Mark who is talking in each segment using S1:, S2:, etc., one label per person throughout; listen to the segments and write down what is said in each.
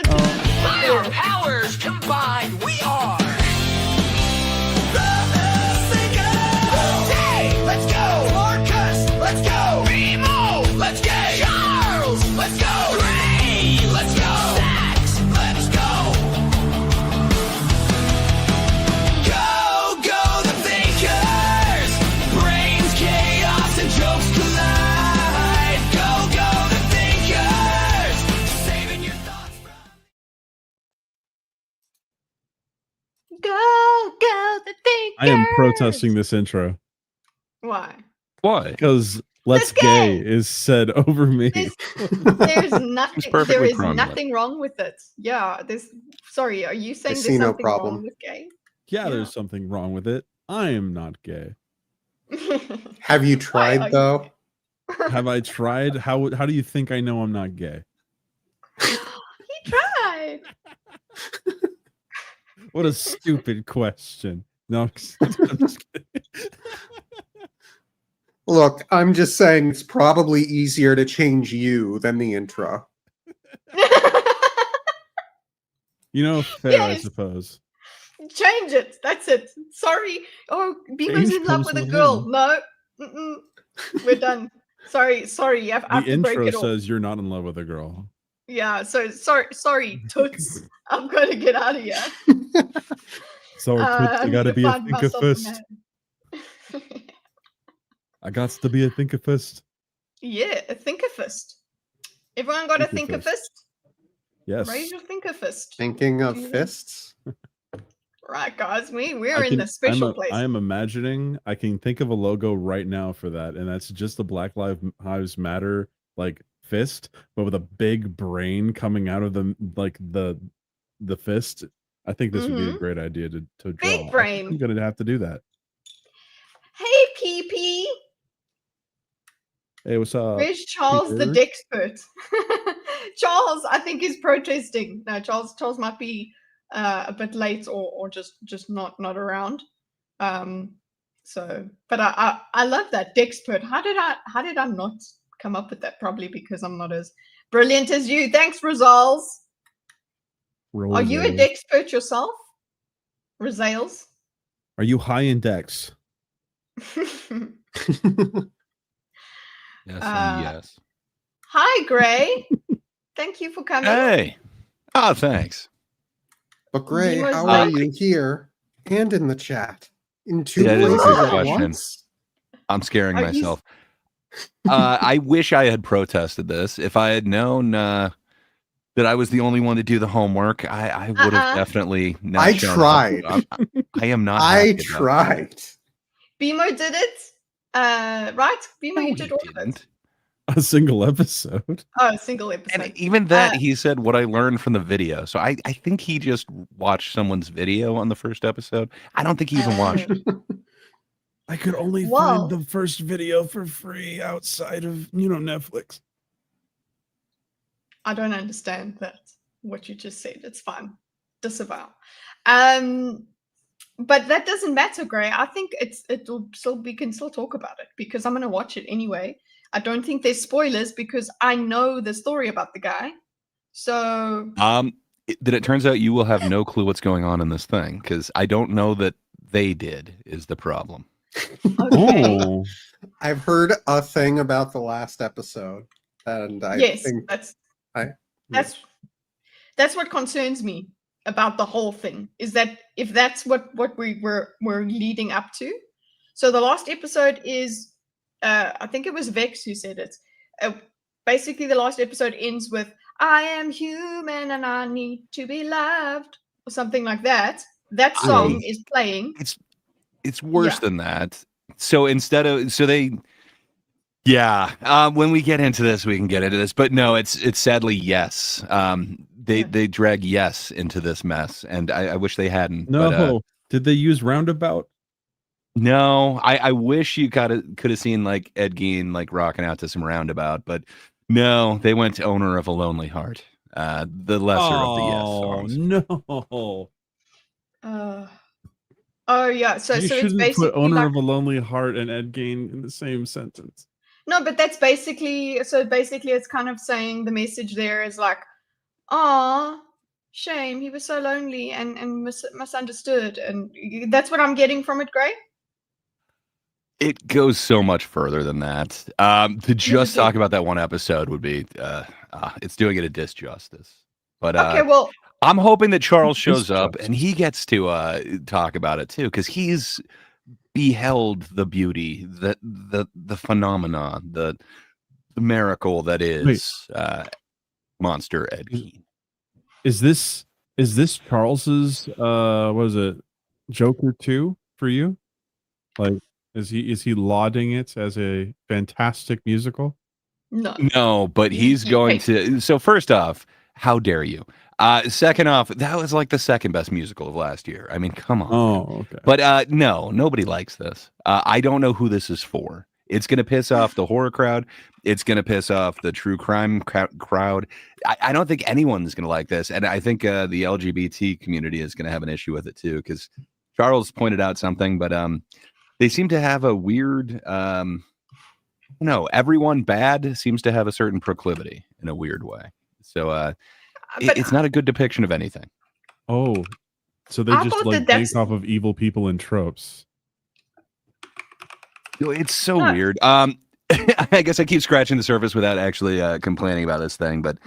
S1: By our powers combined, we are the Seekers! Hey, let's go! Marcus, let's go! Remo, let's go! Charles, let's go! Ray, let's go! Sax, let's go! Go, go, the Thinkers! Brains, chaos, and jokes collide! Go, go, the Thinkers! Saving your thoughts from...
S2: Go, the Thinkers!
S3: I am protesting this intro
S2: Why?
S4: Why?
S3: because "Let's
S2: Let's
S3: gay"
S2: gay.
S3: is said over me.
S2: There's nothing.
S4: perfectly
S2: There is
S4: wrong with
S2: nothing wrong with it. Yeah. Sorry. Are you saying
S5: see
S2: there's
S5: no
S2: something
S5: problem.
S2: wrong with gay?
S3: Yeah,
S2: Yeah.
S3: there's something wrong with it. I am not gay.
S5: Have you
S2: Why
S5: tried
S2: are you
S5: though?
S2: gay?
S3: Have I tried? How do you think I know I'm not gay?
S2: He tried.
S3: What a stupid question. No, I'm just kidding.
S5: Look, I'm just saying it's probably easier to change you than the intro.
S3: You know, fair, I
S2: Yes.
S3: suppose.
S2: Change it. That's it. Sorry. Oh, Beamer's
S3: Change
S2: in love
S3: comes
S2: with a
S3: with
S2: girl.
S3: him.
S2: No. We're done. Sorry. I have
S3: The
S2: to break
S3: intro
S2: it off.
S3: says you're not in love with a girl.
S2: Yeah. So sorry, Toots. I'm going to get out of here.
S3: So I gotta be a
S2: Find myself a
S3: thinkifist.
S2: man.
S3: I got to be a thinkifist.
S2: Yeah, a thinkerfist. Everyone got a
S3: Thinkerfist.
S2: thinkerfist?
S3: Yes.
S2: Raise your thinkerfist.
S5: Thinking of
S2: Yeah.
S5: fists?
S2: Right, guys. We're in the special place.
S3: I am imagining. I can think of a logo right now for that, and that's just the Black Lives Matter like fist, but with a big brain coming out of the fist. I think this would be a great idea to draw.
S2: Big brain.
S3: I'm gonna have to do that.
S2: Hey, PP.
S3: Hey, what's up?
S2: Where's Charles the
S3: Peter?
S2: Dexpert? Charles, I think, is protesting. No, Charles might be a bit late or just not around. So, but I love that Dexpert. How did I not come up with that? Probably because I'm not as brilliant as you. Thanks, Rosales. Are you a
S3: Rosales.
S2: Dexpert yourself? Rosales?
S3: Are you high in Dex?
S4: Yes,
S2: Uh,
S4: yes.
S2: Hi, Gray. Thank you for coming.
S4: Hey. Oh, thanks.
S5: But Gray,
S2: Viewers
S5: how are
S2: like-
S5: you here and in the chat? In two
S4: That is a
S5: places
S4: good
S5: at
S4: question.
S5: once?
S4: I'm scaring
S2: Are you-
S4: myself. I wish I had protested this. If I had known that I was the only one to do the homework, I would have definitely not.
S5: I
S4: shown up.
S5: tried.
S4: I am not.
S5: I
S4: happy about that.
S5: tried.
S2: Bimo did it. Right? Bimo,
S4: No,
S2: you
S4: he
S2: did all of it.
S4: didn't.
S3: A single episode.
S2: Oh, a single episode.
S4: And even that,
S2: Uh,
S4: he said what I learned from the video. So I think he just watched someone's video on the first episode. I don't think he even watched it.
S3: I could only
S2: Well-
S3: find the first video for free outside of Netflix.
S2: I don't understand that. What you just said. It's fine. Disavow. But that doesn't matter, Gray. I think we can still talk about it because I'm gonna watch it anyway. I don't think there's spoilers because I know the story about the guy. So
S4: Then it turns out you will have no clue what's going on in this thing because I don't know that they did is the problem.
S2: okay.
S3: Oh,
S5: I've heard a thing about the last episode, and I
S2: Yes,
S5: think
S2: that's what concerns me about the whole thing is that if that's what we're leading up to. So the last episode is I think it was Vex who said it. Basically the last episode ends with I am human and I need to be loved or something like that. That song is playing.
S4: It's worse
S2: Yeah.
S4: than that. So when we get into this, we can get into this. But no, it's sadly yes. They drag yes into this mess, and I wish they hadn't.
S3: no.
S4: But,
S3: Did they use Roundabout?
S4: no, I wish you could have seen like Ed Gein like rocking out to some Roundabout, but no, they went to Owner of a Lonely Heart, the lesser of the yes songs.
S3: No.
S2: Oh yeah, so
S3: You
S2: it's
S3: shouldn't
S2: basically
S3: put Owner
S2: like,
S3: of a Lonely Heart and Ed Gein in the same sentence.
S2: no, but that's basically it's kind of saying the message there is like, "Aw, Shame. He was so lonely and misunderstood, and that's what I'm getting from it, Gray.
S4: It goes so much further than that. To just
S2: do.
S4: talk about that one episode would be, it's doing it a disjustice. But
S2: Okay, well,
S4: I'm hoping that Charles shows up
S3: Disjustice.
S4: and he gets to talk about it too, because he's beheld the beauty, the phenomena, the miracle that is Monster Ed Gein.
S3: Is this Charles's what is it, Joker 2 for you? Like, is he lauding it as a fantastic musical?
S2: no.
S4: No, but he's
S2: He
S4: going
S2: hates
S4: to. So first off, how dare you? Second off, that was like the second best musical of last year. I mean, come on.
S3: Oh, okay.
S4: But no, nobody likes this. I don't know who this is for. It's going to piss off the horror crowd. It's going to piss off the true crime crowd. I don't think anyone's going to like this. And I think the LGBT community is going to have an issue with it too, because Charles pointed out something, but they seem to have a weird, no, everyone bad seems to have a certain proclivity in a weird way. So
S2: But
S4: it's not a good depiction of anything.
S3: Oh, so they
S2: I
S3: just
S2: thought
S3: like
S2: that's-
S3: bank off of evil people and tropes.
S4: It's so
S2: Huh.
S4: weird. I guess I keep scratching the surface without actually complaining about this thing, but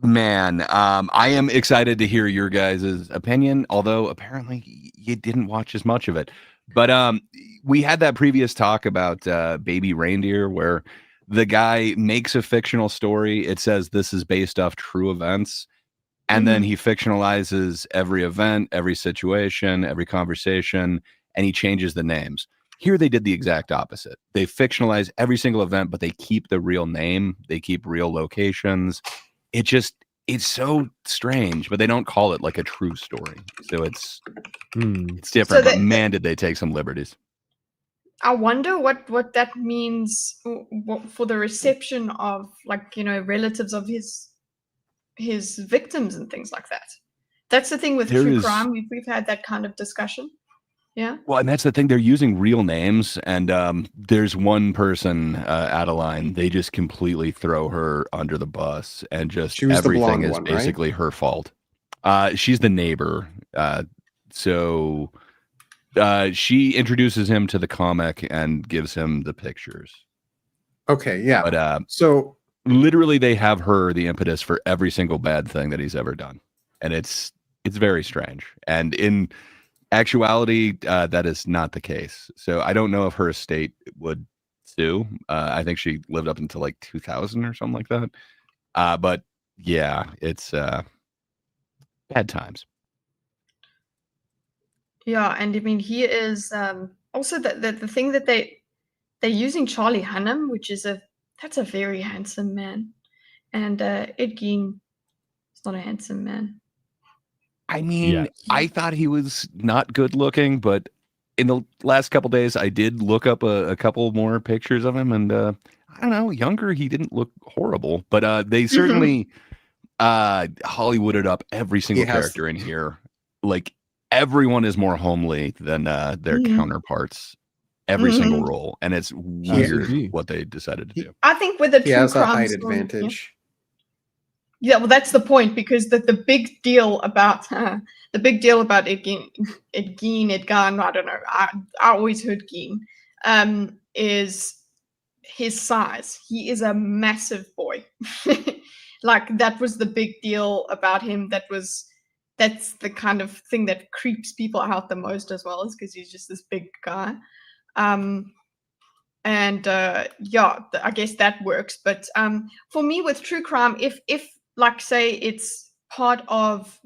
S4: man, I am excited to hear your guys' opinion, although apparently you didn't watch as much of it. But we had that previous talk about Baby Reindeer, where the guy makes a fictional story. It says this is based off true events, and then he fictionalizes every event, every situation, every conversation, and he changes the names. Here they did the exact opposite. They fictionalize every single event, but they keep the real name. They keep real locations. It's so strange, but they don't call it like a true story. So it's different, but man, did they take some liberties.
S2: I wonder what that means for the reception of, like, you know, relatives of his victims and things like that. That's the thing with true crime. We've had that kind of discussion. Yeah.
S4: Well, and that's the thing. They're using real names, and there's one person, Adeline. They just completely throw her under the bus, and just everything is basically her fault. She's the neighbor. So she introduces him to the comic and gives him the pictures.
S5: Okay, yeah.
S4: But
S5: so
S4: literally, they have her the impetus for every single bad thing that he's ever done, and it's very strange. And in actuality, that is not the case. So I don't know if her estate would sue. I think she lived up until like 2000 or something like that. But yeah, it's bad times.
S2: Yeah, and I mean, he is also the thing that they're using Charlie Hunnam, which is that's a very handsome man, and Ed Gein is not a handsome man.
S4: I mean, I thought he was not good looking, but in the last couple days, I did look up a couple more pictures of him, and I don't know, younger, he didn't look horrible, but they certainly Hollywooded up every single character in here. Like, everyone is more homely than their counterparts, every single role, and it's weird what they decided to do.
S2: I think with the
S5: he has a height advantage.
S2: Yeah, well, that's the point, because the big deal about Ed Gein, I don't know, I always heard Gein, is his size. He is a massive boy. Like, that was the big deal about him. That's the kind of thing that creeps people out the most as well, is because he's just this big guy. Yeah, I guess that works. But for me, with true crime, if like, say, it's part of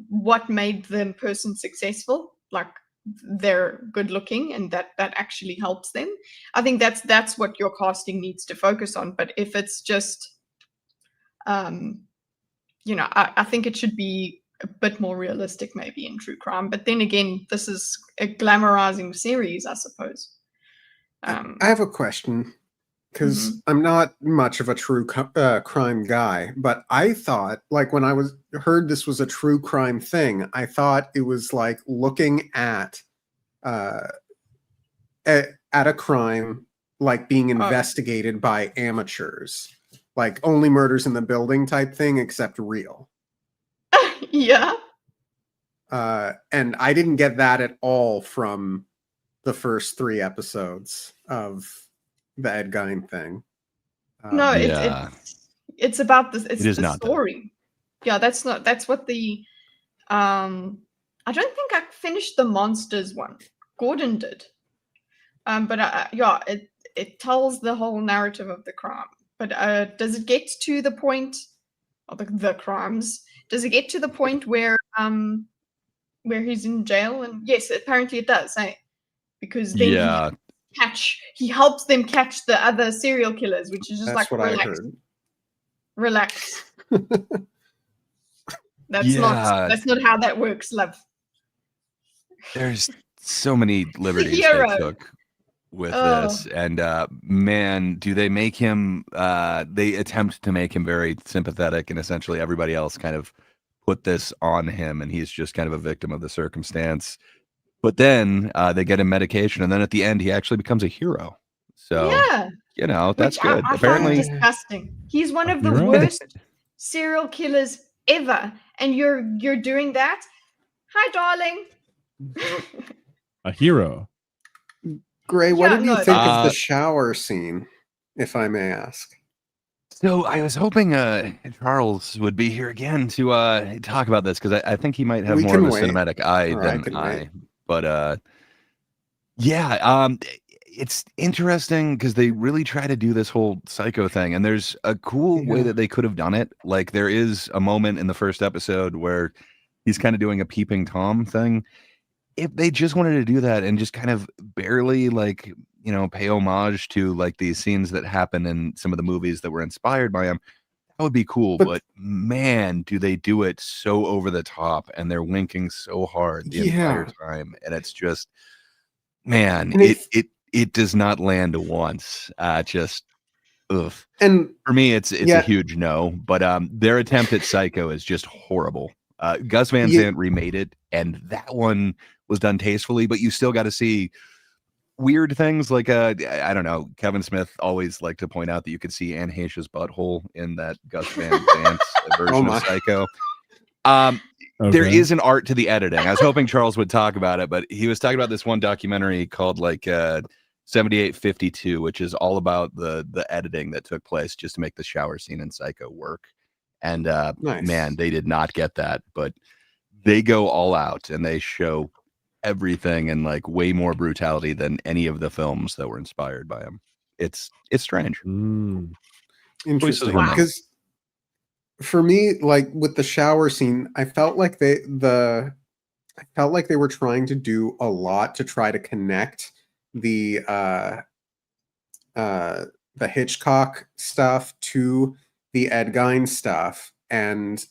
S2: what made the person successful, like they're good looking and that actually helps them, I think that's what your casting needs to focus on. But if it's just you know, I think it should be a bit more realistic maybe in true crime. But then again, this is a glamorizing series, I suppose.
S5: I have a question, because I'm not much of a true crime guy, but I thought, like, when I heard this was a true crime thing, I thought it was like looking at a crime, like being investigated by amateurs, like Only Murders in the Building type thing, except real.
S2: Yeah.
S5: And I didn't get that at all from the first 3 episodes of the Ed Gein thing.
S2: No,
S4: Yeah.
S2: it's about this. It's
S4: It is
S2: the
S4: not, though.
S2: story. Yeah, that's what the I don't think I finished the monsters one. Gordon did. But yeah, it tells the whole narrative of the crime. But does it get to the point of the crimes? Does it get to the point where he's in jail? And yes, apparently it does. Because then
S4: Yeah.
S2: he helps them catch the other serial killers, which is just
S5: That's
S2: like
S5: what I heard.
S2: relax. That's
S4: Yeah.
S2: not how that works, love.
S4: There's so many liberties they
S2: Hero.
S4: took with
S2: Oh.
S4: this, and man, do they make him they attempt to make him very sympathetic, and essentially everybody else kind of put this on him, and he's just kind of a victim of the circumstance. But then they get him medication, and then at the end he actually becomes a hero. So
S2: Yeah.
S4: you know, that's
S2: Which
S4: good.
S2: I
S4: Apparently
S2: find disgusting. He's one of the
S3: Hero?
S2: worst serial killers ever, and you're doing that. Hi, darling.
S3: A hero.
S5: Gray, what
S2: Yeah,
S5: did you
S2: no,
S5: think of the
S4: Uh,
S5: shower scene, if I may ask?
S4: So I was hoping Charles would be here again to talk about this, because I think he might have
S5: We
S4: more
S5: can
S4: of a
S5: wait.
S4: cinematic eye
S5: Or I
S4: than
S5: can
S4: I.
S5: wait.
S4: But yeah, it's interesting because they really try to do this whole psycho thing, and there's a cool way
S5: Yeah.
S4: that they could have done it. Like there is a moment in the first episode where he's kind of doing a peeping Tom thing. If they just wanted to do that and just kind of barely, like, you know, pay homage to like these scenes that happen in some of the movies that were inspired by him, that would be cool.
S5: But-
S4: But man, do they do it so over the top, and they're winking so hard the entire time, and it's just, man,
S5: And
S4: it does not land once. Just ugh.
S5: And
S4: For me, it's
S5: Yeah.
S4: a huge no. But their attempt at Psycho is just horrible. Gus Van
S5: Yeah.
S4: Sant remade it, and that one was done tastefully, but you still got to see weird things like I don't know. Kevin Smith always liked to point out that you could see Anne Heche's butthole in that Gus Van Sant version
S5: my.
S4: of Psycho. There
S3: Okay.
S4: is an art to the editing. I was hoping Charles would talk about it, but he was talking about this one documentary called like 7852, which is all about the editing that took place just to make the shower scene in Psycho work. And
S5: Nice.
S4: man, they did not get that, but they go all out and they show everything and like way more brutality than any of the films that were inspired by him. It's strange.
S3: Mm.
S5: interesting
S4: were made.
S5: because for me, like with the shower scene, I felt like they were trying to do a lot to try to connect the Hitchcock stuff to the Ed Gein stuff, and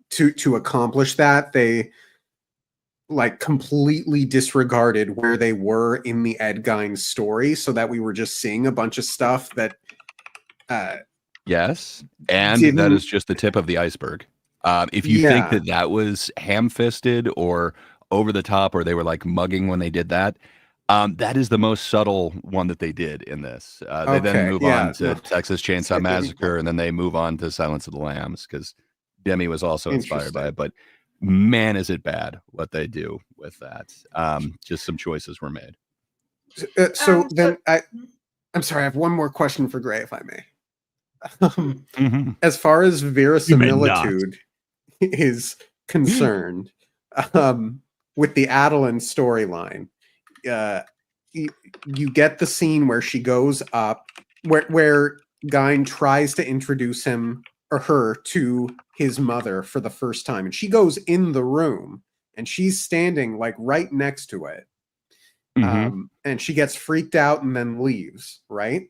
S5: to accomplish that, they like completely disregarded where they were in the Ed Gein story, so that we were just seeing a bunch of stuff that
S4: Yes, and that
S5: Didn't-
S4: is just the tip of the iceberg. If you think
S5: Yeah.
S4: that that was ham-fisted or over the top, or they were like mugging when they did that, that is the most subtle one that they did in this. They then
S5: Okay,
S4: move
S5: yeah,
S4: on to
S5: no.
S4: Texas Chainsaw
S5: It- it-
S4: Massacre, and then they move on to Silence of the Lambs, because Demi was also inspired by
S5: Interesting.
S4: it. But man, is it bad what they do with that. Just some choices were made.
S5: I'm sorry, I have one more question for Gray, if I may.
S4: Mhm.
S5: As far as
S3: may not.
S5: verisimilitude is concerned, with the Adeline storyline, you get the scene where she goes up, where Gein tries to introduce him or her to his mother for the first time, and she goes in the room, and she's standing like right next to it.
S4: Mhm.
S5: And she gets freaked out and then leaves, right?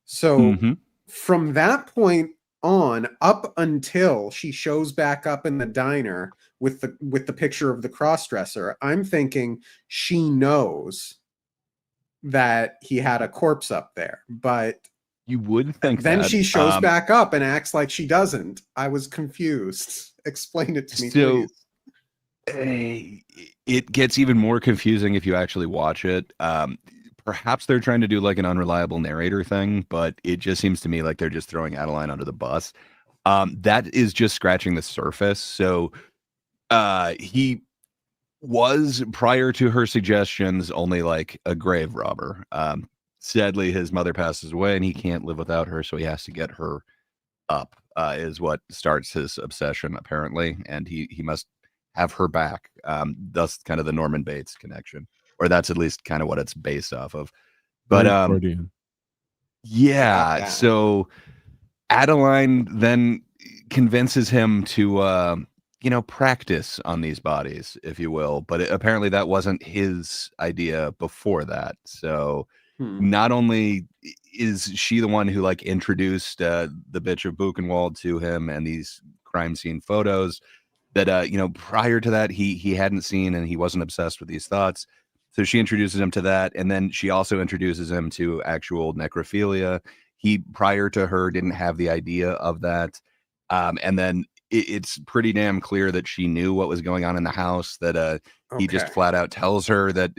S5: So
S4: Mhm.
S5: from that point on, up until she shows back up in the diner with the picture of the crossdresser, I'm thinking she knows that he had a corpse up there. But
S4: You would think
S5: then
S4: that.
S5: she shows back up and acts like she doesn't. I was confused. Explain it to me,
S4: So-
S5: please.
S4: It gets even more confusing if you actually watch it. Perhaps they're trying to do like an unreliable narrator thing, but it just seems to me like they're just throwing Adeline under the bus. That is just scratching the surface. So he was, prior to her suggestions, only like a grave robber. Sadly, his mother passes away and he can't live without her, so he has to get her up, is what starts his obsession, apparently. And he must have her back. Thus kind of the Norman Bates connection, or that's at least kind of what it's based off of. But
S3: Very Freudian.
S4: yeah, so Adeline then convinces him to practice on these bodies, if you will. But apparently that wasn't his idea before that. So not only is she the one who like introduced the bitch of Buchenwald to him and these crime scene photos that prior to that he hadn't seen, and he wasn't obsessed with these thoughts. So she introduces him to that, and then she also introduces him to actual necrophilia. He, prior to her, didn't have the idea of that. And then it's pretty damn clear that she knew what was going on in the house, that he just flat out tells her that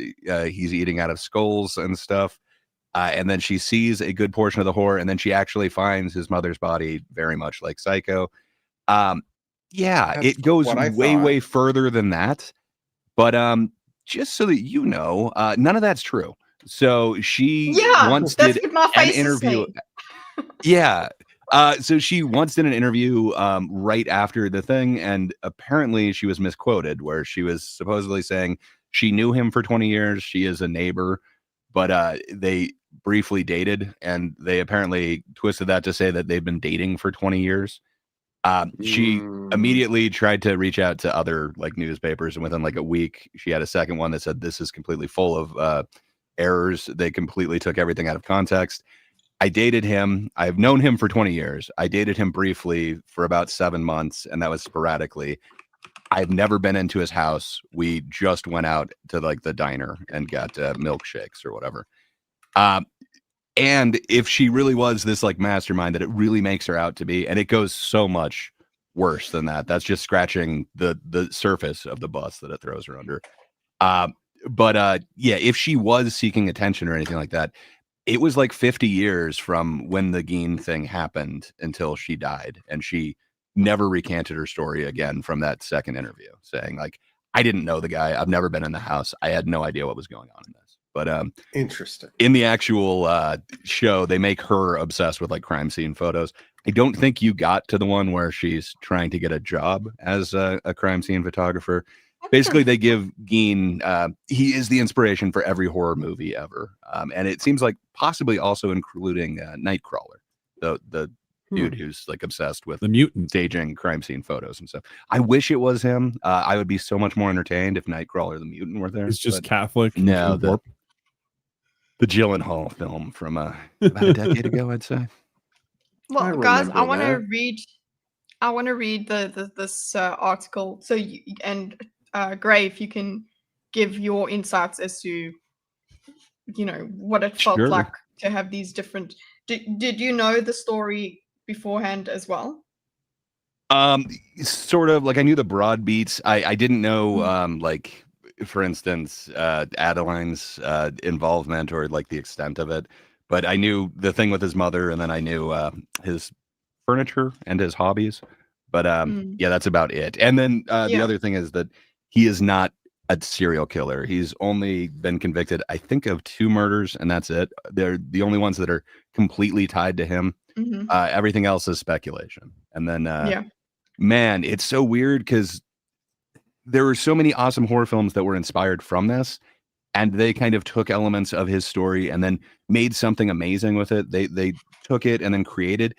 S4: he's eating out of skulls and stuff. And then she sees a good portion of the horror, and then she actually finds his mother's body, very much like Psycho. Yeah,
S5: That's
S4: it goes
S5: what I
S4: way,
S5: thought.
S4: way further than that. But just so that you know, none of that's true. So she once
S2: that's
S4: did
S2: what my
S4: an
S2: face is
S4: interview.
S2: saying.
S4: Yeah. So she once did an interview right after the thing, and apparently she was misquoted, where she was supposedly saying she knew him for 20 years. She is a neighbor, but they briefly dated, and they apparently twisted that to say that they've been dating for 20 years. She immediately tried to reach out to other like newspapers, and within like a week, she had a second one that said this is completely full of errors. They completely took everything out of context. I dated him. I've known him for 20 years. I dated him briefly for about 7 months, and that was sporadically. I've never been into his house. We just went out to like the diner and got milkshakes or whatever. And if she really was this like mastermind that it really makes her out to be, and it goes so much worse than that. That's just scratching the surface of the bus that it throws her under. But yeah, if she was seeking attention or anything like that, it was like 50 years from when the Geen thing happened until she died. And she never recanted her story again from that second interview, saying like, I didn't know the guy. I've never been in the house. I had no idea what was going on in this. But
S5: interesting.
S4: In the actual show, they make her obsessed with like crime scene photos. I don't think you got to the one where she's trying to get a job as a crime scene photographer. Basically, they give Geen, he is the inspiration for every horror movie ever. And it seems like possibly also including Nightcrawler, the dude who's like obsessed with
S3: the mutant
S4: staging crime scene photos and stuff. I wish it was him. I would be so much more entertained if Nightcrawler the mutant were there.
S3: It's just Catholic.
S4: No, the Gyllenhaal film from about a decade ago, I'd say.
S2: Well, guys, I want to read. I want to read this article. So, Gray, if you can give your insights as to, what it felt like to have these different. Did you know the story beforehand as well?
S4: Sort of. Like I knew the broad beats. I didn't know like, for instance, Adeline's involvement or like the extent of it. But I knew the thing with his mother, and then I knew his furniture and his hobbies. But yeah, that's about it. And then the other thing is that he is not a serial killer. He's only been convicted, I think, of 2 murders, and that's it. They're the only ones that are completely tied to him. Everything else is speculation. And then, man, it's so weird because there were so many awesome horror films that were inspired from this, and they kind of took elements of his story and then made something amazing with it. They took it and then created.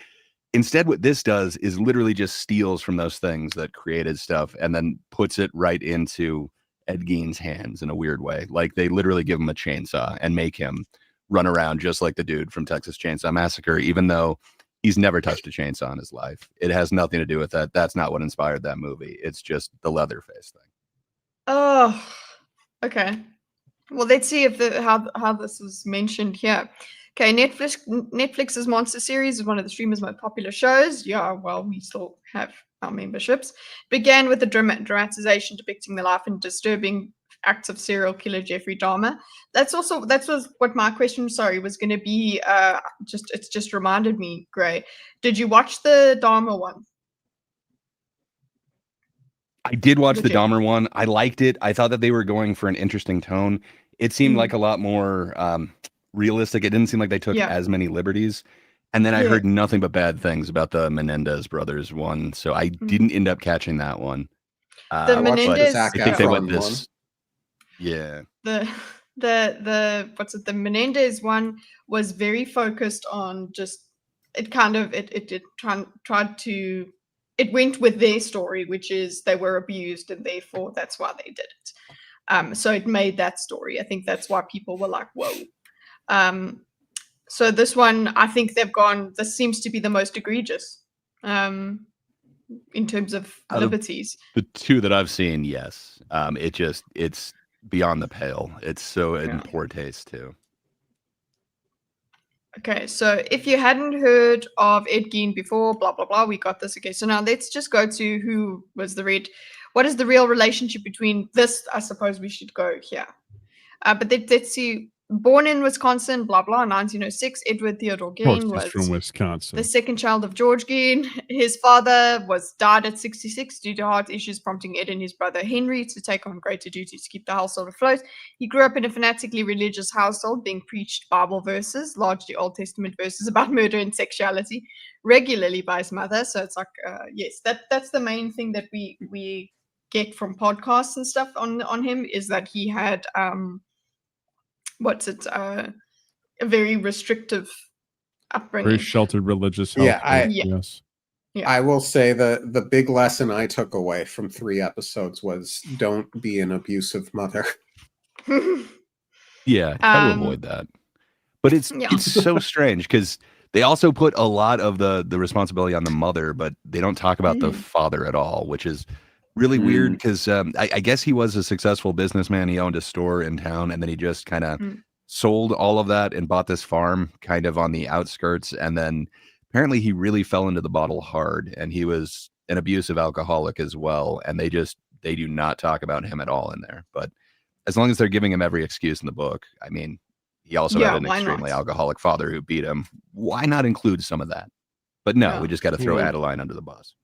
S4: Instead, what this does is literally just steals from those things that created stuff and then puts it right into Ed Gein's hands in a weird way. Like they literally give him a chainsaw and make him run around just like the dude from Texas Chainsaw Massacre, even though he's never touched a chainsaw in his life. It has nothing to do with that. That's not what inspired that movie. It's just the Leatherface thing.
S2: Oh, okay. Well, let's see if how this was mentioned here. Okay, Netflix's Monster series is one of the streamers' most popular shows. Yeah, well, we still have our memberships. Began with a dramatization depicting the life and disturbing acts of serial killer Jeffrey Dahmer. That was what my question, was going to be. It's just reminded me, Gray. Did you watch the Dahmer one?
S4: I did watch the
S2: Legit.
S4: Dahmer one. I liked it. I thought that they were going for an interesting tone. It seemed like a lot more realistic. It didn't seem like they took
S2: Yeah.
S4: as many liberties. And then I
S2: Yeah.
S4: heard nothing but bad things about the Menendez brothers one, so I didn't end up catching that one.
S2: The
S5: I watched the
S2: Menendez,
S5: Zac
S4: I think they went
S5: Efron
S4: this. Yeah.
S2: the what's it? The Menendez one was very focused on just it tried to it went with their story, which is they were abused and therefore that's why they did it. So it made that story. I think that's why people were like, whoa. So this one, I think they've gone. This seems to be the most egregious in terms of
S4: Out of
S2: liberties.
S4: the two that I've seen, yes. It's beyond the pale. It's so in poor taste too.
S2: Okay, so if you hadn't heard of Ed Gein before, blah blah blah, we got this. Okay, so now let's just go to who was the red. What is the real relationship between this? I suppose we should go here. But let's see. Born in Wisconsin, blah blah, 1906. Edward Theodore
S3: Of course,
S2: Gein
S3: he's
S2: was
S3: from Wisconsin.
S2: the second child of George Gein. His father died at 66 due to heart issues, prompting Ed and his brother Henry to take on greater duties to keep the household afloat. He grew up in a fanatically religious household, being preached Bible verses, largely Old Testament verses about murder and sexuality, regularly by his mother. So it's like, yes, that's the main thing that we get from podcasts and stuff on him, is that he had a very restrictive upbringing.
S3: Very sheltered religious
S5: Yeah,
S3: household.
S2: Yeah.
S3: Yes.
S2: Yeah.
S5: I will say the big lesson I took away from 3 episodes was don't be an abusive mother.
S4: Yeah, try to avoid that. But it's so strange because they also put a lot of the responsibility on the mother, but they don't talk about the father at all, which is really weird because I guess he was a successful businessman. He owned a store in town, and then he just kind of sold all of that and bought this farm kind of on the outskirts. And then apparently he really fell into the bottle hard, and he was an abusive alcoholic as well. And they do not talk about him at all in there. But as long as they're giving him every excuse in the book, I mean, he also had an extremely alcoholic father who beat him. Why not include some of that? But no, we just got to throw Adeline under the bus.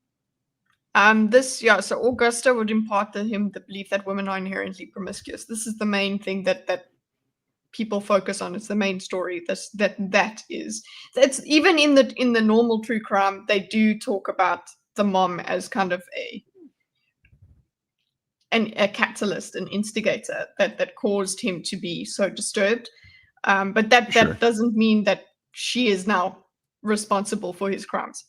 S2: So Augusta would impart to him the belief that women are inherently promiscuous. This is the main thing that people focus on. It's the main story. That's even in the normal true crime, they do talk about the mom as kind of a catalyst, an instigator that caused him to be so disturbed. But that doesn't mean that she is now responsible for his crimes.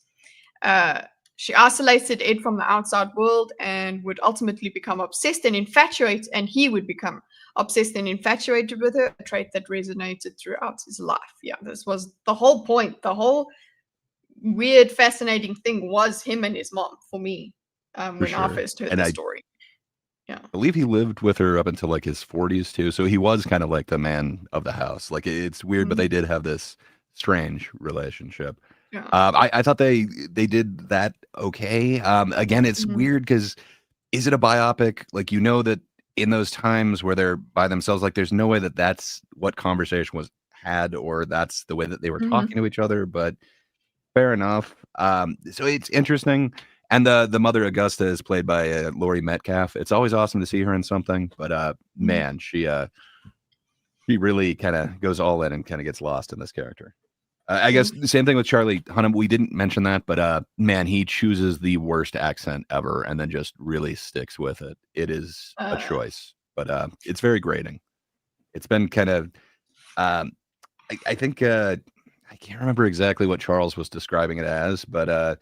S2: She isolated Ed from the outside world and would ultimately become obsessed and infatuated, and he would become obsessed and infatuated with her, a trait that resonated throughout his life. Yeah, this was the whole point. The whole weird, fascinating thing was him and his mom for me when I first heard the story. Yeah.
S4: I believe he lived with her up until like his 40s too, so he was kind of like the man of the house. Like it's weird, but they did have this strange relationship.
S2: Yeah.
S4: I thought they did that okay. Again, it's weird because is it a biopic? Like, you know that in those times where they're by themselves, like there's no way that that's what conversation was had or that's the way that they were talking to each other. But fair enough. So it's interesting. And the mother Augusta is played by Laurie Metcalf. It's always awesome to see her in something. But man, she really kind of goes all in and kind of gets lost in this character. I guess the same thing with Charlie Hunnam. We didn't mention that, but man, he chooses the worst accent ever and then just really sticks with it. It is a choice, but it's very grating. It's been kind of, I think, I can't remember exactly what Charles was describing it as, but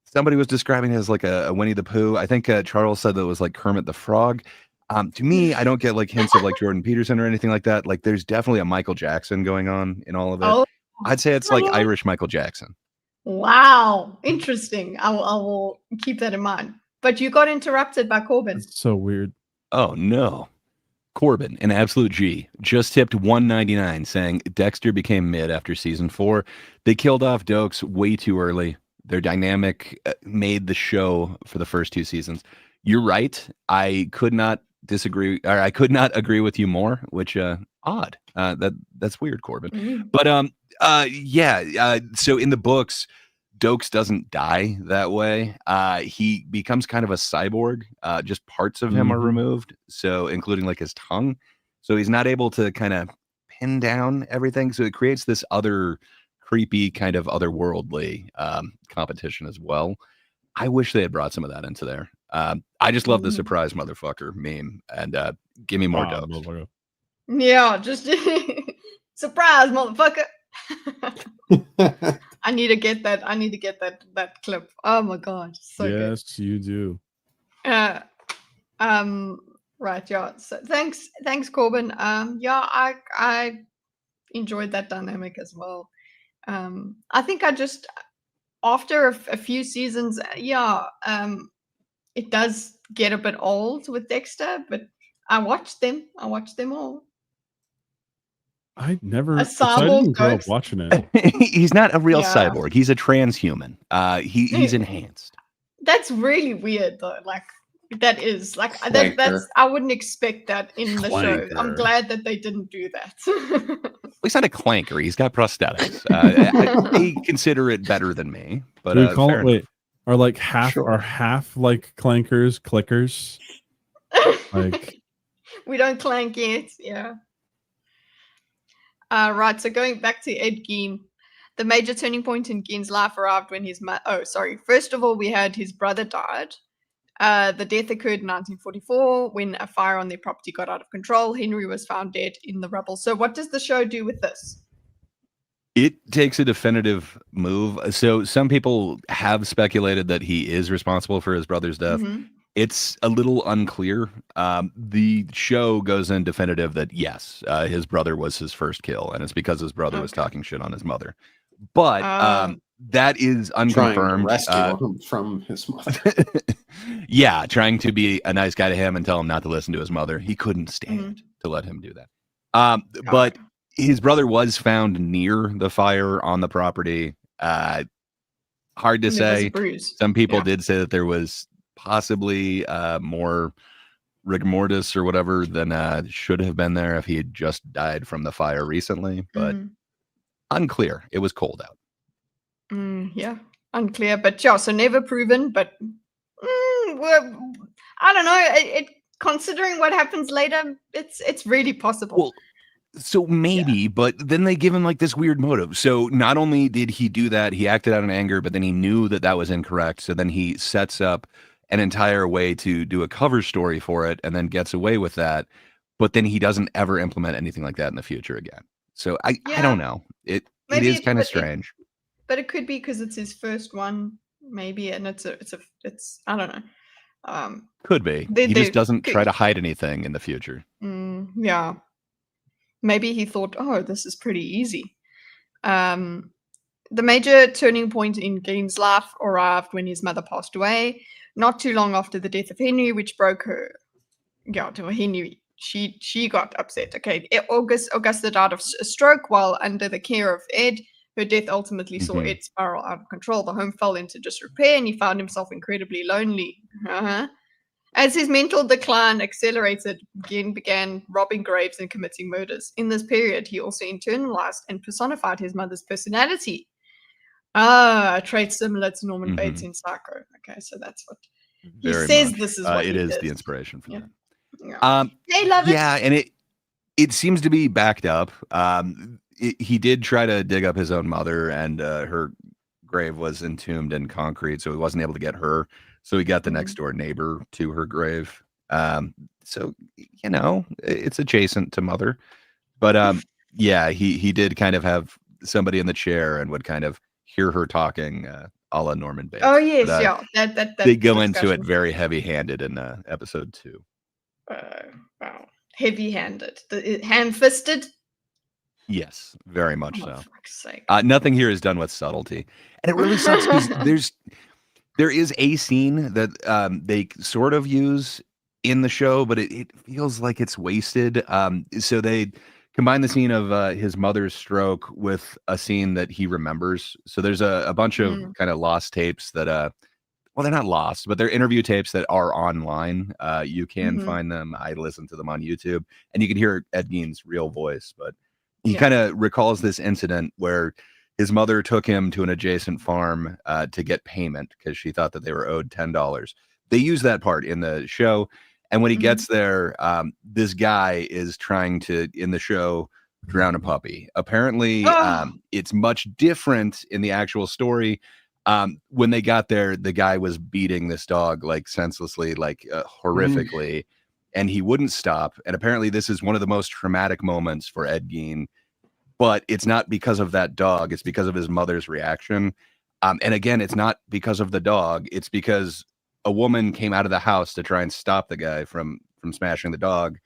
S4: somebody was describing it as like a Winnie the Pooh. I think Charles said that it was like Kermit the Frog. To me, I don't get like hints of like Jordan Peterson or anything like that. Like there's definitely a Michael Jackson going on in all of it.
S2: Oh.
S4: I'd say it's like Irish Michael Jackson.
S2: Wow. Interesting. I will keep that in mind. But you got interrupted by Corbin.
S3: That's so weird.
S4: Oh, no. Corbin, an absolute G, just tipped $1.99 saying Dexter became mid after season 4. They killed off Dokes way too early. Their dynamic made the show for the first 2 seasons. You're right. I could not disagree, or I could not agree with you more, which odd. That's weird, Corbin. But so in the books, Dokes doesn't die that way. He becomes kind of a cyborg. Just parts of him are removed, so including like his tongue. So he's not able to kind of pin down everything. So it creates this other creepy kind of otherworldly competition as well. I wish they had brought some of that into there. I just love the surprise motherfucker meme, and give me more Dokes.
S2: Yeah, just surprise, motherfucker. I need to get that. I need to get that clip. Oh my god, so good.
S3: Yes, you do.
S2: Right, yeah. So thanks, Corbin. Yeah, I enjoyed that dynamic as well. I think I just after a few seasons, it does get a bit old with Dexter, but I watched them all.
S3: I never.
S2: A
S3: so I
S2: cyborg
S3: didn't grow up
S2: ghost.
S3: watching it.
S4: He's not a real
S2: Yeah.
S4: cyborg. He's a transhuman. He's enhanced.
S2: That's really weird though. Like that is like
S5: Clanker.
S2: that's I wouldn't expect that in the show. I'm
S3: Clanker.
S2: glad that they didn't do that.
S4: He's not a clanker. He's got prosthetics. They consider it better than me. But
S3: Do we call
S4: fair
S3: it? Wait,
S4: enough.
S3: are like half
S5: Sure.
S3: are half like clankers clickers? Like
S2: We don't clank yet. Yeah. Right. So going back to Ed Gein, the major turning point in Gein's life arrived when his First of all, we had his brother died. The death occurred in 1944 when a fire on their property got out of control. Henry was found dead in the rubble. So what does the show do with this?
S4: It takes a definitive move. So some people have speculated that he is responsible for his brother's death.
S2: Mhm.
S4: It's a little unclear. The show goes in definitive that yes, his brother was his first kill, and it's because his brother was
S2: Okay.
S4: talking shit on his mother. But
S2: Oh.
S4: that is
S5: Trying to
S4: unconfirmed.
S5: rescue him from his mother.
S4: Yeah, trying to be a nice guy to him and tell him not to listen to his mother. He couldn't stand to let him do that. But his brother was found near the fire on the property. Hard to
S2: And it was a
S4: say.
S2: bruise.
S4: Some people
S2: Yeah.
S4: did say that there was possibly more rigor mortis or whatever than should have been there if he had just died from the fire recently, but unclear. It was cold out.
S2: Yeah, unclear, but yeah, so never proven. But well, I don't know. It considering what happens later, it's really possible.
S4: Well, so maybe, but then they give him like this weird motive. So not only did he do that, he acted out in anger, but then he knew that that was incorrect. So then he sets up an entire way to do a cover story for it and then gets away with that. But then he doesn't ever implement anything like that in the future again. So I don't know. It
S2: Maybe
S4: is kind of strange.
S2: But it could be because it's his first one, maybe, and it's I don't know.
S4: Could be.
S2: They-
S4: He
S2: they-
S4: just doesn't try to hide anything in the future.
S2: Yeah. Maybe he thought, oh, this is pretty easy. The major turning point in Gein's life arrived when his mother passed away, not too long after the death of Henry, which broke her. Yeah, to Henry. She got upset. Okay, Augusta died of a stroke while under the care of Ed. Her death ultimately saw Ed spiral out of control. The home fell into disrepair, and he found himself incredibly lonely. As his mental decline accelerated, Gein began robbing graves and committing murders. In this period, he also internalized and personified his mother's personality. A trait similar to Norman Bates in Psycho. Okay, so that's what he
S4: Very
S2: says.
S4: much.
S2: This is what
S4: it
S2: he
S4: is
S2: did.
S4: the inspiration for
S2: Yeah.
S4: that.
S2: Yeah. They love it.
S4: Yeah, and it seems to be backed up. He did try to dig up his own mother, and her grave was entombed in concrete, so he wasn't able to get her. So he got the next door neighbor to her grave. So you know, it's adjacent to mother, but yeah, he did kind of have somebody in the chair and would kind of hear her talking, a la Norman Bates.
S2: Oh yes,
S4: But,
S2: yeah. That
S4: they go into it
S2: discussion.
S4: very heavy-handed in episode 2.
S2: Wow, heavy-handed, ham-fisted.
S4: Yes, very much
S2: Oh,
S4: so.
S2: for fuck's sake.
S4: Nothing here is done with subtlety, and it really sucks because there is a scene that they sort of use in the show, but it feels like it's wasted. So they combine the scene of his mother's stroke with a scene that he remembers. So there's a bunch of kind of lost tapes that well, they're not lost, but they're interview tapes that are online. You can find them. I listen to them on YouTube, and you can hear Ed Gein's real voice. But he kind of recalls this incident where his mother took him to an adjacent farm to get payment because she thought that they were owed $10. They use that part in the show. And when he gets there, this guy is trying to, in the show, drown a puppy. Apparently, it's much different in the actual story. When they got there, the guy was beating this dog like senselessly, like horrifically, and he wouldn't stop. And apparently this is one of the most traumatic moments for Ed Gein, but it's not because of that dog. It's because of his mother's reaction. And again, it's not because of the dog. It's because a woman came out of the house to try and stop the guy from smashing the dog.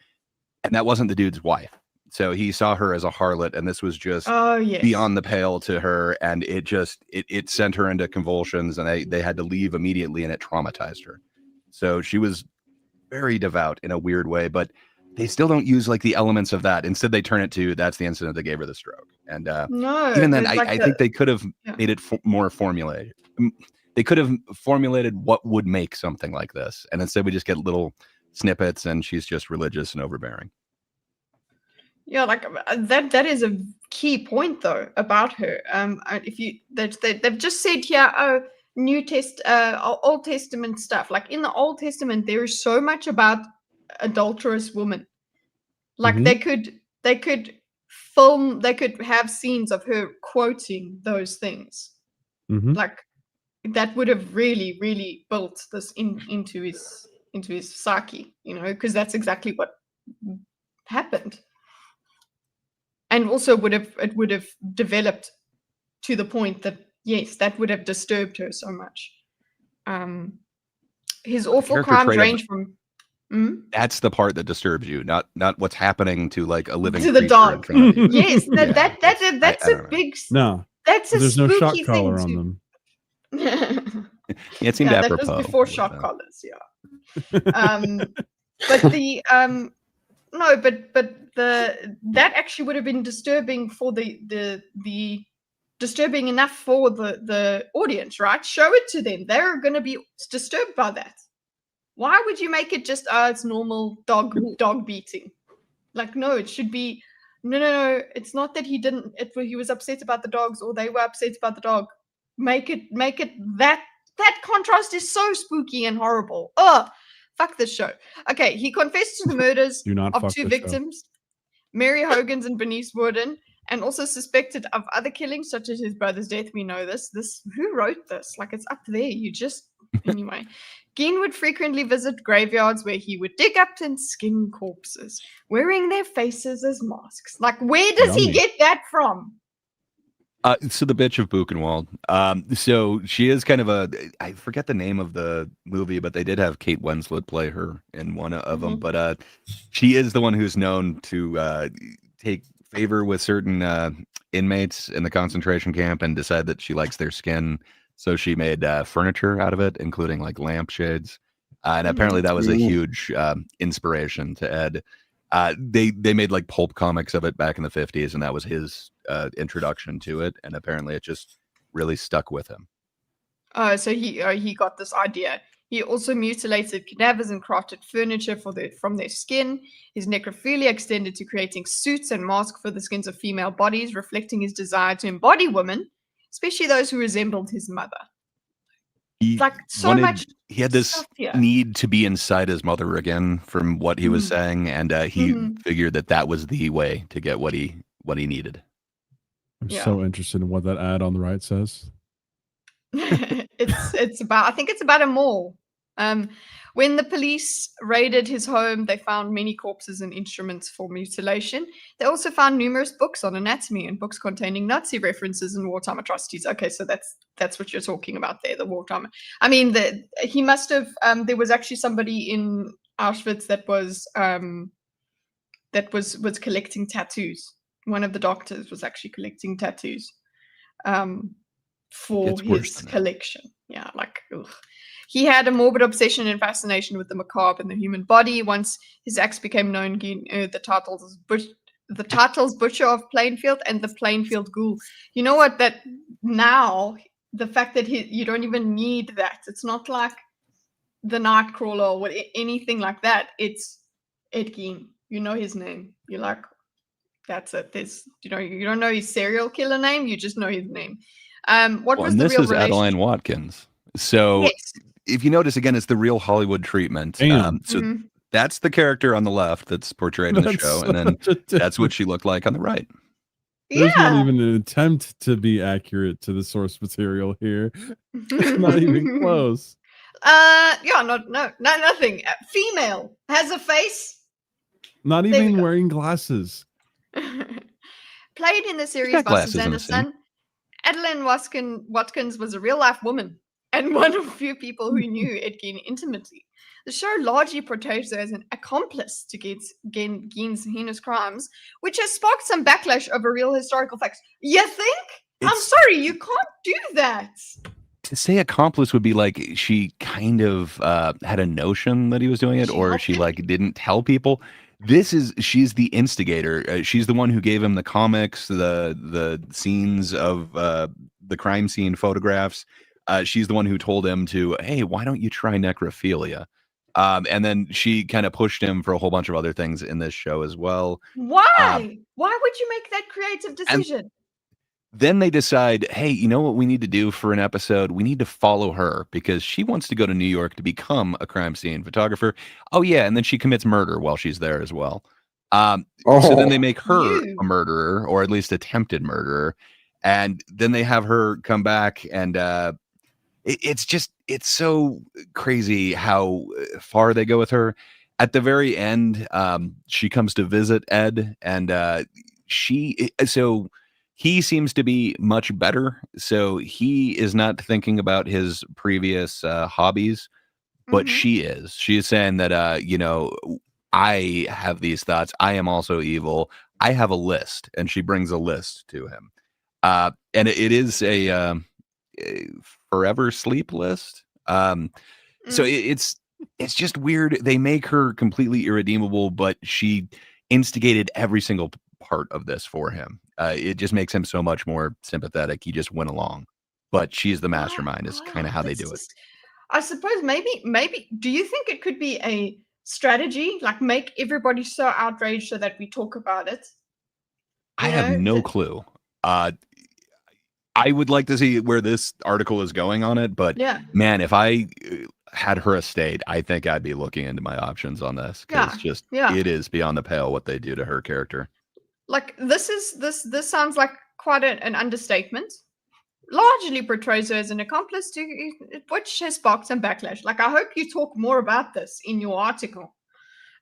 S4: And that wasn't the dude's wife. So he saw her as a harlot, and this was just beyond the pale to her. And it sent her into convulsions, and they had to leave immediately, and it traumatized her. So she was very devout in a weird way, but they still don't use like the elements of that. Instead, they turn it to that's the incident that gave her the stroke. And
S2: no,
S4: even then, I think they could have made it more formulated. They could have formulated what would make something like this. And instead, we just get little snippets, and she's just religious and overbearing.
S2: Yeah, like that is a key point though about her. If you they've just said here, Old Testament stuff. Like in the Old Testament, there is so much about adulterous women. Like they could have scenes of her quoting those things. Like that would have really, really built this into his psyche, because that's exactly what happened. And also it would have developed to the point that, yes, that would have disturbed her so much. His awful crimes range from...
S4: That's the part that disturbs you, not what's happening to like a living
S2: to the dog. Yes, that's a big...
S3: No,
S2: that's a
S3: there's no shock collar on
S2: them.
S4: It seemed apropos.
S2: That was before shock collars, but the... No, but that actually would have been disturbing for the disturbing enough for the audience, right? Show it to them. They're going to be disturbed by that. Why would you make it just it's normal dog beating? Like, no, it should be no. It's not that he didn't. He was upset about the dogs, or they were upset about the dog. Make it that contrast is so spooky and horrible. Fuck this show. Okay, he confessed to the murders of 2 victims, Mary Hogan's and Bernice Worden, and also suspected of other killings, such as his brother's death. We know this. Who wrote this? Like, it's up there. Anyway. Gein would frequently visit graveyards where he would dig up and skin corpses, wearing their faces as masks. Like, where does he get that from?
S4: So the bitch of Buchenwald. So she is kind of I forget the name of the movie, but they did have Kate Winslet play her in one of them. But she is the one who's known to take favor with certain inmates in the concentration camp and decide that she likes their skin. So she made furniture out of it, including like lampshades. And apparently that was a huge inspiration to Ed. They made like pulp comics of it back in the 50s, and that was his introduction to it. And apparently it just really stuck with him.
S2: So he got this idea. He also mutilated cadavers and crafted furniture from their skin. His necrophilia extended to creating suits and masks for the skins of female bodies, reflecting his desire to embody women, especially those who resembled his mother. He
S4: had this need to be inside his mother again, from what he was saying, and he figured that was the way to get what he needed.
S3: I'm so interested in what that ad on the right says.
S2: It's about a mall. When the police raided his home, they found many corpses and instruments for mutilation. They also found numerous books on anatomy and books containing Nazi references and wartime atrocities. Okay, so that's what you're talking about there, the wartime. I mean, he must have. There was actually somebody in Auschwitz that was collecting tattoos. One of the doctors was actually collecting tattoos for his collection. Yeah, like. Ugh. He had a morbid obsession and fascination with the macabre and the human body. Once his acts became known, the titles Butcher of Plainfield and the Plainfield Ghoul. You know what? That now, the fact that you don't even need that. It's not like the Nightcrawler or anything like that. It's Ed Gein. You know his name. You're like, That's it. There's, you don't know his serial killer name. You just know his name. What was
S4: and
S2: the
S4: this
S2: real
S4: is
S2: relationship?
S4: Adeline Watkins. So
S2: Yes.
S4: if you notice, again, it's the real Hollywood treatment.
S3: Damn.
S4: So
S2: Mhm.
S4: that's the character on the left that's portrayed in the show, and then
S3: such a
S4: that's what she looked like on the right.
S3: There's not
S2: Yeah.
S3: even an attempt to be accurate to the source material here. Not even close.
S2: Yeah, nothing. Female has a face.
S3: Not
S2: There we
S3: even
S2: go.
S3: wearing glasses.
S2: Played in the series
S4: got
S2: by
S4: glasses in
S2: Susanna
S4: the scene.
S2: Sun, Adeline Watkins was a real life woman and one of few people who knew Ed Gein intimately. The show largely portrays her as an accomplice to Gein's heinous crimes, which has sparked some backlash over real historical facts. You think? I'm
S4: It's-
S2: sorry, you can't do that.
S4: To say accomplice would be like she kind of had a notion that he was doing it,
S2: She
S4: or
S2: helped
S4: she
S2: him.
S4: like didn't tell people. She's the instigator. She's the one who gave him the comics, the scenes of the crime scene photographs. She's the one who told him to, hey, why don't you try necrophilia? And then she kind of pushed him for a whole bunch of other things in this show as well.
S2: Why? Why would you make that creative decision?
S4: Then they decide, hey, you know what we need to do for an episode? We need to follow her because she wants to go to New York to become a crime scene photographer. Oh, yeah. And then she commits murder while she's there as well. So then they make her
S2: You.
S4: a murderer, or at least attempted murderer. And then they have her come back. And it's so crazy how far they go with her. At the very end, she comes to visit Ed, and he seems to be much better. So he is not thinking about his previous hobbies, but
S2: Mhm.
S4: she is. She is saying that, I have these thoughts. I am also evil. I have a list. And she brings a list to him. And it is a forever sleep list. So it's just weird. They make her completely irredeemable, but she instigated every single part of this for him. It just makes him so much more sympathetic. He just went along, but she's the mastermind is kind of how they do it.
S2: I suppose maybe do you think it could be a strategy, like make everybody so outraged so that we talk about it?
S4: I have no clue. I would like to see where this article is going on it, but
S2: Yeah.
S4: man, if I had her estate, I think I'd be looking into my options on this because it is beyond the pale what they do to her character.
S2: Like this sounds like quite an understatement. Largely portrays her as an accomplice to which has sparked some backlash. Like I hope you talk more about this in your article.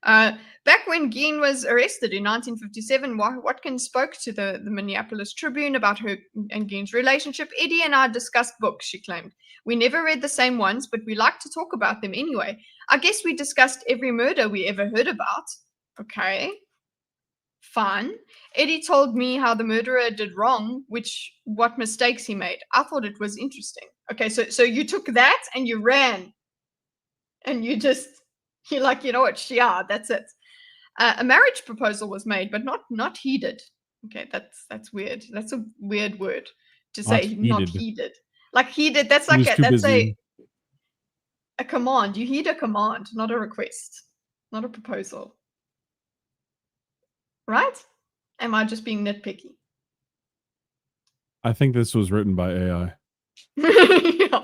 S2: Back when Gein was arrested in 1957, Watkins spoke to the Minneapolis Tribune about her and Gein's relationship. Eddie and I discussed books, she claimed. We never read the same ones, but we like to talk about them anyway. I guess we discussed every murder we ever heard about. Okay. Fun. Eddie told me how the murderer did wrong, what mistakes he made. I thought it was interesting. Okay, so you took that and you ran. And you're like, you know what, yeah, that's it. A marriage proposal was made, but not heeded. Okay, that's weird. That's a weird word to say, not heeded. Like heeded, that's like a command. You heed a command, not a request, not a proposal. Right? Am I just being nitpicky?
S3: I think this was written by AI.
S2: Yeah.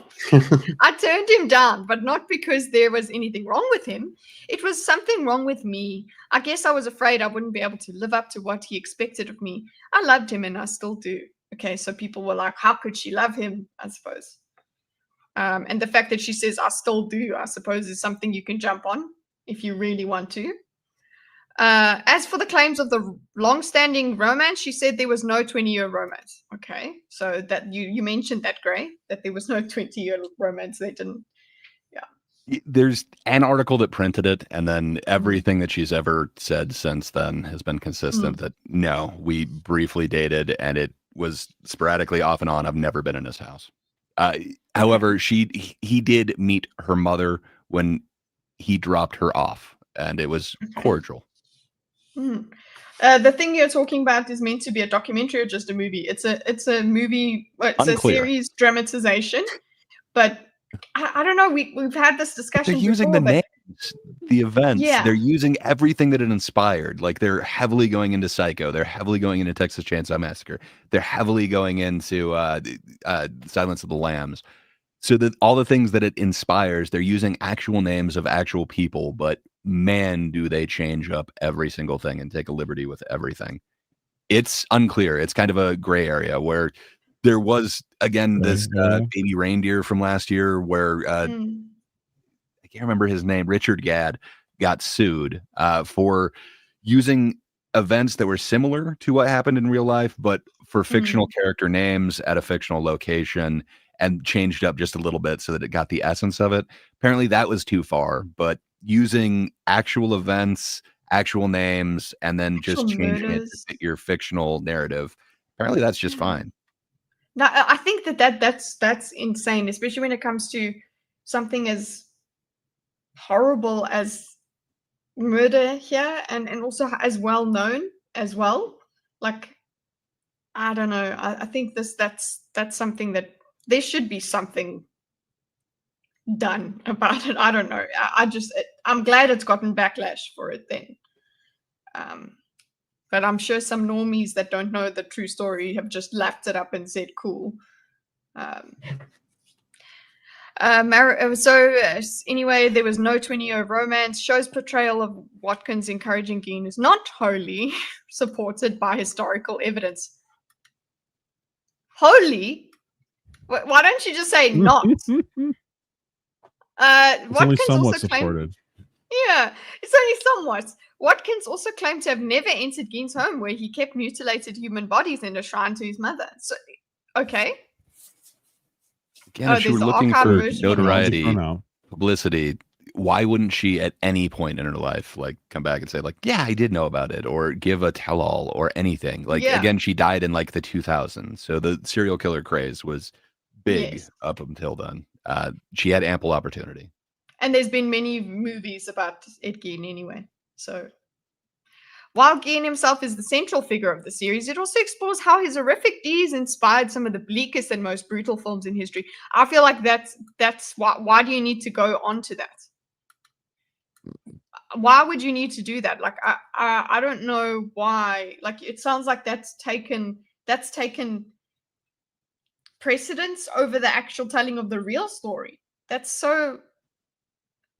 S2: I turned him down, but not because there was anything wrong with him. It was something wrong with me. I guess I was afraid I wouldn't be able to live up to what he expected of me. I loved him and I still do. Okay, so people were like, how could she love him? I suppose. And the fact that she says, I still do, I suppose is something you can jump on if you really want to. As for the claims of the long-standing romance, she said there was no 20-year romance. Okay, so that you mentioned that, Gray, that there was no 20-year romance. They didn't. Yeah.
S4: There's an article that printed it, and then everything that she's ever said since then has been consistent. That no, we briefly dated, and it was sporadically off and on. I've never been in his house. However, he did meet her mother when he dropped her off, and it was cordial.
S2: The thing you're talking about is meant to be a documentary or just a movie. It's a movie. It's
S4: Unclear.
S2: A series dramatization, but I don't know. We've had this discussion.
S4: They're using
S2: before,
S4: the name. the events.
S2: Yeah.
S4: They're using everything that it inspired. Like they're heavily going into Psycho. They're heavily going into Texas Chainsaw Massacre. They're heavily going into Silence of the Lambs. So that all the things that it inspires, they're using actual names of actual people, but man, do they change up every single thing and take a liberty with everything. It's unclear. It's kind of a gray area where there was, again, this baby reindeer from last year where I can't remember his name, Richard Gadd, got sued for using events that were similar to what happened in real life, but for fictional character names at a fictional location, and changed up just a little bit so that it got the essence of it. Apparently that was too far, but using actual events, actual names, and then just changing it to fit your fictional narrative, apparently that's just fine.
S2: No, I think that's insane, especially when it comes to something as horrible as murder here, and also as well known as well. Like, I don't know. I think that's something that there should be something done about it. I don't know. I'm glad it's gotten backlash for it then. But I'm sure some normies that don't know the true story have just lapped it up and said, cool. Anyway, there was no 20-year romance. Show's portrayal of Watkins encouraging Geen is not wholly supported by historical evidence. Wholly? Why don't you just say not?
S3: It's only
S2: Watkins
S3: somewhat
S2: also claimed,
S3: supported.
S2: yeah, it's only somewhat. Watkins also claimed to have never entered Geen's home, where he kept mutilated human bodies in a shrine to his mother. So, okay.
S4: Again, if she were looking for notoriety,
S3: Oh,
S4: publicity, why wouldn't she at any point in her life like come back and say like, yeah, I did know about it, or give a tell-all or anything? Like, again, she died in like the 2000s, so the serial killer craze was big up until then. She had ample opportunity,
S2: and there's been many movies about Ed Gein anyway. So while Gein himself is the central figure of the series, it also explores how his horrific deeds inspired some of the bleakest and most brutal films in history. I feel like that's why do you need to go on to that? Why would you need to do that? Like, I don't know why. Like, it sounds like that's taken precedence over the actual telling of the real story. That's so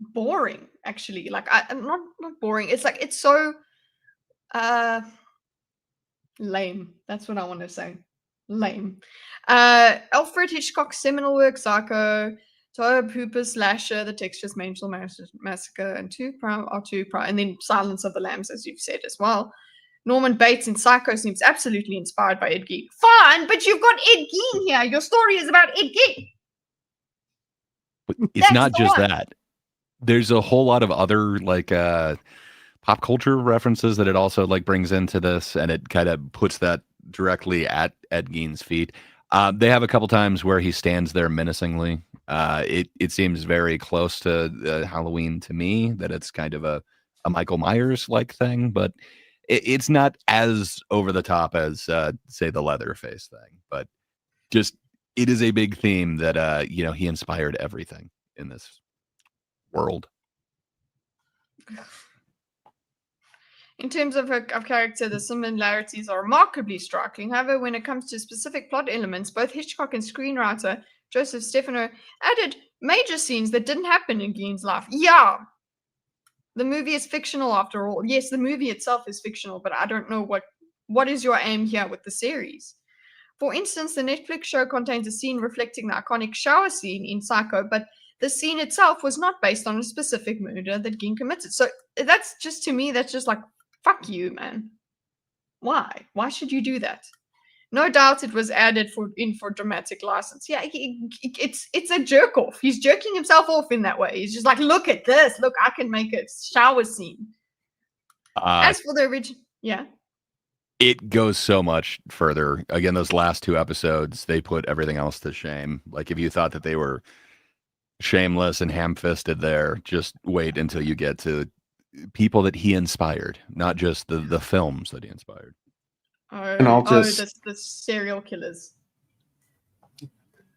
S2: boring, actually. Like, I'm not boring. It's like, it's so lame. That's what I want to say. Lame. Alfred Hitchcock's seminal work, Psycho, Tobe Hooper's Slasher, The Texas Chainsaw Massacre, and and then Silence of the Lambs, as you've said as well. Norman Bates in Psycho seems absolutely inspired by Ed Gein. Fine, but you've got Ed Gein here. Your story is about Ed Gein.
S4: But it's not just that. There's a whole lot of other like pop culture references that it also like brings into this, and it kind of puts that directly at Ed Gein's feet. They have a couple times where he stands there menacingly. It seems very close to Halloween to me, that it's kind of a Michael Myers like thing, but it's not as over the top as say the Leatherface thing. But just it is a big theme that he inspired everything in this world.
S2: In terms of character, the similarities are remarkably striking. However, when it comes to specific plot elements, both Hitchcock and screenwriter Joseph Stefano added major scenes that didn't happen in Gein's life. Yeah, the movie is fictional after all. Yes, the movie itself is fictional, but I don't know what is your aim here with the series. For instance, the Netflix show contains a scene reflecting the iconic shower scene in Psycho, but the scene itself was not based on a specific murder that Gein committed. So that's just, to me, that's just like, fuck you, man. Why? Why should you do that? No doubt it was added for dramatic license. Yeah, it's a jerk off. He's jerking himself off in that way. He's just like, look at this. Look, I can make a shower scene. As for the original, yeah.
S4: It goes so much further. Again, those last two episodes, they put everything else to shame. Like, if you thought that they were shameless and ham-fisted there, just wait until you get to people that he inspired, not just the films that he inspired.
S5: And I'll just
S2: the serial killers.
S5: And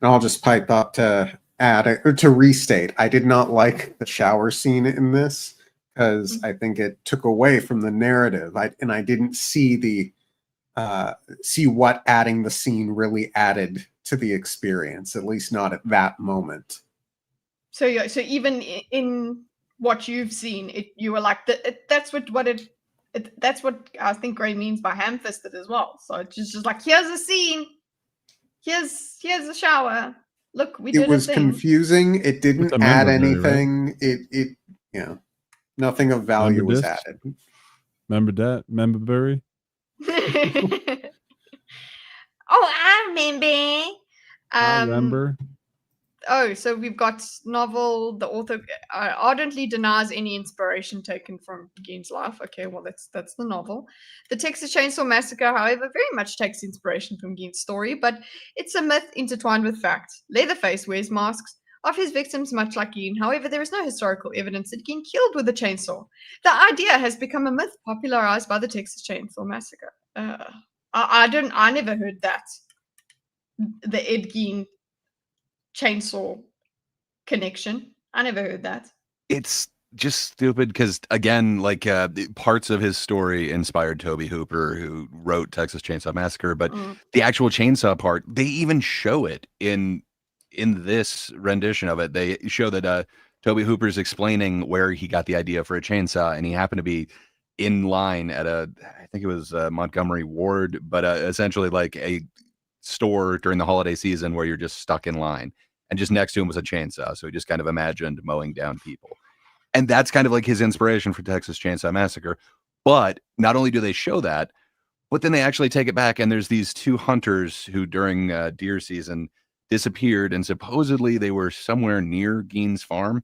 S5: I'll just pipe up to to restate, I did not like the shower scene in this because I think it took away from the narrative. I didn't see see what adding the scene really added to the experience, at least not at that moment.
S2: So even in what you've seen, you were like that's that's what I think Gray means by ham-fisted as well. So it's just like, here's a scene, here's a shower. Look, we did
S5: It was
S2: a thing.
S5: confusing. It didn't
S3: a
S5: add
S3: member berry, right?
S5: anything. Nothing of value
S3: Member
S5: was
S3: disc?
S5: added.
S3: Remember that? Member berry?
S2: Oh, I remember.
S3: I remember.
S2: Oh, so we've got novel. The author ardently denies any inspiration taken from Gein's life. Okay, well, that's the novel. The Texas Chainsaw Massacre, however, very much takes inspiration from Gein's story, but it's a myth intertwined with fact. Leatherface wears masks of his victims, much like Gein. However, there is no historical evidence that Gein killed with a chainsaw. The idea has become a myth popularized by the Texas Chainsaw Massacre. I never heard that. The Ed Gein chainsaw connection. I never heard that.
S4: It's just stupid because, again, like parts of his story inspired Tobe Hooper, who wrote Texas Chainsaw Massacre, but the actual chainsaw part, they even show it in this rendition of it. They show that Tobe Hooper's explaining where he got the idea for a chainsaw, and he happened to be in line at I think it was Montgomery Ward, but essentially like a store during the holiday season where you're just stuck in line, and just next to him was a chainsaw. So he just kind of imagined mowing down people. And that's kind of like his inspiration for Texas Chainsaw Massacre. But not only do they show that, but then they actually take it back, and there's these two hunters who during deer season disappeared, and supposedly they were somewhere near Gein's farm.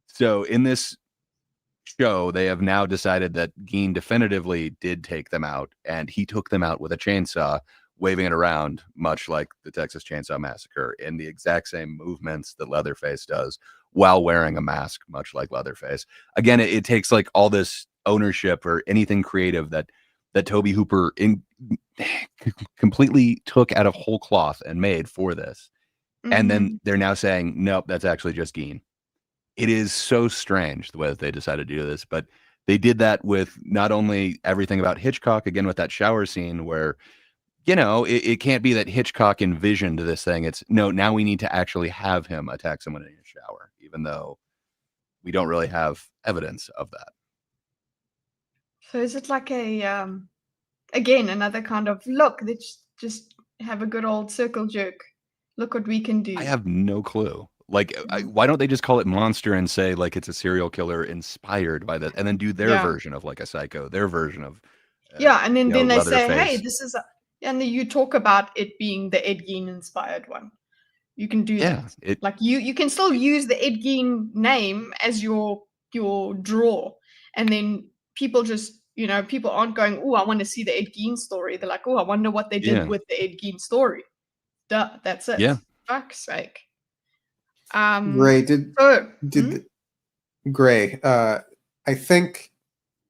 S4: So in this show, they have now decided that Gein definitively did take them out, and he took them out with a chainsaw, waving it around, much like the Texas Chainsaw Massacre, in the exact same movements that Leatherface does, while wearing a mask, much like Leatherface. Again, it takes like all this ownership or anything creative that Tobe Hooper completely took out of whole cloth and made for this. And then they're now saying, nope, that's actually just Gein. It is so strange the way that they decided to do this, but they did that with not only everything about Hitchcock, again, with that shower scene where, you know, it can't be that Hitchcock envisioned this thing. It's no, now we need to actually have him attack someone in a shower, even though we don't really have evidence of that.
S2: So is it like a again, another kind of look, let's just have a good old circle jerk. Look what we can do.
S4: I have no clue. Like, why don't they just call it Monster and say like it's a serial killer inspired by that, and then do their version of like a Psycho, their version of
S2: and then they say,
S4: Leatherface.
S2: hey, this is and then you talk about it being the Ed Gein inspired one. You can do that. Like you can still use the Ed Gein name as your draw, and then people just, people aren't going, oh, I want to see the Ed Gein story. They're like, oh, I wonder what they did with the Ed Gein story. Duh, that's it.
S4: Yeah.
S2: Fuck's sake.
S5: Gray, Gray, I think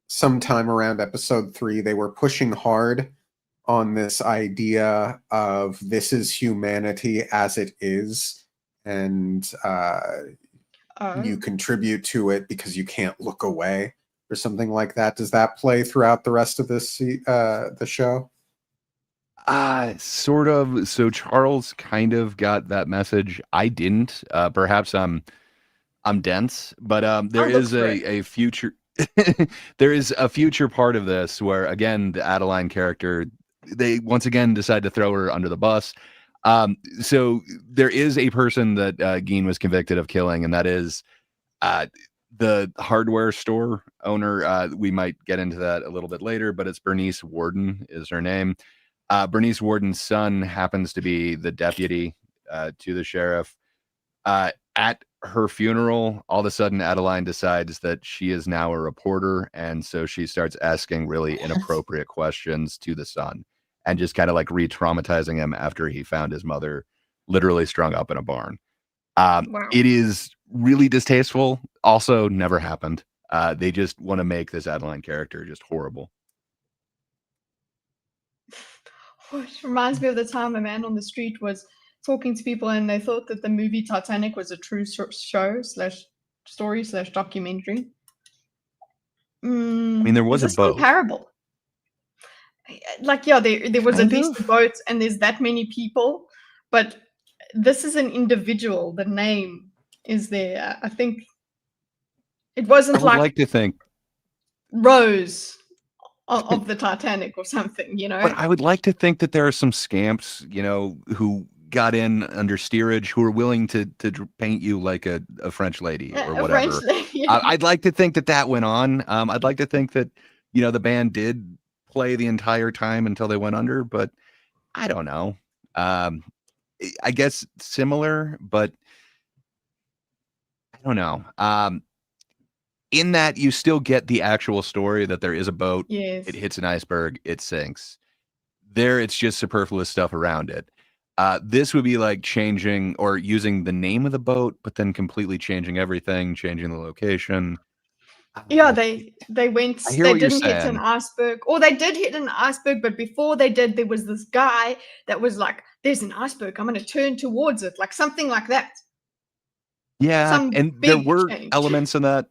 S5: sometime around episode 3, they were pushing hard on this idea of this is humanity as it is, and you contribute to it because you can't look away, or something like that. Does that play throughout the rest of this the show?
S4: Sort of. So Charles kind of got that message. I didn't. Perhaps I'm dense, but there is a future. There is a future part of this where, again, the Adeline character, they once again decide to throw her under the bus. So there is a person that Gein was convicted of killing, and that is the hardware store owner. We might get into that a little bit later, but it's Bernice Worden is her name. Bernice Worden's son happens to be the deputy to the sheriff. At her funeral, all of a sudden, Adeline decides that she is now a reporter, and so she starts asking really inappropriate questions to the son, and just kind of like re-traumatizing him after he found his mother literally strung up in a barn. Wow. It is really distasteful. Also, never happened. They just want to make this Adeline character just horrible.
S2: Which reminds me of the time a man on the street was talking to people, and they thought that the movie Titanic was a true show slash story slash documentary.
S4: I mean, there was
S2: Is
S4: a
S2: this
S4: boat.
S2: comparable? Like, yeah, there was
S4: Kind
S2: at least
S4: of.
S2: a boat, and there's that many people, but this is an individual. The name is there. I think it
S4: I
S2: wasn't
S4: would
S2: like
S4: like to think,
S2: Rose of the Titanic or something, you know.
S4: but I would like to think that there are some scamps, who got in under steerage, who are willing to paint you like a French lady or
S2: A
S4: whatever.
S2: French lady.
S4: I'd like to think that went on. I'd like to think that, the band did play the entire time until they went under, but I don't know. I guess similar, but I don't know. In that you still get the actual story that there is a boat,
S2: Yes.
S4: it hits an iceberg, it sinks. There, it's just superfluous stuff around it. This would be like changing or using the name of the boat, but then completely changing everything, changing the location.
S2: Yeah, they went.
S4: I hear
S2: They
S4: what you're
S2: didn't hit an
S4: saying.
S2: iceberg, or they did hit an iceberg, but before they did, there was this guy that was like, "There's an iceberg. I'm going to turn towards it," like something like that.
S4: Yeah,
S2: Some
S4: and there
S2: big
S4: were
S2: change.
S4: elements in that.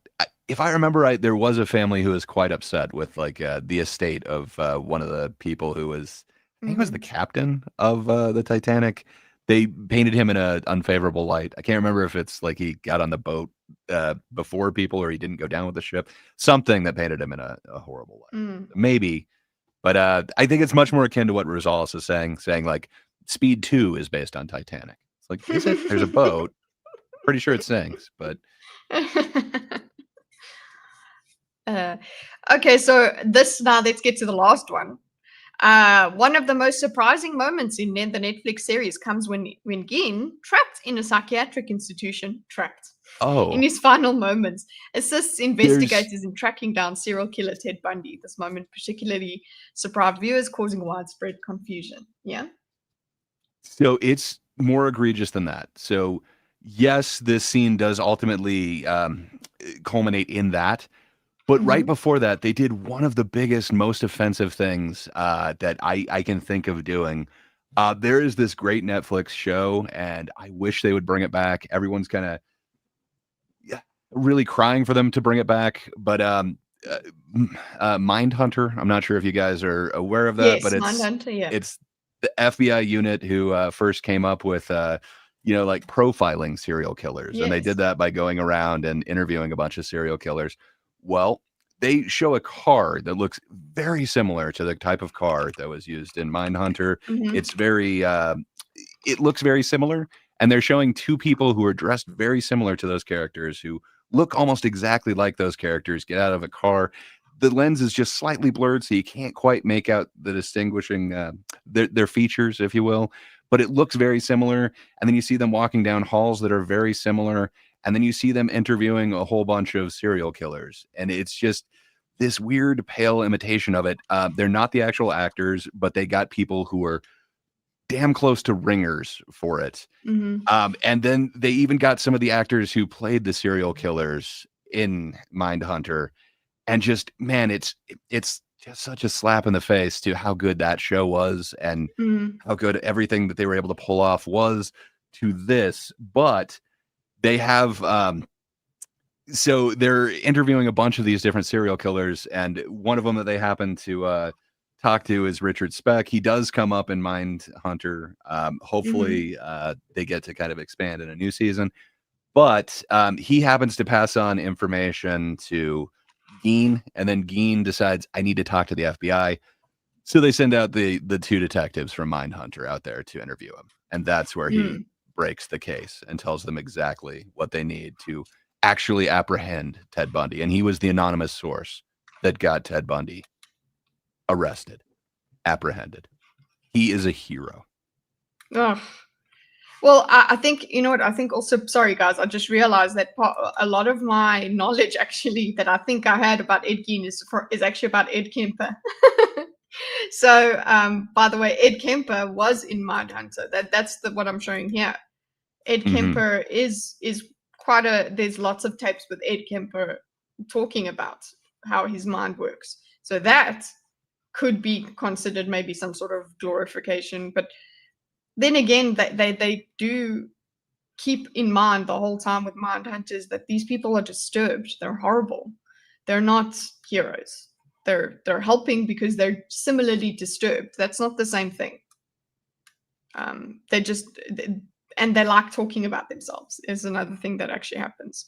S4: If I remember right, there was a family who was quite upset with like the estate of one of the people who was, I think it was the captain of the Titanic. They painted him in an unfavorable light. I can't remember if it's like he got on the boat before people or he didn't go down with the ship. Something that painted him in a horrible light. Maybe, but I think it's much more akin to what Rosales is saying like Speed 2 is based on Titanic. It's like, is it? There's a boat. Pretty sure it sinks, but
S2: okay, so now let's get to the last one. One of the most surprising moments in the Netflix series comes when Gin, trapped in a psychiatric institution, in his final moments, assists investigators in tracking down serial killer Ted Bundy. This moment particularly surprised viewers, causing widespread confusion. Yeah.
S4: So it's more egregious than that. So yes, this scene does ultimately culminate in that. But right before that, they did one of the biggest, most offensive things that I can think of doing. There is this great Netflix show, and I wish they would bring it back. Everyone's kind of really crying for them to bring it back. But Mindhunter, I'm not sure if you guys are aware of that, but
S2: Mindhunter, yeah.
S4: It's the FBI unit who first came up with like profiling serial killers. And they did that by going around and interviewing a bunch of serial killers. Well, they show a car that looks very similar to the type of car that was used in Mindhunter. It's very, it looks very similar. And they're showing two people who are dressed very similar to those characters, who look almost exactly like those characters, get out of a car. The lens is just slightly blurred, so you can't quite make out the distinguishing their features, if you will. But it looks very similar. And then you see them walking down halls that are very similar. And then you see them interviewing a whole bunch of serial killers. And it's just this weird, pale imitation of it. They're not the actual actors, but they got people who are damn close to ringers for it. And then they even got some of the actors who played the serial killers in Mindhunter. And just, man, it's just such a slap in the face to how good that show was and how good everything that they were able to pull off was to this. But they have, so they're interviewing a bunch of these different serial killers, and one of them that they happen to talk to is Richard Speck. He does come up in Mindhunter. Hopefully they get to kind of expand in a new season. But he happens to pass on information to Geen, and then Geen decides, I need to talk to the FBI. So they send out the two detectives from Mindhunter out there to interview him. And that's where he breaks the case and tells them exactly what they need to actually apprehend Ted Bundy. And he was the anonymous source that got Ted Bundy arrested, apprehended. He is a hero.
S2: Oh. Well, I think, you know what, I think also, sorry guys, I just realized that a lot of my knowledge actually that I think I had about Ed Gein is actually about Ed Kemper. So, by the way, Ed Kemper was in Mindhunter. That's what I'm showing here. Ed Kemper is quite there's lots of tapes with Ed Kemper talking about how his mind works. So that could be considered maybe some sort of glorification, but then again, they do keep in mind the whole time with Mindhunters that these people are disturbed. They're horrible. They're not heroes. They're helping because they're similarly disturbed. That's not the same thing. They like talking about themselves is another thing that actually happens.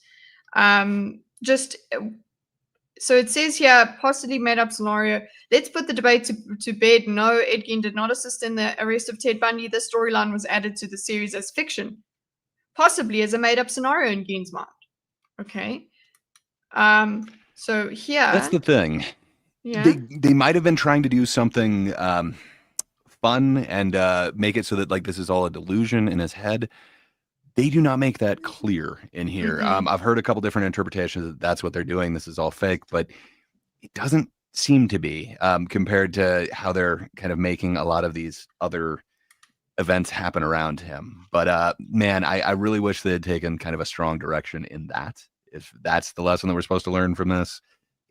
S2: So it says here, possibly made up scenario. Let's put the debate to bed. No, Ed Gein did not assist in the arrest of Ted Bundy. This storyline was added to the series as fiction, possibly as a made up scenario in Gein's mind. Okay. So here.
S4: That's the thing.
S2: Yeah.
S4: They might have been trying to do something fun and make it so that like this is all a delusion in his head. They do not make that clear in here.
S2: Mm-hmm.
S4: I've heard a couple different interpretations that that's what they're doing. This is all fake, but it doesn't seem to be compared to how they're kind of making a lot of these other events happen around him. But man, I really wish they had taken kind of a strong direction in that. If that's the lesson that we're supposed to learn from this.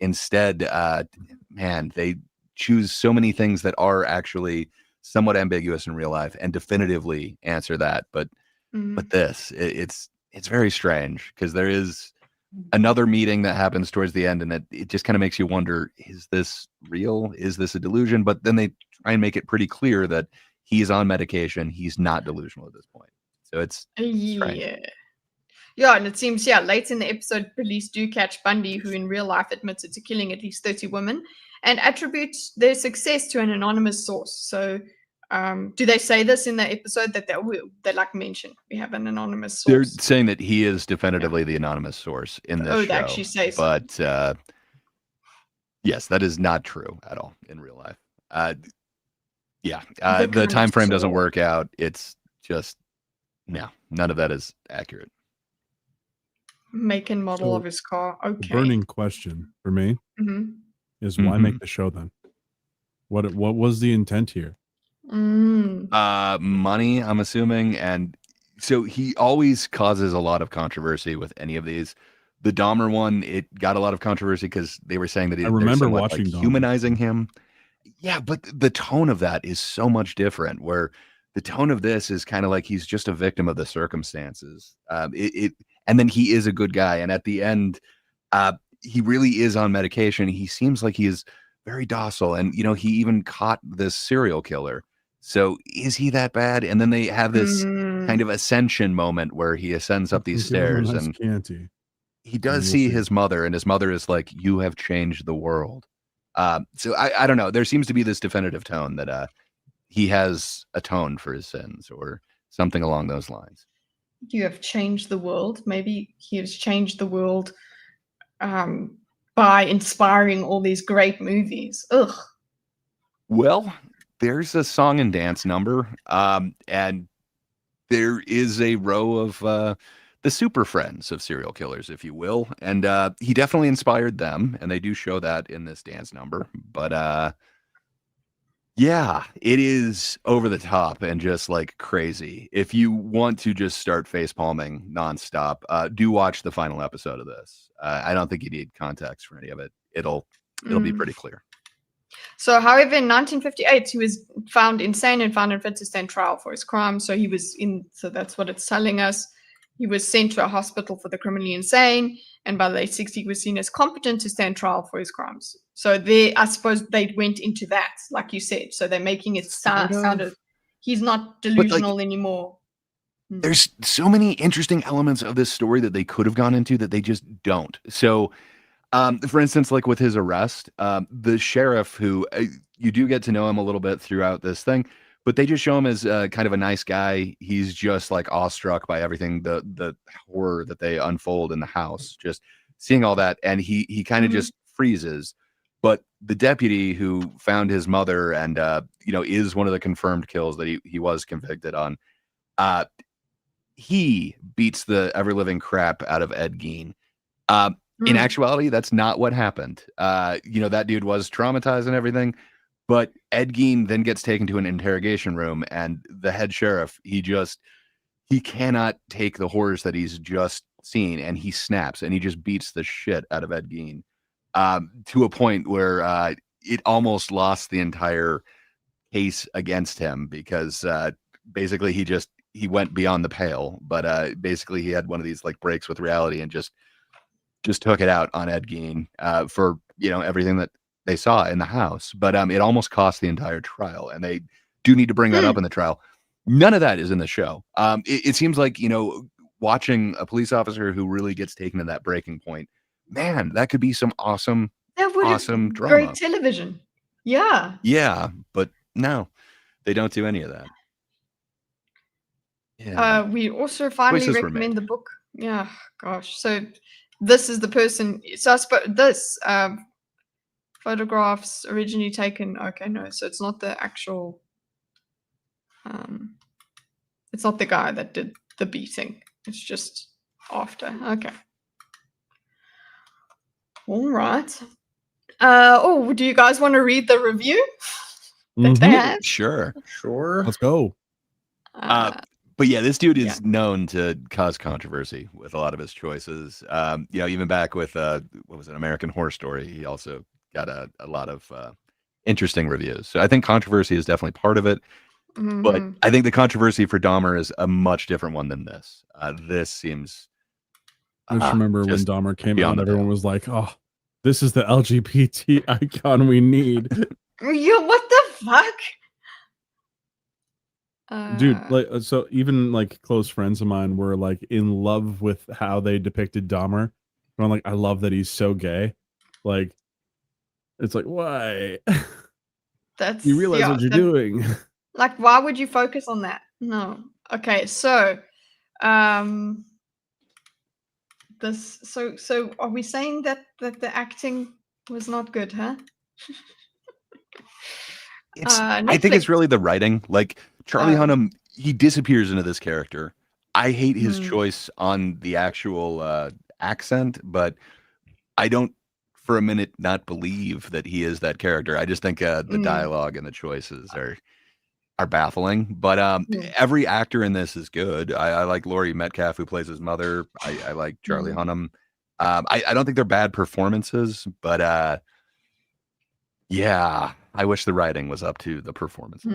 S4: Instead, man, they choose so many things that are actually somewhat ambiguous in real life and definitively answer that. But this, it's very strange because there is another meeting that happens towards the end, and it just kind of makes you wonder: is this real? Is this a delusion? But then they try and make it pretty clear that he's on medication. He's not delusional at this point. So it's strange.
S2: Yeah, and it seems, late in the episode, police do catch Bundy, who in real life admitted to killing at least 30 women, and attribute their success to an anonymous source. So do they say this in the episode that they like mention? We have an anonymous source.
S4: They're saying that he is definitively the anonymous source in this show.
S2: They actually say so.
S4: But yes, that is not true at all in real life. The time frame doesn't work out. It's just, no, none of that is accurate.
S2: Make and model of his car. Okay.
S3: The burning question for me is why make the show then? What was the intent here?
S4: Money, I'm assuming, and so he always causes a lot of controversy with any of these. The Dahmer one, it got a lot of controversy because they were saying that
S3: I remember watching
S4: like, humanizing him. Yeah, but the tone of that is so much different. Where the tone of this is kind of like he's just a victim of the circumstances. And then he is a good guy. And at the end, he really is on medication. He seems like he is very docile. And, he even caught this serial killer. So is he that bad? And then they have this kind of ascension moment where he ascends up these stairs and he does see his mother, and his mother is like, you have changed the world. So I don't know. There seems to be this definitive tone that he has atoned for his sins or something along those lines.
S2: You have changed the world. Maybe he has changed the world by inspiring all these great movies. Ugh.
S4: Well, there's a song and dance number, and there is a row of the super friends of serial killers, if you will. And he definitely inspired them, and they do show that in this dance number. But yeah, it is over the top and just like crazy. If you want to just start face palming nonstop, do watch the final episode of this. I don't think you need context for any of it. It'll be pretty clear.
S2: So, however, in 1958, he was found insane and found unfit to stand trial for his crime. So so that's what it's telling us. He was sent to a hospital for the criminally insane, and by the late 60s, he was seen as competent to stand trial for his crimes. So I suppose they went into that, like you said. So they're making it sound he's not delusional anymore.
S4: There's so many interesting elements of this story that they could have gone into that they just don't. So, for instance, like with his arrest, the sheriff, who you do get to know him a little bit throughout this thing, but they just show him as kind of a nice guy. He's just like awestruck by everything, the horror that they unfold in the house, just seeing all that. And he kind of just freezes. But the deputy who found his mother and, is one of the confirmed kills that he was convicted on, he beats the ever living crap out of Ed Gein. In actuality, that's not what happened. That dude was traumatized and everything. But Ed Gein then gets taken to an interrogation room, and the head sheriff, he cannot take the horrors that he's just seen, and he snaps, and he just beats the shit out of Ed Gein to a point where it almost lost the entire case against him because basically he went beyond the pale, but basically he had one of these like breaks with reality and just took it out on Ed Gein for everything that they saw in the house. But it almost cost the entire trial, and they do need to bring that up in the trial. None of that is in the show. It seems like watching a police officer who really gets taken to that breaking point, man, that could be some awesome drama.
S2: Great television. Yeah.
S4: Yeah, but no, they don't do any of that. Yeah.
S2: We also finally
S4: Choices were
S2: recommend
S4: made.
S2: the book. Yeah, gosh. So this is the person. So I suppose this photographs originally taken. Okay, no. So it's not the actual. It's not the guy that did the beating. It's just after. Okay. All right. Do you guys want to read the review that they had?
S4: Sure.
S3: Let's go.
S4: But yeah, this dude is known to cause controversy with a lot of his choices. Even back with what was it, American Horror Story, he also got a lot of interesting reviews. So I think controversy is definitely part of it. But I think the controversy for Dahmer is a much different one than this. This seems.
S3: I just remember when Dahmer came out,
S4: beyond
S3: everyone was like, "Oh, this is the LGBT icon we need."
S2: Yo, what the fuck?
S3: Dude, like, so even like close friends of mine were like in love with how they depicted Dahmer. And I'm like, I love that he's so gay. Like, it's like, why?
S2: That's
S3: You realize what you're doing.
S2: Like, why would you focus on that? No. Okay, so so are we saying that the acting was not good, huh?
S4: I think it's really the writing. Like Charlie Hunnam, he disappears into this character. I hate his choice on the actual accent, but I don't for a minute not believe that he is that character. I just think the dialogue and the choices are baffling. But every actor in this is good. I like Laurie Metcalf, who plays his mother. I like Charlie Hunnam. I don't think they're bad performances, but yeah, I wish the writing was up to the performance.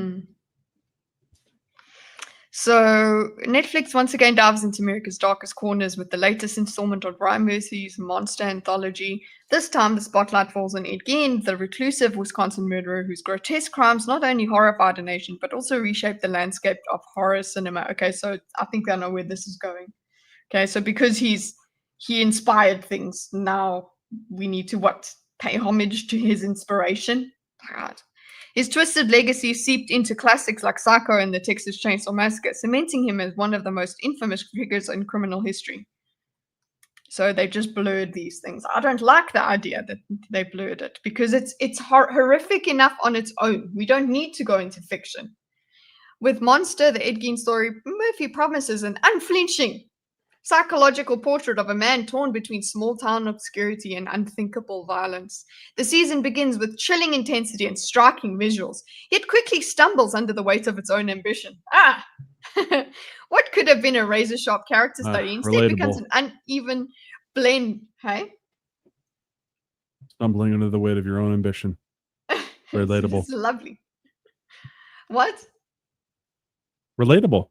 S2: So Netflix once again dives into America's darkest corners with the latest installment of Ryan Murphy's monster anthology. This time the spotlight falls on Ed Gein, the reclusive Wisconsin murderer whose grotesque crimes not only horrified a nation but also reshaped the landscape of horror cinema. Okay, so I think I know where this is going. Okay, so because he inspired things, now we need to pay homage to his inspiration. God. His twisted legacy seeped into classics like Psycho and the Texas Chainsaw Massacre, cementing him as one of the most infamous figures in criminal history. So they just blurred these things. I don't like the idea that they blurred it because it's horrific enough on its own. We don't need to go into fiction. With Monster, the Ed Gein story, Murphy promises an unflinching psychological portrait of a man torn between small-town obscurity and unthinkable violence. The season begins with chilling intensity and striking visuals, yet quickly stumbles under the weight of its own ambition. What could have been a razor-sharp character study instead becomes an uneven blend. Hey?
S3: Stumbling under the weight of your own ambition. Relatable.
S2: It's lovely. What?
S3: Relatable.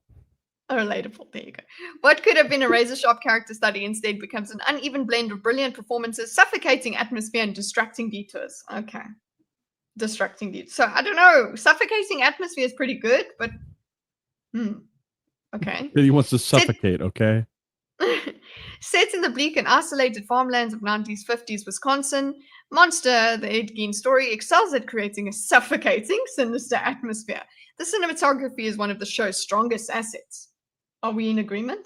S2: Relatable. There you go. What could have been a razor-sharp character study instead becomes an uneven blend of brilliant performances, suffocating atmosphere, and distracting detours. Okay. Distracting detours. So, I don't know. Suffocating atmosphere is pretty good, but... Okay.
S3: He wants to suffocate, okay?
S2: Set in the bleak and isolated farmlands of 90s, 50s Wisconsin, Monster, the Ed Gein story, excels at creating a suffocating, sinister atmosphere. The cinematography is one of the show's strongest assets. Are we in agreement?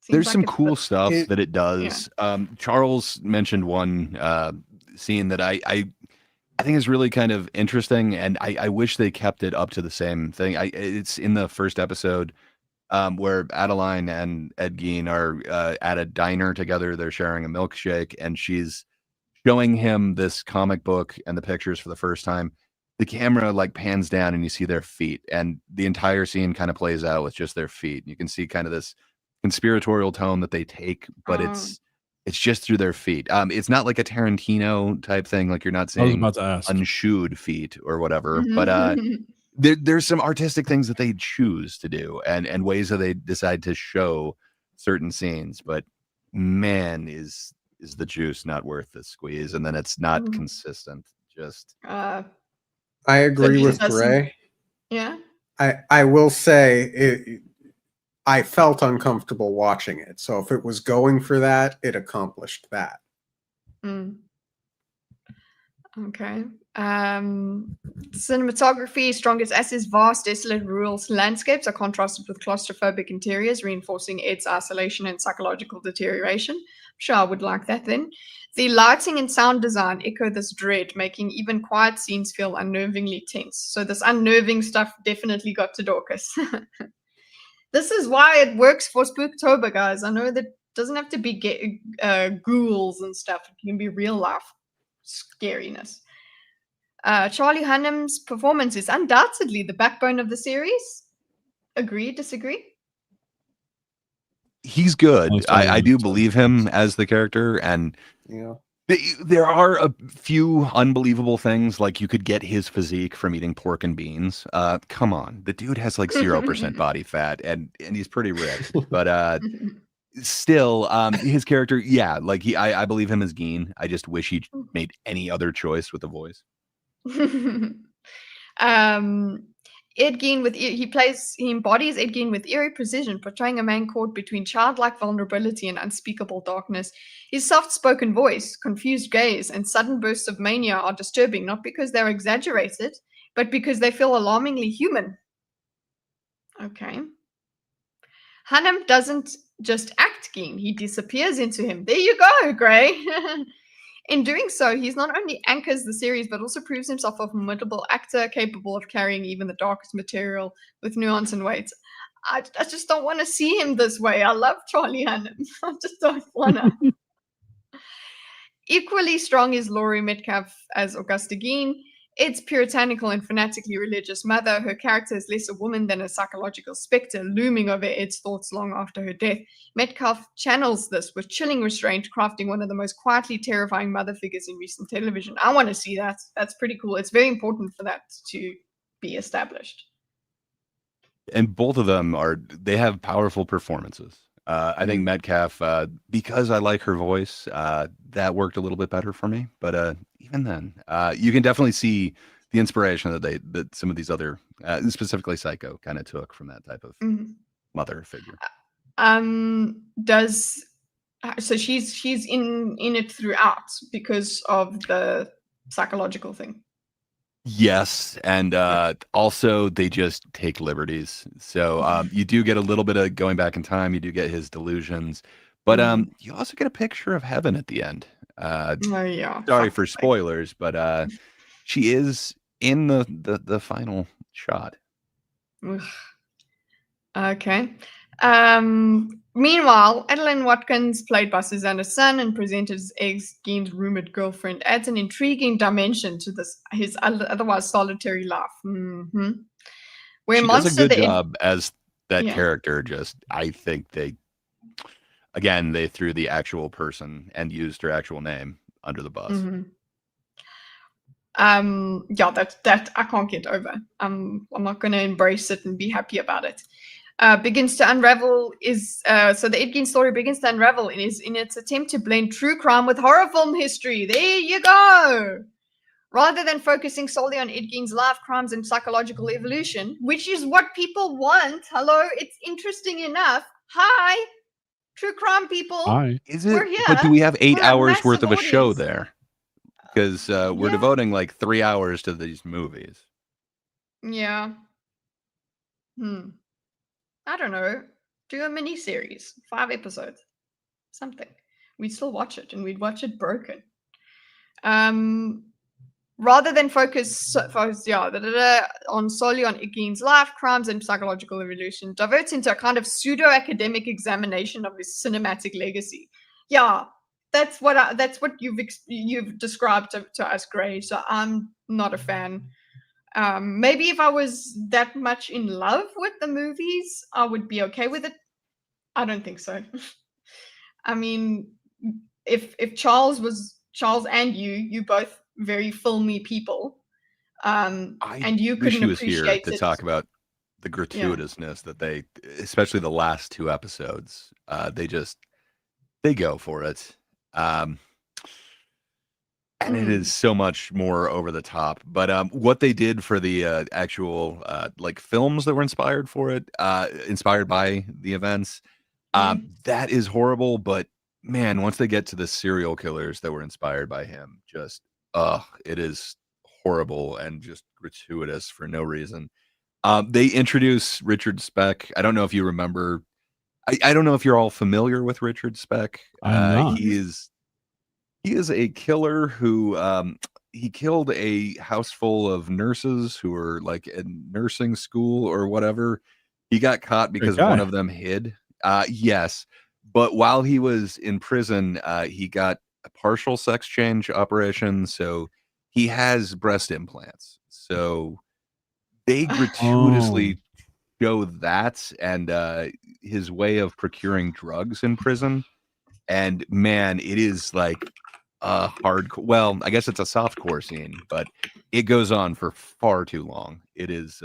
S4: There's some cool stuff that it does. Yeah. Charles mentioned one scene that I think is really kind of interesting, and I wish they kept it up to the same thing. It's in the first episode where Adeline and Ed Gein are at a diner together. They're sharing a milkshake, and she's showing him this comic book and the pictures for the first time. The camera like pans down and you see their feet, and the entire scene kind of plays out with just their feet. You can see kind of this conspiratorial tone that they take, but it's just through their feet. It's not like a Tarantino type thing. Like you're not seeing unshoed feet or whatever, but there's some artistic things that they choose to do and ways that they decide to show certain scenes, but man, is the juice not worth the squeeze? And then it's not
S2: Mhm.
S4: consistent. Just
S2: Uh,
S5: I agree
S2: he
S5: with
S2: doesn't-
S5: Gray.
S2: yeah.
S5: I will say I felt uncomfortable watching it. So if it was going for that, it accomplished that.
S2: Mm. Okay. Cinematography, strongest assets, vast, desolate rural landscapes are contrasted with claustrophobic interiors, reinforcing Ed's isolation and psychological deterioration. I'm sure I would like that then. The lighting and sound design echo this dread, making even quiet scenes feel unnervingly tense. So this unnerving stuff definitely got to Dorcas. This is why it works for Spooktober, guys. I know that doesn't have to be ghouls and stuff. It can be real life scariness. Charlie Hunnam's performance is undoubtedly the backbone of the series. Agree, disagree?
S4: he's good.
S3: Oh, sorry,
S4: I
S3: I'm
S4: do
S3: sorry.
S4: believe him as the character, and
S5: Yeah.
S4: there are a few unbelievable things, like you could get his physique from eating pork and beans. Come on, the dude has like 0% body fat, and he's pretty ripped. But still, his character, yeah, like I believe him as Geen. I just wish he made any other choice with the voice.
S2: Ed Gein he embodies Ed Gein with eerie precision, portraying a man caught between childlike vulnerability and unspeakable darkness. His soft-spoken voice, confused gaze, and sudden bursts of mania are disturbing, not because they're exaggerated, but because they feel alarmingly human. Okay. Hunnam doesn't just act Gein, he disappears into him. There you go, Gray. In doing so, he's not only anchors the series, but also proves himself a formidable actor capable of carrying even the darkest material with nuance and weight. I just don't want to see him this way. I love Charlie Hunnam. I just don't want to. Equally strong is Laurie Metcalf as Augusta Gein. Ed's puritanical and fanatically religious mother, her character is less a woman than a psychological specter looming over Ed's thoughts long after her death. Metcalf channels this with chilling restraint, crafting one of the most quietly terrifying mother figures in recent television. I want to see that. That's pretty cool. It's very important for that to be established.
S4: And both of them they have powerful performances. I think Metcalf, because I like her voice, that worked a little bit better for me. But even then, you can definitely see the inspiration that some of these other, specifically Psycho, kind of took from that type of mother figure.
S2: So she's in it throughout because of the psychological thing.
S4: Yes, and also they just take liberties. So you do get a little bit of going back in time. You do get his delusions, but you also get a picture of heaven at the end.
S2: Oh yeah.
S4: Sorry for spoilers, but she is in the final shot.
S2: Ugh. Okay. Meanwhile, Adeline Watkins, played by Susanna Sun and presented as Egg's Gein's rumored girlfriend, adds an intriguing dimension to his otherwise solitary life. Mm-hmm. Where
S4: She
S2: Monster
S4: does a good
S2: the
S4: job as that character. Just I think they threw the actual person and used her actual name under the bus.
S2: Mm-hmm. Yeah, that I can't get over. I'm not going to embrace it and be happy about it. Begins to unravel so the Ed Gein story begins to unravel in its attempt to blend true crime with horror film history. There you go. Rather than focusing solely on Ed Gein's life, crimes, and psychological evolution, which is what people want. Hello, it's interesting enough. Hi, true crime people.
S3: Hi.
S4: Is it?
S2: We're here.
S4: But do we have 8
S2: We're a
S4: hours worth of
S2: massive
S4: a show
S2: audience.
S4: there? Because we're devoting like 3 hours to these movies.
S2: Yeah. I don't know. Do a mini series, 5 episodes, something. We'd still watch it, and we'd watch it broken. Rather than focus on solely on Gein's life, crimes, and psychological evolution, diverts into a kind of pseudo-academic examination of his cinematic legacy. Yeah, that's what you've described to us, Gray. So I'm not a fan. Maybe if I was that much in love with the movies, I would be okay with it. I don't think so. I mean, if Charles and you both very filmy people, and you
S4: wish
S2: couldn't
S4: he was here
S2: appreciate
S4: to
S2: it.
S4: talk about the gratuitousness that they, especially the last 2 episodes, they go for it. And it is so much more over the top. But what they did for the actual like films that were inspired for it, inspired by the events, that is horrible. But man, once they get to the serial killers that were inspired by him, just it is horrible and just gratuitous for no reason. They introduce Richard Speck. I don't know if you remember. I don't know if you're all familiar with Richard Speck.
S3: I'm not.
S4: He is a killer who he killed a house full of nurses who were like in nursing school or whatever. He got caught because one of them hid. Yes, but while he was in prison, he got a partial sex change operation, so he has breast implants. So they gratuitously show that and his way of procuring drugs in prison. And man, it is like a hardcore. Well, I guess it's a softcore scene, but it goes on for far too long. It is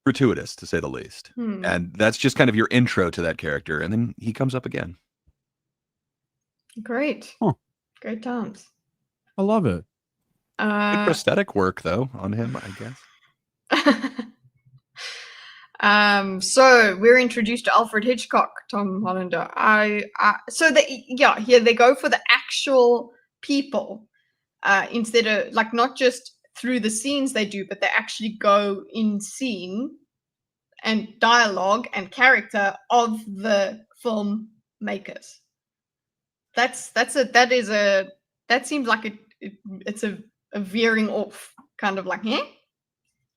S4: gratuitous, to say the least. And that's just kind of your intro to that character, and then he comes up again.
S2: Great.
S3: Huh.
S2: Great times.
S3: I love it.
S4: Good prosthetic work, though, on him, I guess.
S2: So we're introduced to Alfred Hitchcock, Tom Hollander. Here they go for the actual people instead of like not just through the scenes they do, but they actually go in scene and dialogue and character of the filmmakers. That seems like it's a veering off, kind of like,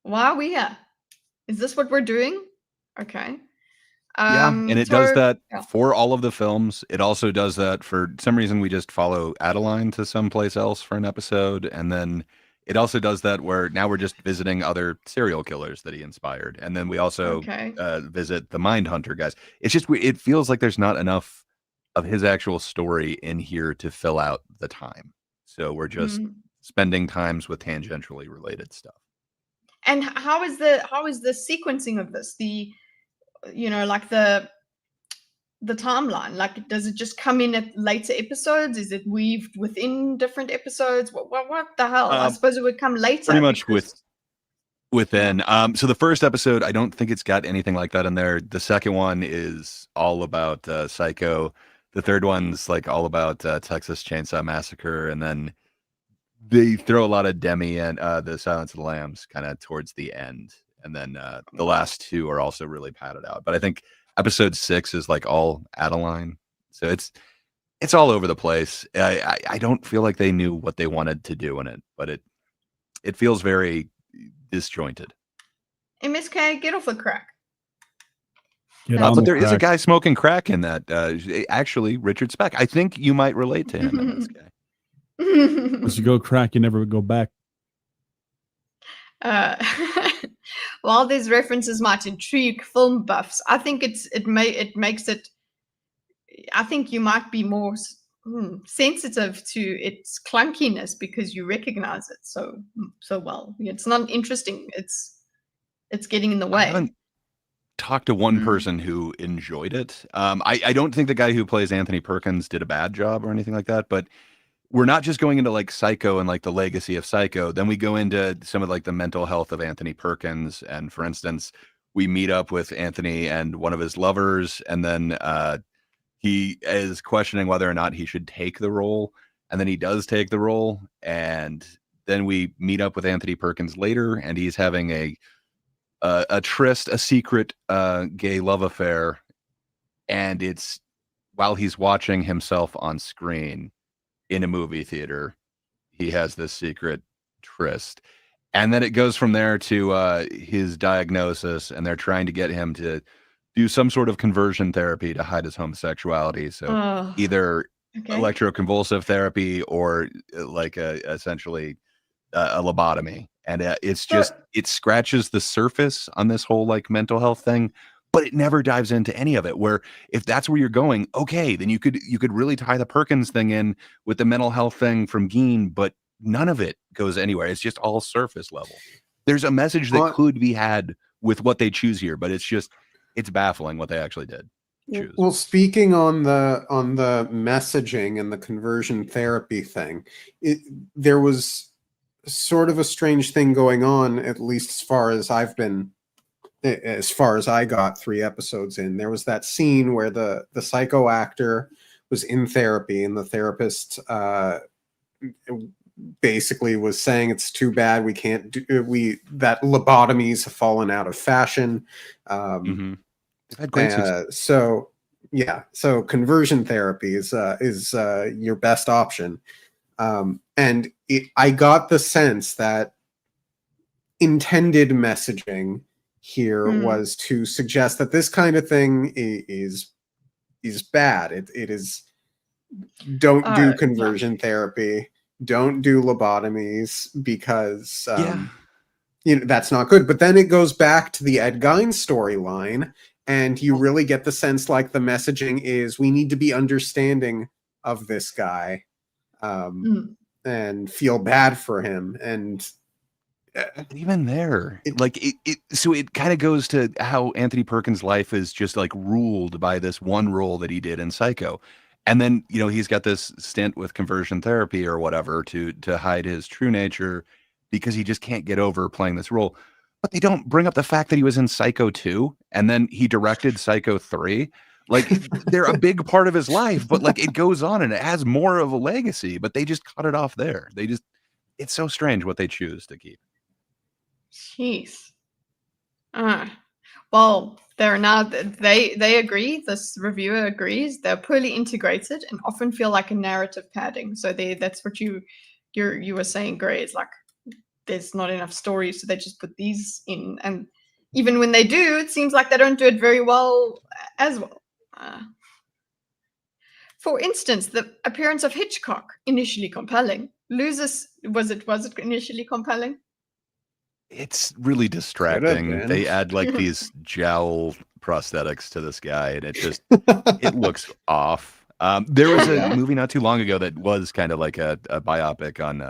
S2: why are we here? Is this what we're doing? Okay.
S4: And it does that for all of the films. It also does that for some reason. We just follow Adeline to someplace else for an episode. And then it also does that where now we're just visiting other serial killers that he inspired. And then we also visit the Mindhunter guys. It's just, it feels like there's not enough of his actual story in here to fill out the time. So we're just spending times with tangentially related stuff.
S2: And how is the sequencing of this? The timeline. Like, does it just come in at later episodes? Is it weaved within different episodes? What the hell? I suppose it would come later.
S4: Pretty much within. So the first episode, I don't think it's got anything like that in there. The second one is all about Psycho. The third one's like all about Texas Chainsaw Massacre, and then they throw a lot of Demi and the Silence of the Lambs kind of towards the end. And then the last 2 are also really padded out. But I think episode 6 is like all Adeline. So it's all over the place. I don't feel like they knew what they wanted to do in it, but it feels very disjointed.
S2: MSK, get off the crack.
S4: But there is a guy smoking crack in that. Actually, Richard Speck. I think you might relate to him, MSK.
S3: Once you go crack, you never go back.
S2: While these references might intrigue film buffs, I think it makes it. I think you might be more sensitive to its clunkiness because you recognize it so well. It's not interesting. It's getting in the way.
S4: I haven't talked to one person who enjoyed it. I don't think the guy who plays Anthony Perkins did a bad job or anything like that, but we're not just going into like Psycho and like the legacy of Psycho. Then we go into some of like the mental health of Anthony Perkins. And for instance, we meet up with Anthony and one of his lovers. And then he is questioning whether or not he should take the role. And then he does take the role. And then we meet up with Anthony Perkins later, and he's having a tryst, a secret gay love affair. And it's while he's watching himself on screen in a movie theater, he has this secret tryst. And then it goes from there to his diagnosis, and they're trying to get him to do some sort of conversion therapy to hide his homosexuality. So either electroconvulsive therapy or like essentially a lobotomy. And it's just, it scratches the surface on this whole like mental health thing, but it never dives into any of it. Where if that's where you're going, okay, then you could really tie the Perkins thing in with the mental health thing from Geen, but none of it goes anywhere. It's just all surface level. There's a message that could be had with what they choose here, but it's baffling what they actually did choose.
S5: Well, speaking on the messaging and the conversion therapy thing, there was sort of a strange thing going on, at least as far as I got 3 episodes in. There was that scene where the psycho actor was in therapy, and the therapist basically was saying it's too bad we can't do that lobotomies have fallen out of fashion.
S4: Had great success.
S5: So conversion therapy is your best option. And I got the sense that intended messaging here was to suggest that this kind of thing is bad. It is, don't do conversion therapy, don't do lobotomies, because that's not good. But then it goes back to the Ed Gein storyline, and you really get the sense like the messaging is we need to be understanding of this guy and feel bad for him. And
S4: even there, so it kind of goes to how Anthony Perkins' life is just like ruled by this one role that he did in Psycho. And then, he's got this stint with conversion therapy or whatever to hide his true nature because he just can't get over playing this role. But they don't bring up the fact that he was in Psycho 2 and then he directed Psycho 3. Like, they're a big part of his life, but like it goes on and it has more of a legacy, but they just cut it off there. It's so strange what they choose to keep.
S2: Jeez. Well, they're now, they agree, this reviewer agrees, they're poorly integrated and often feel like a narrative padding. So that's what you were saying, Gray. It's like there's not enough stories, so they just put these in. And even when they do, it seems like they don't do it very well as well. For instance, the appearance of Hitchcock, initially compelling. Was it initially compelling?
S4: It's really distracting. They add like these jowl prosthetics to this guy, and it looks off. There was a movie not too long ago that was kind of like a biopic on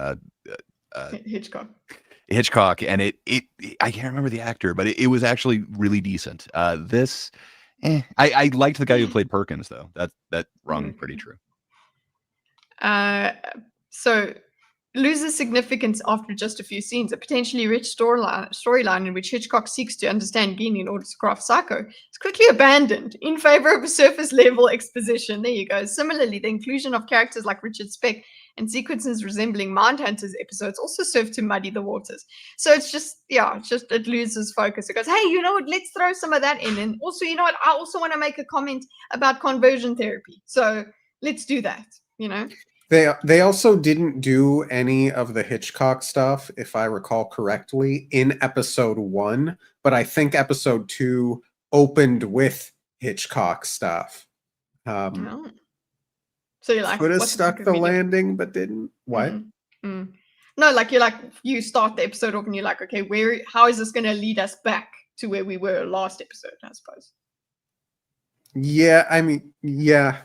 S4: Hitchcock, and I can't remember the actor, but it was actually really decent. I liked the guy who played Perkins, though. That rung pretty true.
S2: So loses significance after just a few scenes. A potentially rich storyline in which Hitchcock seeks to understand Gein in order to craft Psycho is quickly abandoned in favor of a surface level exposition. There you go. Similarly, the inclusion of characters like Richard Speck and sequences resembling Mindhunters episodes also serve to muddy the waters. So it's just, it loses focus. It goes, hey, you know what? Let's throw some of that in. And also, you know what? I also want to make a comment about conversion therapy. So let's do that,
S5: They also didn't do any of the Hitchcock stuff, if I recall correctly, in episode 1, but I think episode 2 opened with Hitchcock stuff.
S2: So you're like,
S5: could have stuck the landing, but didn't. What?
S2: No, you start the episode off and you're like, okay, how is this going to lead us back to where we were last episode, I suppose?
S5: Yeah, I mean, yeah.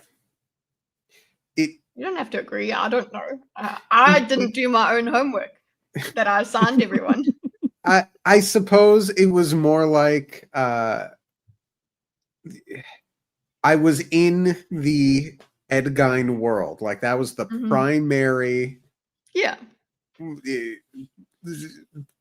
S2: You don't have to agree. I don't know. I didn't do my own homework that I assigned everyone.
S5: I suppose it was more like I was in the Ed Gein world. Like that was the primary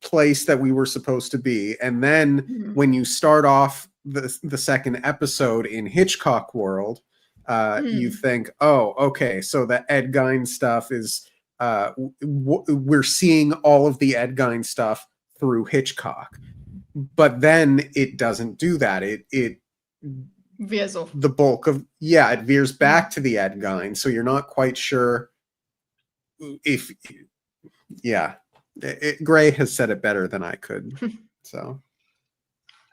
S5: place that we were supposed to be. And then when you start off the second episode in Hitchcock world, you think, oh, okay, so the Ed Gein stuff is we're seeing all of the Ed Gein stuff through Hitchcock, but then it doesn't do that. It
S2: veers off
S5: the bulk of it veers back to the Ed Gein, so you're not quite sure if Gray has said it better than I could. So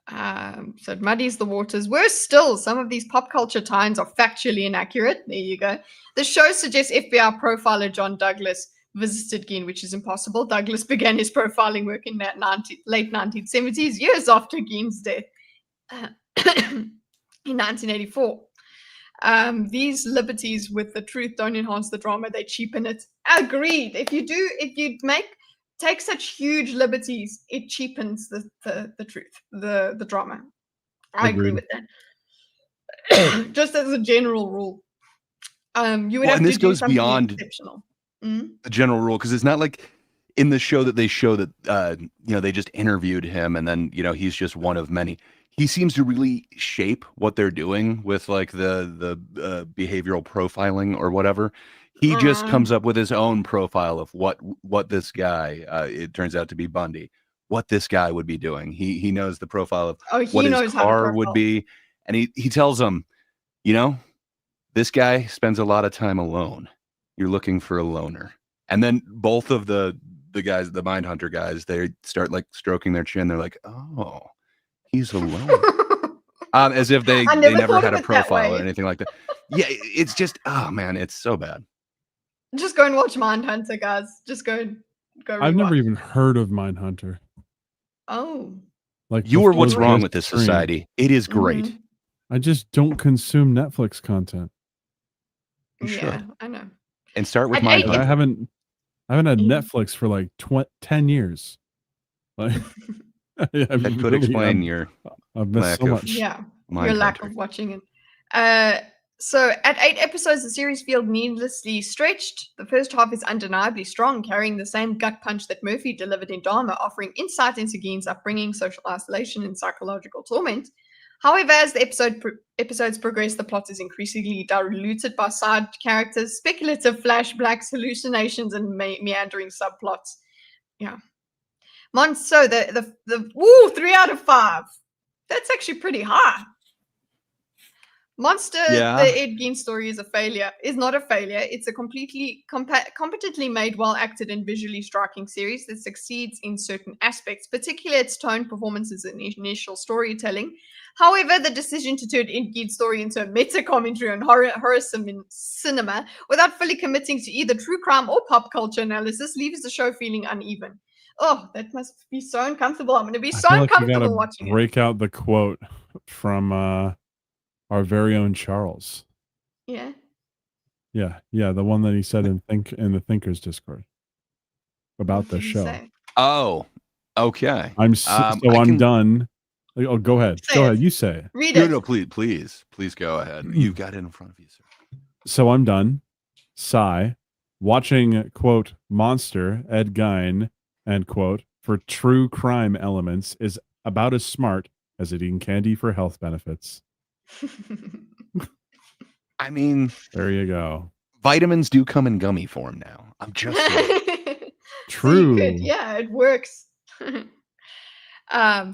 S2: it muddies the waters. Worse still, some of these pop culture tie-ins are factually inaccurate. There you go. The show suggests FBI profiler John Douglas visited Gein, which is impossible. Douglas began his profiling work in that late 1970s, years after Gein's death in 1984. These liberties with the truth don't enhance the drama; they cheapen it. Agreed. If you take such huge liberties, it cheapens the truth, the drama. I agree
S3: Agreed.
S2: with that. Just as a general rule, you would
S4: Well,
S2: have
S4: and
S2: to
S4: this
S2: do
S4: goes
S2: something
S4: beyond
S2: exceptional. Mhm.
S4: the general rule, because it's not like in the show that they show that they just interviewed him and then he's just one of many. He seems to really shape what they're doing with like the behavioral profiling or whatever. He just comes up with his own profile of what this guy, it turns out to be Bundy, what this guy would be doing. He knows the profile of
S2: Oh,
S4: what
S2: he
S4: his
S2: knows how to
S4: car would
S2: profile.
S4: be, and he tells them, this guy spends a lot of time alone. You're looking for a loner. And then both of the guys, the Mindhunter guys, they start like stroking their chin. They're like, oh, he's alone. As if they
S2: I never
S4: never
S2: thought
S4: had
S2: of
S4: a
S2: it that
S4: profile or
S2: way.
S4: anything like that. Yeah, it's just, oh man, it's so bad.
S2: Just go and watch Mindhunter, guys. Just go
S3: I've never
S2: rewatch.
S3: even heard of Mindhunter.
S2: Oh.
S3: Like
S4: You are
S3: before
S4: what's wrong
S3: this
S4: with this
S3: stream.
S4: society. It is great.
S2: Mhm.
S3: I just don't consume Netflix content.
S4: You
S2: Yeah,
S4: should.
S2: I know.
S4: And start with
S2: At 8
S3: Like, I
S4: Mindhunter.
S3: haven't had
S2: Mhm.
S3: Netflix for like 10 years. Like,
S4: That could explain your
S3: I've missed
S4: lack
S3: so
S4: of
S3: much.
S2: Yeah, your lack
S4: Mindhunter.
S2: of watching it. So at 8 episodes, the series feels needlessly stretched. The first half is undeniably strong, carrying the same gut punch that Murphy delivered in Dharma, offering insight into Gein's upbringing, social isolation, and psychological torment. However, as the episodes progress, the plot is increasingly diluted by side characters, speculative flashbacks, hallucinations, and meandering subplots. Yeah. So the 3 out of 5. That's actually pretty high. Monster,
S4: Yeah.
S2: the Ed Gein story is not a failure. It's a completely competently made, well acted, and visually striking series that succeeds in certain aspects, particularly its tone, performances, and initial storytelling. However, the decision to turn Ed Gein's story into a meta commentary on horror cinema without fully committing to either true crime or pop culture analysis leaves the show feeling uneven. Oh, that must be so uncomfortable. I'm going to be
S3: I
S2: so
S3: feel like you
S2: uncomfortable
S3: gotta
S2: watching it.
S3: break out the quote from our very own Charles.
S2: Yeah.
S3: Yeah, the one that he said in the Thinkers Discord about
S2: What
S3: the
S2: did he
S3: show.
S2: say?
S4: Oh, okay.
S3: I'm
S4: can-
S3: done. Like, oh, go ahead.
S2: Say
S3: Go
S2: it.
S3: ahead. You say it.
S2: Read
S4: No,
S2: it.
S4: no, please go ahead. You got it in front of you, sir.
S3: So I'm done. Sigh. Watching quote Monster Ed Gein end quote for true crime elements is about as smart as eating candy for health benefits.
S4: I mean,
S3: There you go.
S4: vitamins do come in gummy form now. I'm just saying.
S2: So you
S3: True.
S2: could, yeah, it works.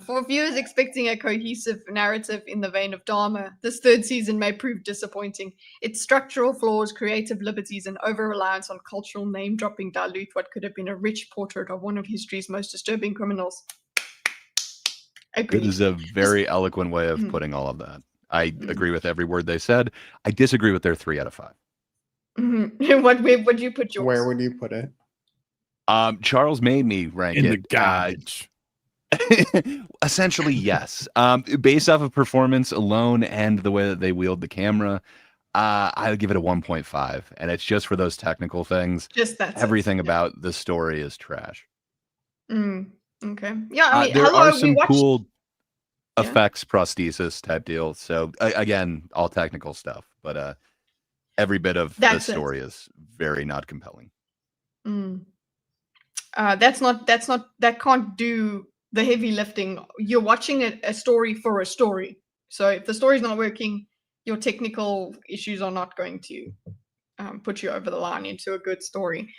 S2: For viewers expecting a cohesive narrative in the vein of Dharma, this third season may prove disappointing. Its structural flaws, creative liberties, and over-reliance on cultural name-dropping dilute what could have been a rich portrait of one of history's most disturbing criminals. Agreed.
S4: It is a very eloquent way of putting all of that. I agree with every word they said. I disagree with their 3 out of 5.
S2: What would you put yours?
S5: Where would you put it?
S4: Charles made me rank
S3: In
S4: it.
S3: the garbage.
S4: Essentially, yes. Based off of performance alone and the way that they wield the camera, I would give it a 1.5. And it's just for those technical things.
S2: Just that.
S4: Everything about the story is trash.
S2: Okay. Yeah, I mean,
S4: there are
S2: we
S4: some
S2: watched...
S4: cool
S2: Yeah.
S4: effects, prosthesis type deal. So again, all technical stuff, but every bit of the story is very not compelling.
S2: That can't do the heavy lifting. You're watching a story for a story. So if the story's not working, your technical issues are not going to put you over the line into a good story.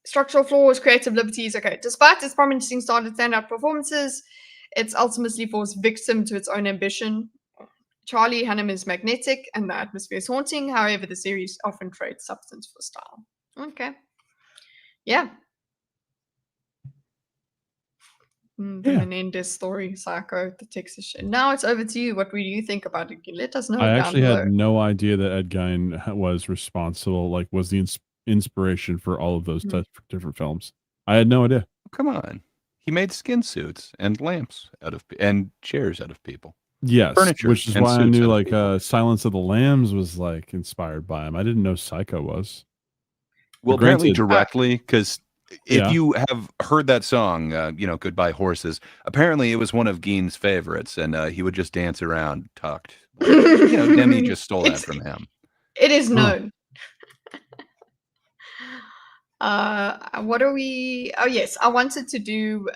S2: Structural flaws, creative liberties. Okay, despite its promising start and standout performances, it's ultimately falls victim to its own ambition. Charlie Hunnam is magnetic and the atmosphere is haunting. However, the series often trades substance for style. Okay. Yeah. The Menendez story, Psycho, the Texas shit. Now it's over to you. What do you think about it? Let us know.
S3: I
S2: down
S3: actually
S2: below.
S3: had no idea that Ed Gein was responsible, like was the inspiration for all of those different films. I had no idea.
S4: Come on. He made skin suits and lamps and chairs out of people.
S3: Yes,
S4: Furniture
S3: which is
S4: and
S3: why I
S4: suits
S3: knew
S4: and
S3: like
S4: people.
S3: Silence of the Lambs was like inspired by him. I didn't know Psycho was.
S4: Well,
S3: But
S4: apparently
S3: granted,
S4: directly, because if
S3: yeah.
S4: you have heard that song, "Goodbye Horses," apparently it was one of Gein's favorites, and he would just dance around tucked. Demi just stole that from him.
S2: It is
S3: Oh.
S2: known. What are we? Oh yes, I wanted to do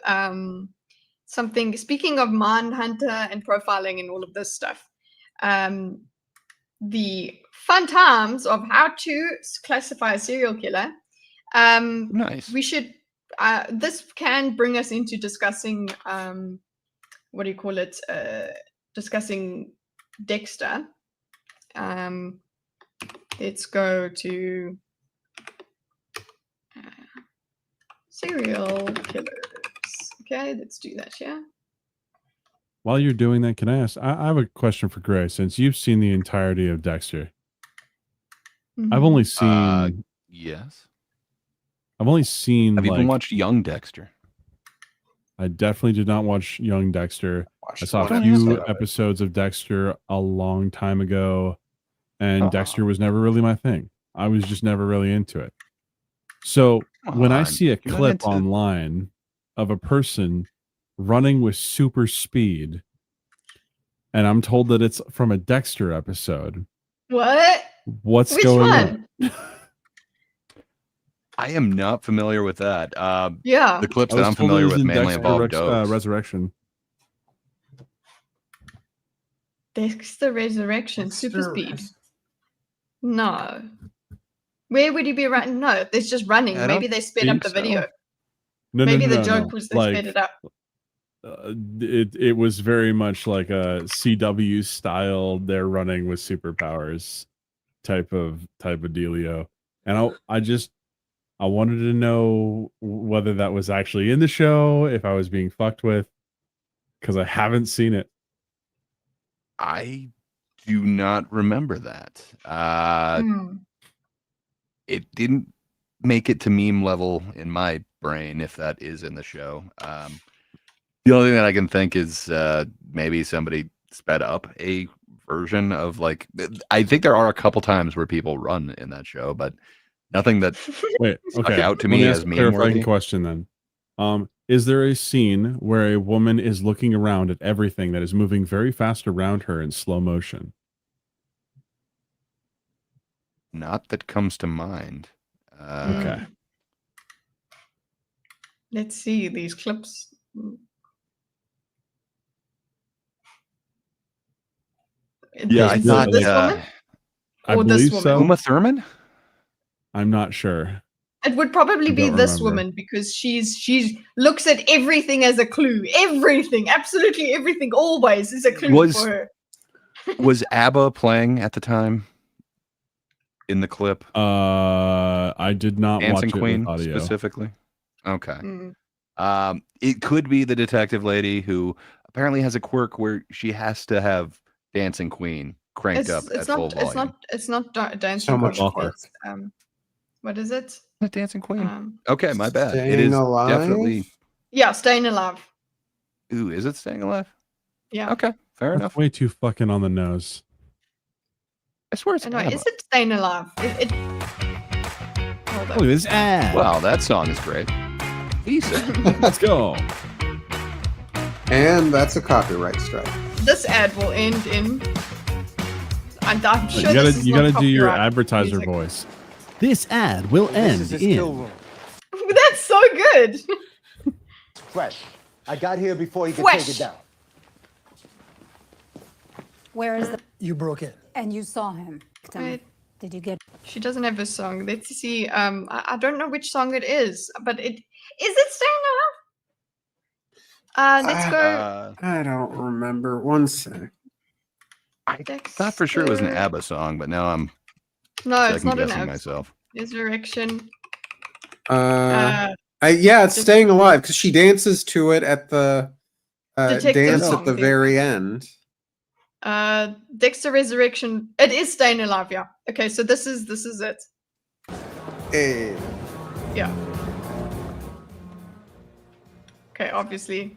S2: something. Speaking of Mindhunter and profiling and all of this stuff, the fun times of how to classify a serial killer.
S4: Nice.
S2: We should. This can bring us into discussing. What do you call it? Discussing Dexter. Let's go to serial killers. Okay, let's do that. Yeah.
S3: While you're doing that, can I ask? I have a question for Gray. Since you've seen the entirety of Dexter, I've only seen.
S4: Yes.
S3: I've only seen.
S4: Have you
S3: like,
S4: even watched Young Dexter?
S3: I definitely did not watch Young Dexter.
S5: Watched
S3: I saw
S5: one
S3: a few
S5: episode of it.
S3: episodes of Dexter a long time ago, and Dexter was never really my thing. I was just never really into it. So when I see a
S4: You're not
S3: clip
S4: into-
S3: online of a person running with super speed, and I'm told that it's from a Dexter episode,
S2: What?
S3: what's
S2: Which
S3: going
S2: one?
S3: on?
S4: I am not familiar with that.
S2: Yeah.
S4: The clips
S3: I
S4: that
S3: was
S4: I'm
S3: told it
S4: familiar
S3: was
S4: with
S3: in
S4: mainly
S3: Dexter
S4: involve dogs.
S3: Resurrection.
S2: Dexter Resurrection, Super
S5: Dexter
S2: Speed.
S5: Res-
S2: No. Where would he be running? No, it's just running.
S4: I
S2: Maybe
S4: don't
S2: they sped up
S4: think
S2: the
S4: so.
S2: video.
S3: No,
S2: Maybe
S3: no,
S2: the
S3: no,
S2: joke
S3: no.
S2: was they sped it up.
S3: It was very much like a CW style. They're running with superpowers type of dealio, and I wanted to know whether that was actually in the show, if I was being fucked with, because I haven't seen it.
S4: I do not remember that. It didn't make it to meme level in my brain, if that is in the show. The only thing that I can think is maybe somebody sped up a version of like. I think there are a couple times where people run in that show, but nothing that
S3: Wait,
S4: stuck
S3: okay.
S4: out to
S3: Let
S4: me
S3: ask
S4: as
S3: a
S4: meme
S3: clarifying
S4: worthy.
S3: question then. Is there a scene where a woman is looking around at everything that is moving very fast around her in slow motion?
S4: Not that comes to mind.
S3: Okay.
S2: Let's see these clips.
S4: Yeah, I
S2: Is
S4: thought
S2: this woman
S3: I
S2: or this
S3: believe
S2: woman?
S3: so.
S4: Uma Thurman.
S3: I'm not sure.
S2: It would probably
S3: I
S2: be
S3: don't
S2: this
S3: remember.
S2: woman because she looks at everything as a clue. Everything, absolutely everything, always is a clue for her.
S4: Was ABBA playing at the time in the clip?
S3: I did not
S4: Dancing
S3: watch it
S4: Queen
S3: with audio.
S4: specifically. Okay.
S2: Mm.
S4: It could be the detective lady who apparently has a quirk where she has to have Dancing Queen cranked up at full volume.
S2: It's not dancing.
S5: So much
S2: Queen,
S3: talk.
S2: it's, what is it?
S4: The Dancing Queen. Okay, my bad. It
S5: Staying
S4: is
S5: Alive?
S4: definitely.
S2: Yeah, Staying Alive.
S4: Ooh, is it Staying Alive?
S2: Yeah.
S4: Okay, fair
S3: That's
S4: enough.
S3: way too fucking on the nose.
S4: I swear it's
S2: No,
S4: ABBA.
S2: is it Staying Alive? Hold
S3: Look
S2: on.
S3: at this ad.
S4: Wow, that song is great. Decent.
S3: Let's go.
S5: And that's a copyright strike.
S2: This ad will end in. I'm sure
S3: You
S2: this is
S3: you
S2: not
S3: gotta do your
S2: copyright
S3: advertiser
S2: music.
S3: voice. This ad will end in.
S2: That's so good.
S6: Fresh. I got here before he could
S2: Fresh.
S6: take it down.
S7: Where is the...
S8: You broke in.
S7: And you saw him. Tell me,
S2: Wait.
S7: did you get...
S2: She doesn't have a song. Let's see. I don't know which song it is, but is it Staying Alive? Let's go.
S5: I don't remember. One sec.
S4: I thought for sure it was an ABBA song, but now I'm
S2: No, it's not an
S4: second-guessing
S2: ad.
S4: myself.
S2: Resurrection.
S5: Yeah, it's Staying Alive because she dances to it at the
S2: Detective
S5: dance
S2: song
S5: at the
S2: thing.
S5: very end.
S2: Dexter Resurrection. It is Staying Alive. Yeah. Okay, so this is it.
S5: Hey.
S2: Yeah. Okay, obviously,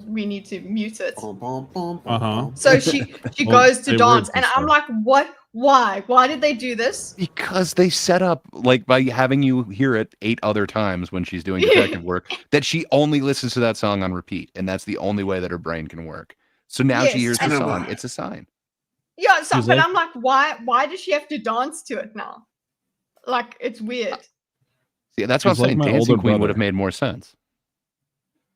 S2: we need to mute it.
S3: Uh-huh.
S2: So she
S3: Well,
S2: goes to
S3: say
S2: dance,
S3: words
S2: and
S3: and
S2: I'm
S3: stuff.
S2: like, what? Why? Why did they do this?
S4: Because they set up, like, by having you hear it 8 other times when she's doing detective work, that she only listens to that song on repeat, and that's the only way that her brain can work. So now she
S2: Yes,
S4: hears the
S5: and-
S4: song. It's a sign.
S2: Yeah, so
S3: She's
S2: but
S3: like-
S2: I'm like, why does she have to dance to it now? Like, it's weird.
S4: See, that's what I'm
S3: She's like
S4: saying.
S3: my
S4: Dancing
S3: older
S4: Queen would
S3: brother.
S4: have made more sense.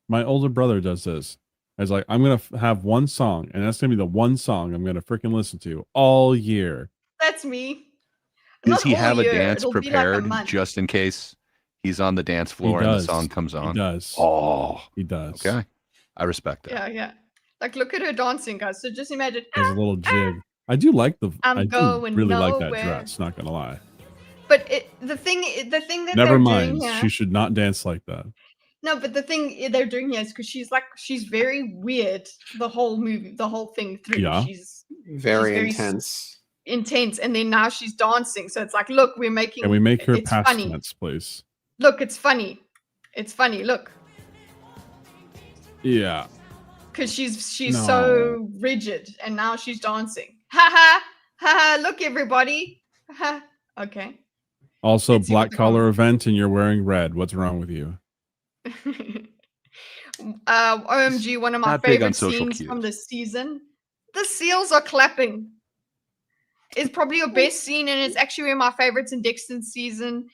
S3: My older brother does this. I was like, I'm gonna have one song, and that's gonna be the one song I'm gonna freaking listen to all year.
S2: That's me.
S4: Does
S2: Not
S4: he
S2: all
S4: have a
S2: year,
S4: dance
S2: it'll be like a
S4: prepared
S2: month.
S4: just in case he's on the dance
S3: He
S4: floor and the
S3: does.
S4: song comes on?
S3: He does.
S4: Oh,
S3: He does.
S4: okay. I respect that.
S2: Yeah. Like, look at her dancing, guys. So just imagine.
S3: There's a little jig. I do like the.
S2: I'm
S3: I do
S2: going
S3: really like that
S2: nowhere.
S3: dress. Not gonna lie.
S2: But the thing that
S3: Never
S2: they're
S3: mind.
S2: doing here.
S3: She should not dance like that.
S2: No, but the thing they're doing here is because she's very weird the whole movie, the whole thing through.
S3: Yeah.
S2: She's
S5: Very
S2: very
S5: intense.
S2: intense, and then now she's dancing. So it's like, look, we're making.
S3: Can we make her
S2: it's
S3: past
S2: funny.
S3: tense, please?
S2: Look, it's funny. It's funny. Look,
S3: Yeah.
S2: because she's
S3: No.
S2: so rigid, and now she's dancing. Ha ha ha ha! Look, everybody. Ha. Okay.
S3: Also,
S2: Let's see what
S3: black
S2: the
S3: collar event, and you're wearing red. What's wrong with you?
S2: OMG, one of my
S4: Not big on
S2: favorite
S4: social
S2: scenes
S4: cues.
S2: from this season. The seals are clapping. It's probably your best scene, and it's actually one of my favorites in Dexter's season.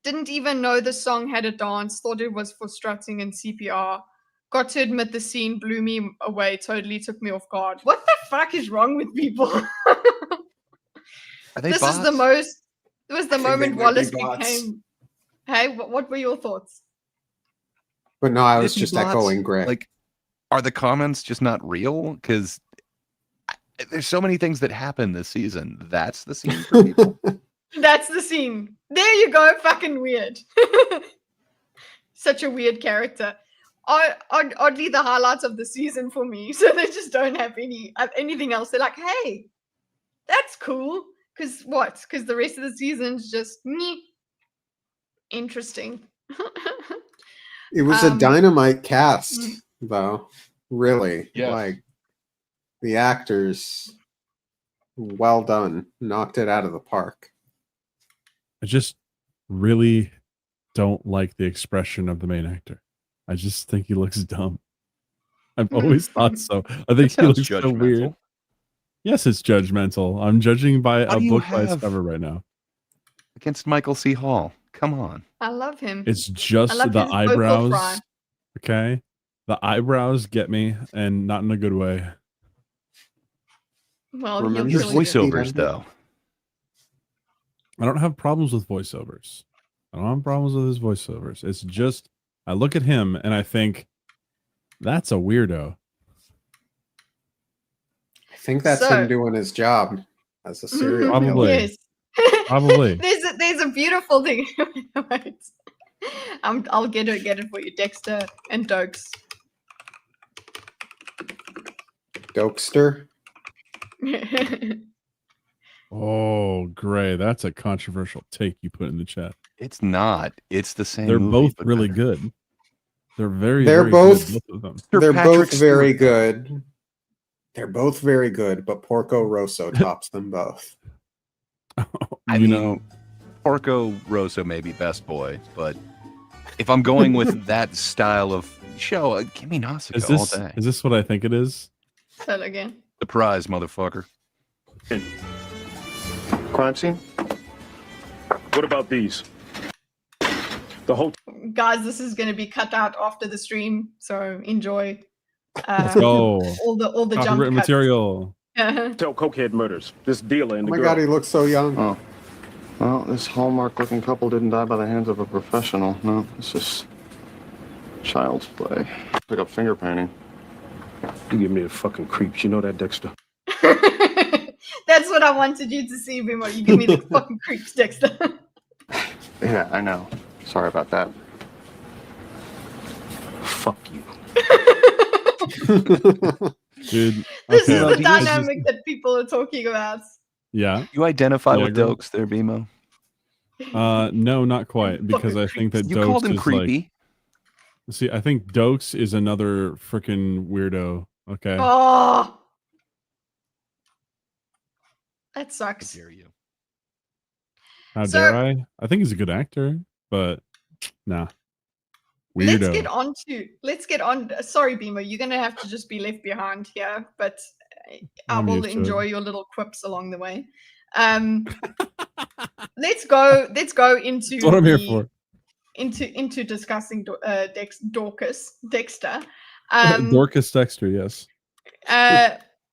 S2: Didn't even know the song had a dance. Thought it was for strutting and CPR. Got to admit the scene blew me away. Totally took me off guard. What the fuck is wrong with people?
S4: Are they
S2: This
S4: bots?
S2: is the most. It was the
S5: I think they
S2: moment
S5: might be
S2: Wallace
S5: bots.
S2: became. Hey, what were your thoughts?
S5: But no, I
S4: Could
S5: was
S4: it be
S5: just
S4: bots?
S5: echoing Greg.
S4: Like, are the comments just not real? Because there's so many things that happen this season. That's the scene for people.
S2: That's the scene. There you go. Fucking weird. Such a weird character. Oddly, the highlights of the season for me. So they just don't have anything else. They're like, hey, that's cool. Because what? Because the rest of the season's just meh. Interesting.
S5: It was a dynamite cast,
S2: mm.
S5: though. Really.
S4: Yes.
S5: Like, the actors, well done. Knocked it out of the park.
S3: I just really don't like the expression of the main actor. I just think he looks dumb. I've always thought so. I think he
S4: Sounds
S3: looks so weird.
S4: judgmental.
S3: Yes, it's judgmental. I'm judging by
S4: What
S3: a
S4: do you
S3: book by its
S4: have?
S3: cover right now.
S4: Against Michael C. Hall. Come on.
S2: I love him.
S3: It's
S2: I
S3: just
S2: love
S3: the
S2: his vocal
S3: eyebrows.
S2: fry.
S3: Okay. The eyebrows get me, and not in a good way.
S2: Well,
S5: Remember
S2: he'll
S4: His
S2: kill you.
S4: voiceovers, though.
S3: I don't have problems with voiceovers. I don't have problems with his voiceovers. It's just I look at him and I think that's a weirdo.
S5: I think that's
S2: So-
S5: him doing his job as a serial
S3: Probably.
S5: killer.
S2: Yes.
S3: Probably.
S2: there's a beautiful thing. Wait. I'll get it for you, Dexter and Dokes.
S5: Dokester.
S3: Oh, Gray, that's a controversial take you put in the chat.
S4: It's not. It's the same
S3: They're
S4: movie,
S3: both
S4: but
S3: really
S4: better.
S3: good. They're very,
S5: They're
S3: very
S5: both-
S3: good, both of them.
S4: Sir
S5: They're
S4: Patrick
S5: both very
S4: Stewart.
S5: good. They're both very good, but Porco Rosso tops them both.
S4: I mean, Porco Rosso may be best boy, but if I'm going with that style of show, give me Nausicaa
S3: is
S4: all day.
S3: this what I think it is?
S2: Say that again.
S4: Surprise, motherfucker.
S8: Crime scene? What about these? The whole
S2: Guys, this is going to be cut out after the stream, so enjoy.
S3: Let's go.
S2: All the jump
S3: Copyright
S2: cuts.
S3: material.
S8: hotel cokehead murders. This dealer
S5: Oh
S8: and the
S5: my
S8: girl.
S5: god, he looks so young.
S9: Oh. Well, this Hallmark-looking couple didn't die by the hands of a professional. No, it's just child's play. Pick up finger painting.
S8: You give me the fucking creeps. You know that, Dexter?
S2: That's what I wanted you to see, Bimo. You give me the fucking creeps, Dexter.
S9: Yeah, I know. Sorry about that.
S8: Fuck you.
S3: Dude.
S2: This
S3: okay.
S2: is
S4: Well,
S2: the
S4: do you guys
S2: dynamic that people are talking about.
S3: Yeah.
S4: You identify
S3: Yeah,
S4: with
S3: girl.
S4: Dokes there, Bimo?
S3: No, not quite, because I think that
S4: You called
S3: Dokes
S4: him
S3: is
S4: creepy.
S3: See, I think Dokes is another freaking weirdo. Okay.
S2: Oh, that
S4: How
S2: sucks.
S4: dare you?
S3: How
S2: So-
S3: dare I? I think he's a good actor, but nah.
S2: Let's
S3: Weirdo.
S2: get on. Sorry, Beamer, you're gonna have to just be left behind here, but I
S3: I'm
S2: will
S3: used to it.
S2: enjoy your little quips along the way. Let's go into
S3: That's what I'm here for.
S2: into discussing Dexter.
S3: Dorcas Dexter, yes.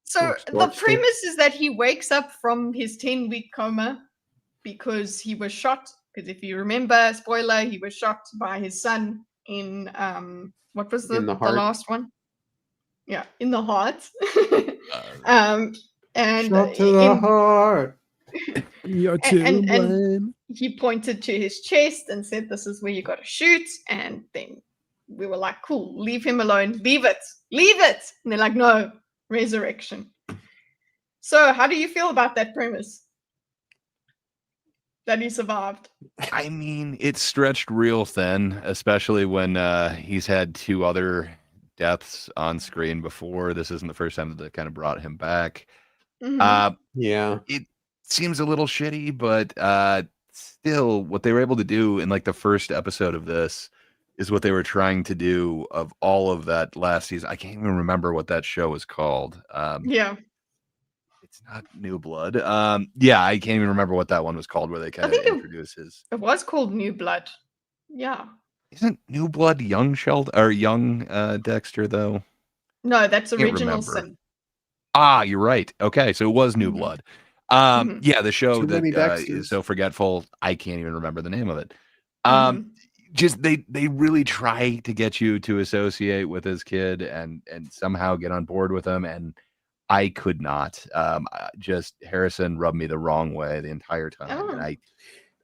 S2: So
S5: Dorks,
S2: the
S5: dorks,
S2: premise is that he wakes up from his 10-week coma because he was shot. Because if you remember, spoiler, he was shot by his son in what was
S5: In the heart.
S2: last one? Yeah, in the heart. And
S5: Shot to the heart.
S3: You're
S2: and he pointed to his chest and said, "This is where you got to shoot." And then we were like, "Cool, leave him alone. Leave it. And they're like, "No, resurrection." So, how do you feel about that premise? That he survived.
S4: I mean, it's stretched real thin, especially when he's had 2 other deaths on screen before. This isn't the first time that they kind of brought him back.
S2: Mhm.
S5: Yeah.
S4: It seems a little shitty, but still, what they were able to do in like the first episode of this is what they were trying to do of all of that last season. I can't even remember what that show was called.
S2: Yeah.
S4: It's not New Blood. Yeah, I can't even remember what that one was called, where they kind of
S2: think it-
S4: introduce his.
S2: It was called New Blood. Yeah.
S4: Isn't New Blood young Sheldon or young Dexter though?
S2: No, that's
S4: Can't
S2: Original
S4: remember.
S2: Sin.
S4: Ah, you're right. Okay, so it was New
S2: Mhm.
S4: Blood.
S2: Mhm.
S4: Yeah, the show
S5: Too many
S4: that is
S5: Dexters.
S4: so forgetful, I can't even remember the name of it.
S2: Mhm.
S4: Just they really try to get you to associate with his kid and somehow get on board with him, and I could not. Just Harrison rubbed me the wrong way the entire time, and
S2: Oh.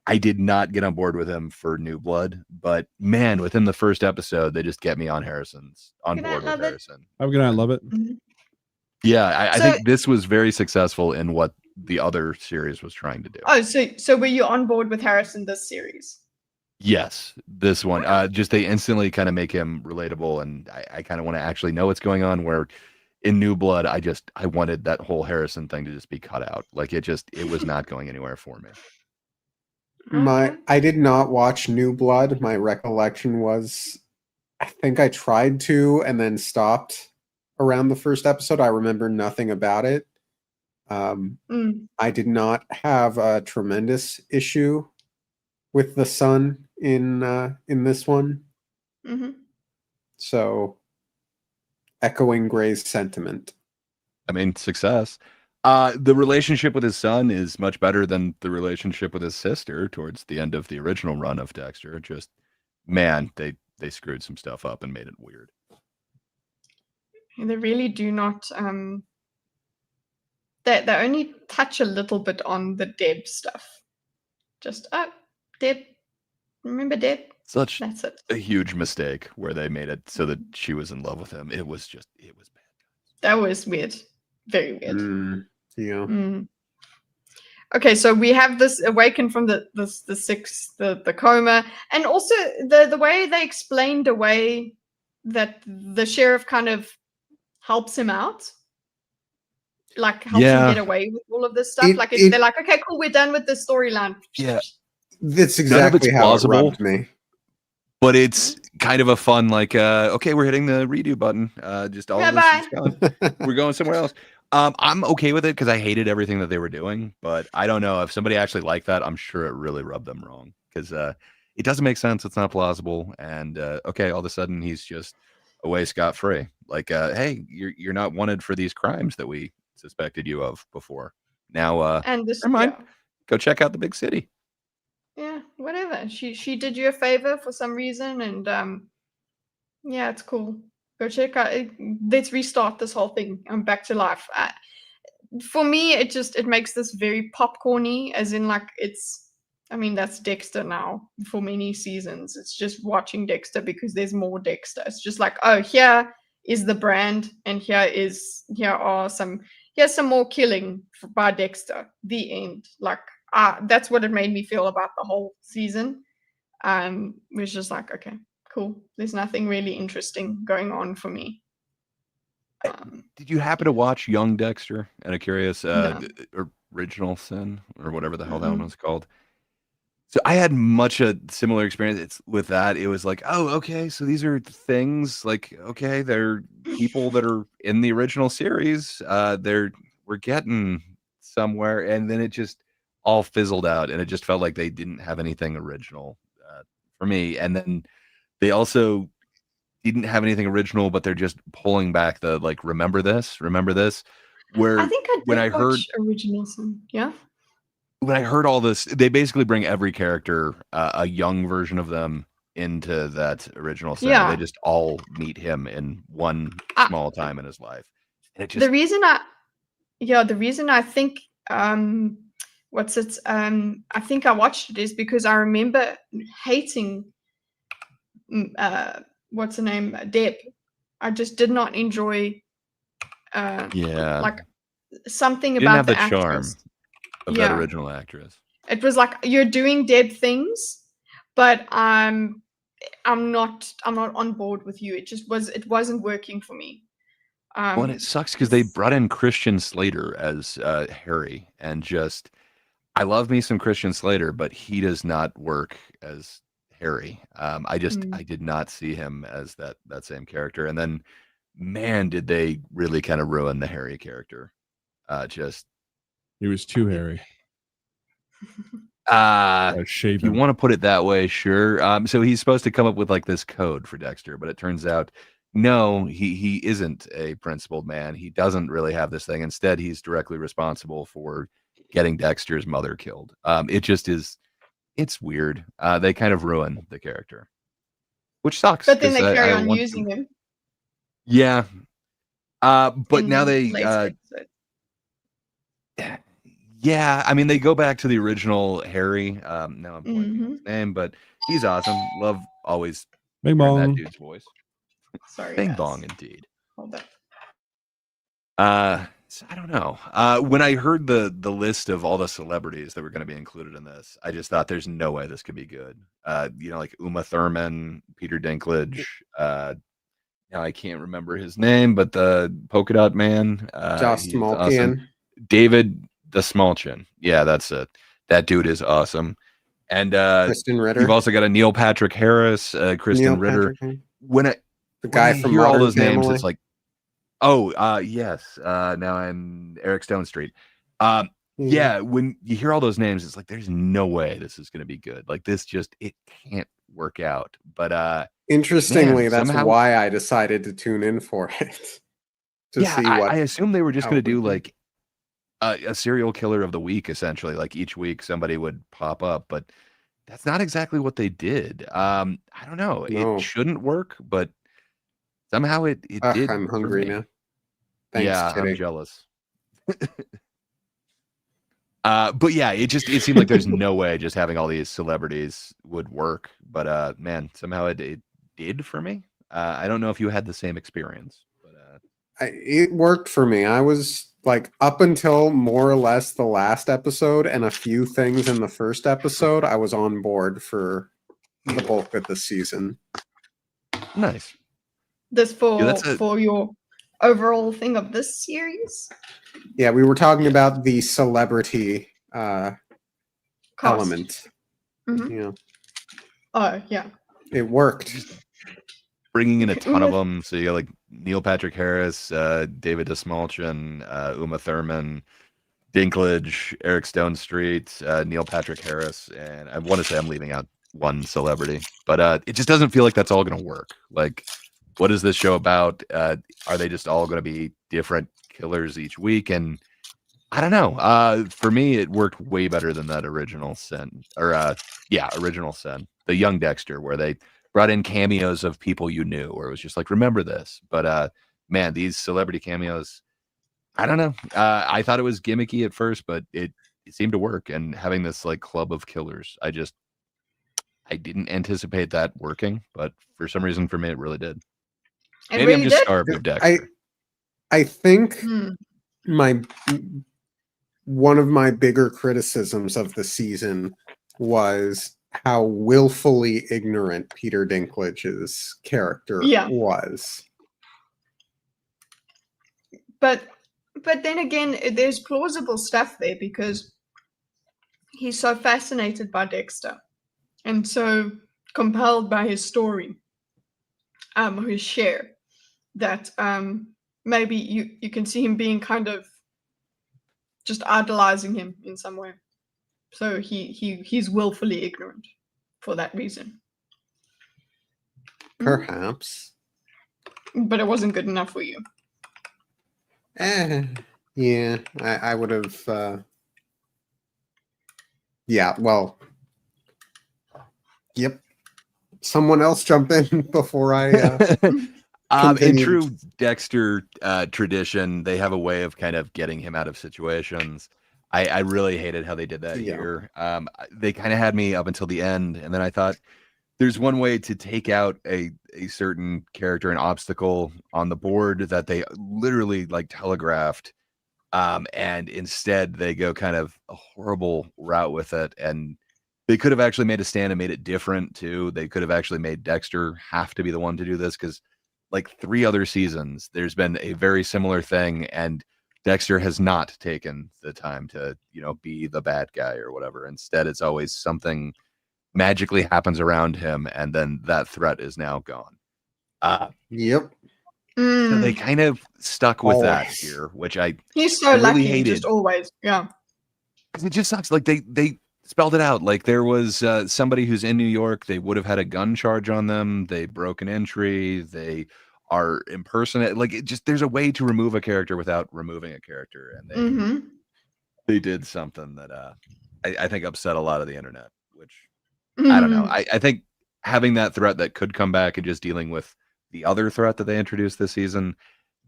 S4: I did not get on board with him for New Blood. But man, within the first episode, they just get me on
S2: Good night,
S4: board with
S2: love it.
S4: Harrison.
S3: Have a good night. Love it.
S2: Mhm.
S4: Yeah, I
S2: So-
S4: think this was very successful in what the other series was trying to do.
S2: Oh, so were you on board with Harrison this series?
S4: Yes, this one. Just they instantly kind of make him relatable, and I kind of want to actually know what's going on. Where in New Blood, I wanted that whole Harrison thing to just be cut out. Like it was not going anywhere for me.
S2: Okay.
S5: I did not watch New Blood. My recollection was I think I tried to and then stopped around the first episode. I remember nothing about it.
S2: Mm.
S5: I did not have a tremendous issue with the son in this one.
S2: Mhm.
S5: So echoing Gray's sentiment.
S4: I mean, success. The relationship with his son is much better than the relationship with his sister towards the end of the original run of Dexter. Just man, they screwed some stuff up and made it weird.
S2: They really do not. They only touch a little bit on the Deb stuff. Just Deb. Remember Deb?
S4: Such
S2: That's it.
S4: a huge mistake where they made it so that she was in love with him. It was bad.
S2: That was weird. Very weird.
S5: Yeah.
S2: Mm. Okay, so we have this awaken from the coma, and also the way they explained away that the sheriff kind of helps him out, like helps him get away with all of this stuff. They're like, okay, cool, we're done with this storyline.
S4: Yeah.
S5: That's
S4: None of it's
S5: exactly how
S4: plausible.
S5: it rubbed me.
S4: But it's kind of a fun, like, okay, we're hitting the redo button. Just all of this is gone. We're going somewhere else. I'm okay with it because I hated everything that they were doing. But I don't know if somebody actually liked that. I'm sure it really rubbed them wrong because it doesn't make sense. It's not plausible. And okay, all of a sudden he's just away scot-free. Like, hey, you're not wanted for these crimes that we suspected you of before. Now,
S2: And this,
S4: never mind. Go check out the big city.
S2: Yeah, whatever. She did you a favor for some reason, and yeah, it's cool. Go check out. Let's restart this whole thing. I'm back to life. For me, it makes this very popcorny, as in like it's. I mean, that's Dexter now for many seasons. It's just watching Dexter because there's more Dexter. It's just like, oh, here is the brand, and here's some more killing by Dexter. The end. Like. That's what it made me feel about the whole season. It was just like, okay, cool. There's nothing really interesting going on for me.
S4: Did you happen to watch Young Dexter? And a curious
S2: No.
S4: Original Sin or whatever the hell that one was called. So I had much a similar experience with that. It was like, oh, okay, so these are things like, okay, they're people that are in the original series. We're getting somewhere, and then it just all fizzled out, and it just felt like they didn't have anything original for me. And then they also didn't have anything original, but they're just pulling back the like, remember this. Where
S2: I think I
S4: when I
S2: did
S4: heard
S2: watch Original Sin. Yeah.
S4: when I heard all this, they basically bring every character, a young version of them, into that original sin.
S2: Yeah.
S4: They just all meet him in one
S2: I-
S4: small time in his life. And it just
S2: The reason I think I think I watched it is because I remember hating what's her name, Deb. I just did not enjoy
S4: yeah,
S2: like something
S4: didn't
S2: about
S4: have
S2: the
S4: the charm
S2: actress.
S4: of that original actress.
S2: It was like you're doing Deb things, but I'm not on board with you. It wasn't working for me.
S4: Well, and it sucks because they brought in Christian Slater as Harry, and just I love me some Christian Slater, but he does not work as Harry. I did not see him as that same character. And then, man, did they really kind of ruin the Harry character?
S3: He was too hairy.
S4: If you want to put it that way, sure. So he's supposed to come up with like this code for Dexter, but it turns out no, he isn't a principled man. He doesn't really have this thing. Instead, he's directly responsible for getting Dexter's mother killed. It just is. It's weird. They kind of ruin the character, which sucks.
S2: But then they
S4: 'cause
S2: carry
S4: I
S2: on
S4: want
S2: using him.
S4: Yeah. But now
S2: in
S4: they
S2: later episodes.
S4: yeah, I mean they go back to the original Harry. Now I'm blanking on his name, but he's awesome. Love always
S3: Bing
S4: hearing that
S3: bong.
S4: dude's voice.
S2: Sorry,
S4: Bing
S2: guys.
S4: bong indeed.
S2: Hold up.
S4: So I don't know. When I heard the list of all the celebrities that were going to be included in this, I just thought there's no way this could be good. Like Uma Thurman, Peter Dinklage. Now I can't remember his name, but the polka dot man,
S5: Josh
S4: he's
S5: Malkian.
S4: awesome. David the Smallchin. Yeah, that's it. That dude is awesome. And
S5: Kristen Ritter.
S4: you've also got a Neil Patrick Harris, Kristen
S5: Neil
S4: Ritter.
S5: Patrick.
S4: The
S5: guy
S4: when I
S5: from
S4: hear all
S5: Modern
S4: those names,
S5: Family.
S4: it's like, oh, yes. Now I'm Eric Stone Street. Yeah, when you hear all those names, it's like there's no way this is going to be good. Like this it can't work out. But
S5: Interestingly,
S4: man,
S5: that's
S4: somehow,
S5: why I decided to tune in for it. to see what
S4: I assume they were just
S5: how
S4: going to
S5: it
S4: do
S5: would be.
S4: like a serial killer of the week, essentially. Like each week somebody would pop up, but that's not exactly what they did. I don't know.
S5: No.
S4: It shouldn't work, but somehow it did.
S5: I'm
S4: for
S5: hungry
S4: me.
S5: now. Thanks,
S4: Yeah,
S5: Kitty.
S4: I'm jealous. But yeah, it seemed like there's no way just having all these celebrities would work. But man, somehow it did for me. I don't know if you had the same experience. But
S5: It worked for me. I was like up until more or less the last episode and a few things in the first episode, I was on board for the bulk of the season.
S4: nice.
S2: This
S4: Yeah,
S2: for your overall thing of this series?
S5: Yeah, we were talking about the celebrity
S2: Cast.
S5: element.
S2: Mhm.
S5: Yeah,
S2: Oh, yeah.
S5: it worked.
S4: Bringing in a ton of them. So you got like Neil Patrick Harris, David Desmalchin, Uma Thurman, Dinklage, Eric Stone Street, Neil Patrick Harris, and I want to say I'm leaving out one celebrity, but it just doesn't feel like that's all going to work. Like, what is this show about? Are they just all going to be different killers each week? And I don't know. For me, it worked way better than that original Sin, or original Sin, the Young Dexter, where they brought in cameos of people you knew, where it was just like, remember this. But man, these celebrity cameos, I don't know. I thought it was gimmicky at first, but it seemed to work. And having this like club of killers, I didn't anticipate that working, but for some reason for me, it really did.
S2: It
S4: Maybe
S2: really
S4: I'm just
S2: did?
S4: starved of Dexter.
S5: I think
S2: Hmm.
S5: one of my bigger criticisms of the season was how willfully ignorant Peter Dinklage's character was.
S2: But then again, there's plausible stuff there because he's so fascinated by Dexter and so compelled by his story, his share, that maybe you can see him being kind of just idolizing him in some way. So he's willfully ignorant for that reason.
S5: Perhaps.
S2: But it wasn't good enough for you.
S5: Yeah, I would have. Yeah, well. Yep. Someone else jump in before I.
S4: In true Dexter tradition, they have a way of kind of getting him out of situations. I really hated how they did that here. They kind of had me up until the end, and then I thought there's one way to take out a certain character, an obstacle on the board that they literally like telegraphed, and instead they go kind of a horrible route with it. And they could have actually made a stand and made it different too. They could have actually made Dexter have to be the one to do this, because like 3 other seasons, there's been a very similar thing, and Dexter has not taken the time to, be the bad guy or whatever. Instead, it's always something magically happens around him, and then that threat is now gone.
S5: Yep.
S4: So they kind of stuck with that here, which
S2: he's so
S4: really
S2: lucky,
S4: hated.
S2: just always, yeah.
S4: It just sucks. Like they spelled it out. Like there was somebody who's in New York. They would have had a gun charge on them. They broke an entry. They are impersonate. Like there's a way to remove a character without removing a character, and they did something that I think upset a lot of the internet. Which I don't know. I think having that threat that could come back and just dealing with the other threat that they introduced this season,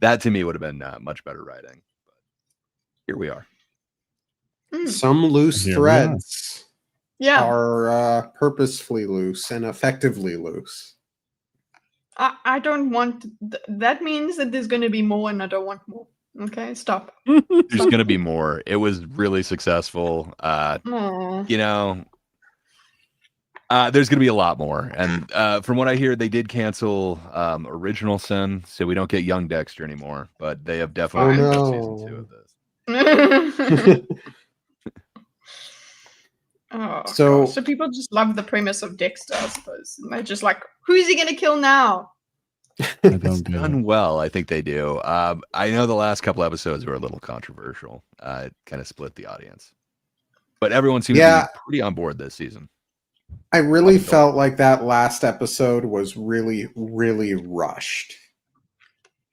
S4: that to me would have been much better writing. But here we are.
S5: Some loose
S3: Here we
S5: threads
S2: Yeah.
S5: are purposefully loose and effectively loose.
S2: I don't want that means that there's going to be more, and I don't want more. Okay, stop.
S4: There's going to be more. It was really successful.
S2: Aw.
S4: There's going to be a lot more. And from what I hear, they did cancel Original Sin, so we don't get young Dexter anymore. But they have definitely got season 2 of this.
S2: Oh,
S5: So-
S2: gosh. So people just love the premise of Dexter, I suppose. And they're just like, who is he going to kill now?
S3: I don't get
S4: Done
S3: it.
S4: well, I think they do. I know the last couple episodes were a little controversial. It kind of split the audience. But everyone seems to be pretty on board this season.
S5: I really felt like that last episode was really, really rushed.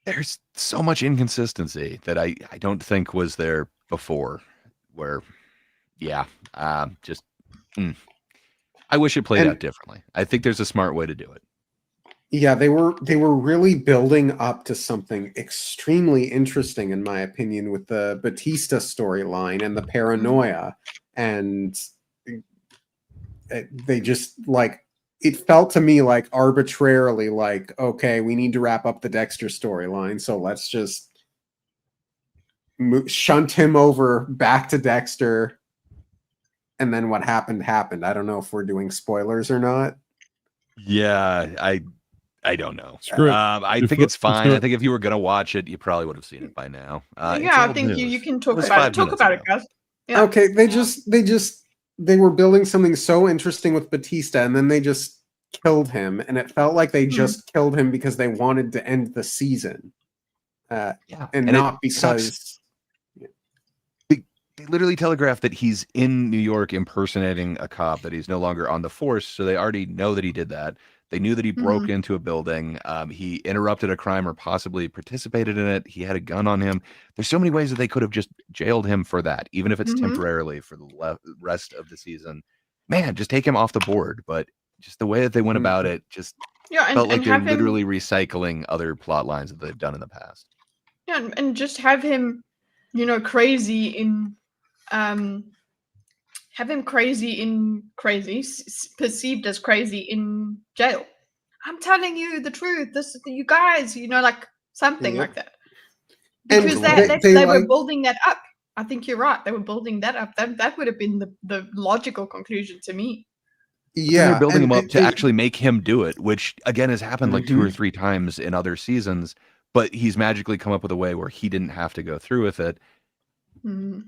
S4: There's so much inconsistency that I don't think was there before. Where, I wish it played out differently. I think there's a smart way to do it.
S5: Yeah, they were really building up to something extremely interesting, in my opinion, with the Batista storyline and the paranoia, and they just it felt to me like arbitrarily like, okay, we need to wrap up the Dexter storyline, so let's just shunt him over back to Dexter, and then what happened. I don't know if we're doing spoilers or not.
S4: Yeah, I don't know.
S3: Screw it.
S4: I think it's fine. I think if you were gonna watch it, you probably would have seen it by now.
S2: Yeah, I think you can talk
S4: was
S2: about
S4: 5
S2: it. Talk
S4: minutes
S2: about
S4: ago.
S2: it, guys. Yeah.
S5: Okay, they were building something so interesting with Batista, and then they just killed him, and it felt like they just killed him because they wanted to end the season, and not because
S4: they literally telegraphed that he's in New York impersonating a cop, that he's no longer on the force, so they already know that he did that. They knew that he broke into a building. He interrupted a crime or possibly participated in it. He had a gun on him. There's so many ways that they could have just jailed him for that, even if it's temporarily for the rest of the season. Man, just take him off the board. But just the way that they went about it just felt like they're literally recycling other plot lines that they've done in the past.
S2: Yeah, and just have him, crazy in, perceived as crazy in jail. I'm telling you the truth. You guys, something like that. Because they were building that up. I think you're right. They were building that up. That would have been the logical conclusion to me.
S5: Yeah,
S4: they're building him up
S5: and
S4: to actually make him do it, which again has happened like 2 or 3 times in other seasons. But he's magically come up with a way where he didn't have to go through with it.
S2: Mhm.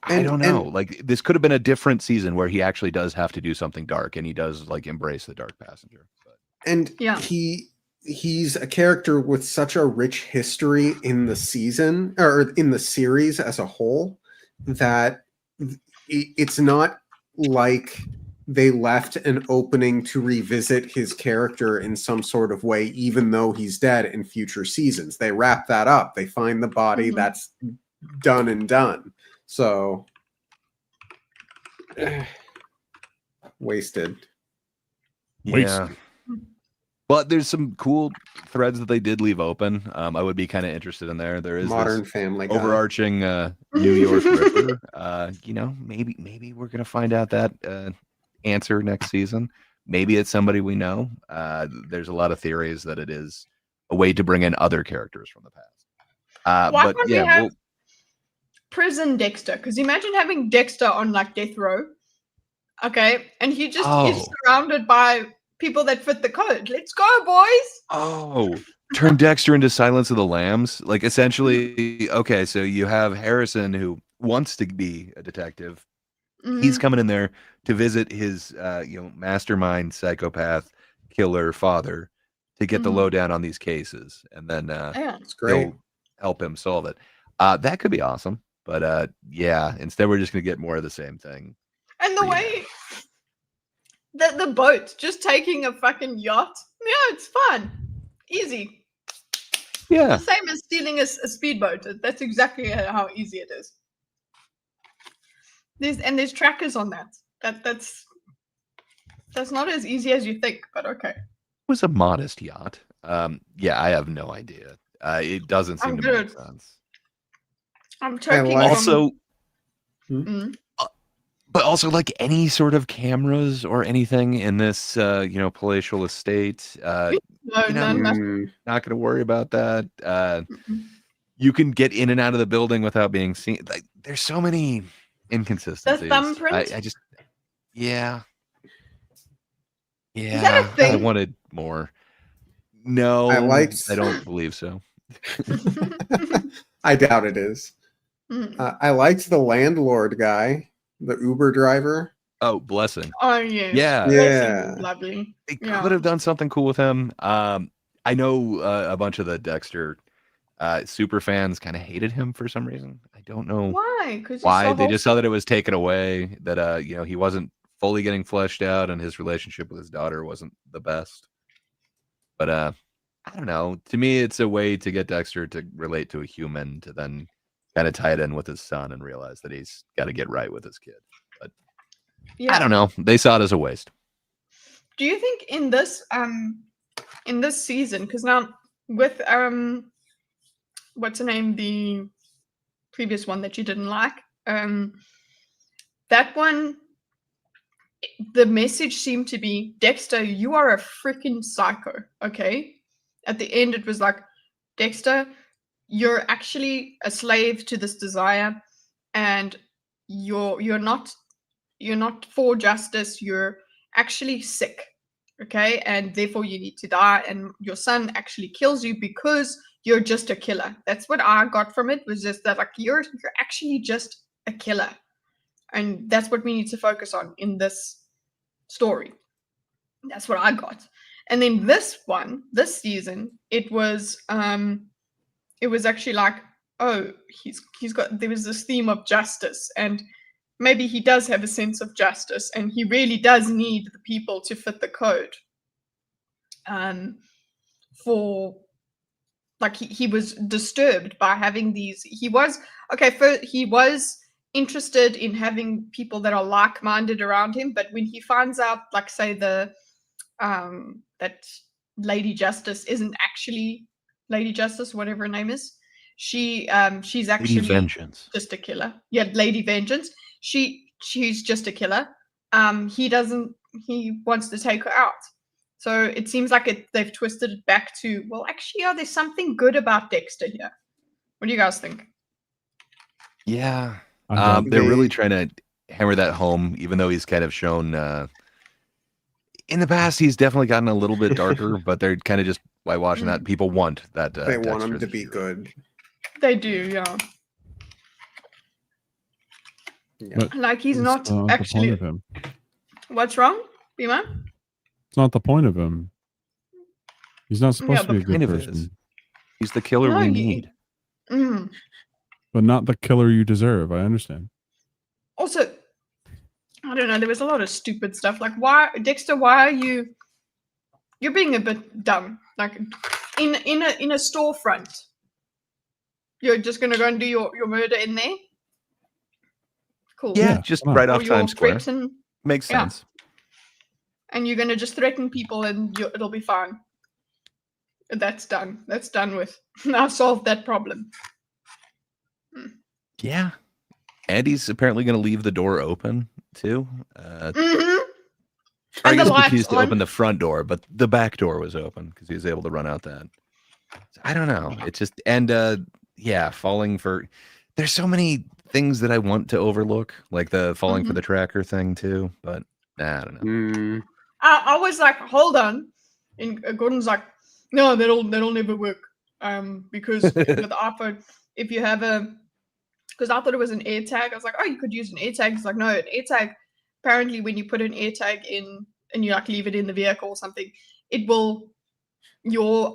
S4: I don't know. Like this could have been a different season where he actually does have to do something dark, and he does like embrace the dark passenger. But
S5: and
S2: Yeah.
S5: he's a character with such a rich history in the season or in the series as a whole that it's not like they left an opening to revisit his character in some sort of way, even though he's dead in future seasons. They wrap that up. They find the body.
S2: Mhm.
S5: That's done and done. So wasted.
S4: yeah. But there's some cool threads that they did leave open. I would be kind of interested in there. There is
S5: Modern
S4: this
S5: Family Guy.
S4: overarching New York Ripper. You know, maybe we're gonna find out that answer next season. Maybe it's somebody we know. There's a lot of theories that it is a way to bring in other characters from the past.
S2: Why
S4: But
S2: can't
S4: yeah,
S2: we have prison Dexter? Because imagine having Dexter on like death row. Okay, and he just is surrounded by people that fit the code. Let's go, boys.
S4: Turn Dexter into Silence of the Lambs. Like essentially, okay, so you have Harrison who wants to be a detective. He's coming in there to visit his mastermind psychopath killer father to get the lowdown on these cases, and then
S5: That's great.
S4: he'll help him solve it. That could be awesome. But yeah, instead we're just gonna get more of the same thing.
S2: And the way that the boat just taking a fucking yacht, yeah, it's fun, easy.
S4: Yeah,
S2: The same as stealing a speedboat. That's exactly how easy it is. There's trackers on that. That's not as easy as you think, but okay.
S4: it was a modest yacht. Yeah, I have no idea. It doesn't seem to make sense.
S2: I'm choking.
S4: Also, but also like any sort of cameras or anything in this palatial estate.
S2: No.
S4: Not gonna worry about that. You can get in and out of the building without being seen. Like there's so many inconsistencies.
S2: The thumbprint?
S4: I just yeah.
S2: Is that a thing?
S4: I wanted more. No, I don't believe so.
S5: I doubt it is. I liked the landlord guy, the Uber driver.
S4: Oh, Blessing.
S2: Oh yeah.
S5: Yeah.
S2: Lovely.
S4: They could have done something cool with him. I know a bunch of the Dexter super fans kind of hated him for some reason. I don't know
S2: why.
S4: Why they just saw that it was taken away. That he wasn't fully getting fleshed out, and his relationship with his daughter wasn't the best. But I don't know. To me, it's a way to get Dexter to relate to a human, to then kind of tie it in with his son and realize that he's got to get right with his kid. But I don't know. They saw it as a waste.
S2: Do you think in this season, because now with what's her name, the previous one that you didn't like, that one, the message seemed to be, Dexter, you are a freaking psycho. Okay, at the end it was like, Dexter, you're actually a slave to this desire, and you're not for justice. You're actually sick, okay, and therefore you need to die, and your son actually kills you because you're just a killer. That's what I got from it, was just that, like, you're actually just a killer, and that's what we need to focus on in this story. That's what I got. And then this season, it was actually like, oh, there was this theme of justice, and maybe he does have a sense of justice, and he really does need the people to fit the code. For like, he was disturbed by having these. He was interested in having people that are like-minded around him, but when he finds out, like, say that Lady Justice isn't actually Lady Justice, whatever her name is, she's actually
S4: Lady Vengeance.
S2: Just a killer. Yeah, Lady Vengeance. She's just a killer. He wants to take her out. So it seems like they've twisted it back to, well, actually, there's something good about Dexter here. What do you guys think?
S4: Yeah. They're really trying to hammer that home, even though he's kind of shown in the past, he's definitely gotten a little bit darker, but they're kind of just by watching that, people want that.
S5: They want
S4: Dexter
S5: him to
S4: this
S5: be
S4: year.
S5: good.
S2: They do, yeah.
S5: Yeah.
S3: But
S2: Like he's
S3: it's
S2: not
S3: the point
S2: actually.
S3: of him.
S2: What's wrong, Bima?
S3: It's not the point of him. He's not supposed
S2: Yeah,
S3: to be a
S2: but
S3: good
S4: kind of
S3: person,
S4: is. He's the killer
S2: No,
S4: we
S2: he-
S4: need.
S2: Mm.
S3: but not the killer you deserve. I understand.
S2: Also, I don't know. There was a lot of stupid stuff. Like, why, Dexter? Why are you? You're being a bit dumb. Like, in a storefront, you're just gonna go and do your murder in there. Cool.
S4: Yeah,
S3: Yeah,
S4: just
S3: why not?
S4: right
S2: Or
S4: off
S2: your
S4: Times Square.
S2: threaten,
S4: Makes
S2: yeah.
S4: sense.
S2: and you're gonna just threaten people, and it'll be fine. That's done. That's done with. Now solve that problem.
S4: Yeah. And he's apparently going to leave the door open too.
S2: Mm-hmm.
S4: I
S2: And the
S4: guess
S2: lights
S4: he used to
S2: on.
S4: open the front door, but the back door was open because he was able to run out that. I don't know. It's just yeah, falling for. There's so many things that I want to overlook, like the falling for the tracker thing too. But I don't know.
S5: Mm,
S2: I was like, hold on, and Gordon's like, no, that'll never work. Because with the iPhone, if you have because I thought it was an AirTag. I was like, oh, you could use an AirTag. It's like, no, an AirTag. Apparently, when you put an AirTag in and you like leave it in the vehicle or something, your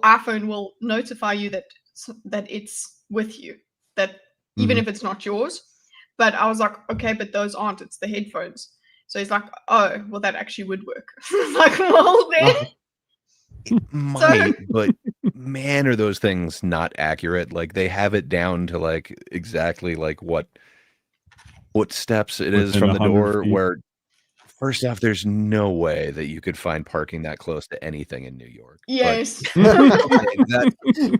S2: iPhone will notify you that it's with you. That even if it's not yours. But I was like, okay, but those aren't. It's the headphones. So he's like, oh, well, that actually would work. Like, well, then.
S4: It might, but man, are those things not accurate? Like they have it down to like exactly like what steps it is
S3: Within
S4: from the
S3: 100
S4: door.
S3: feet.
S4: Where first off, there's no way that you could find parking that close to anything in New York. But
S2: Yes.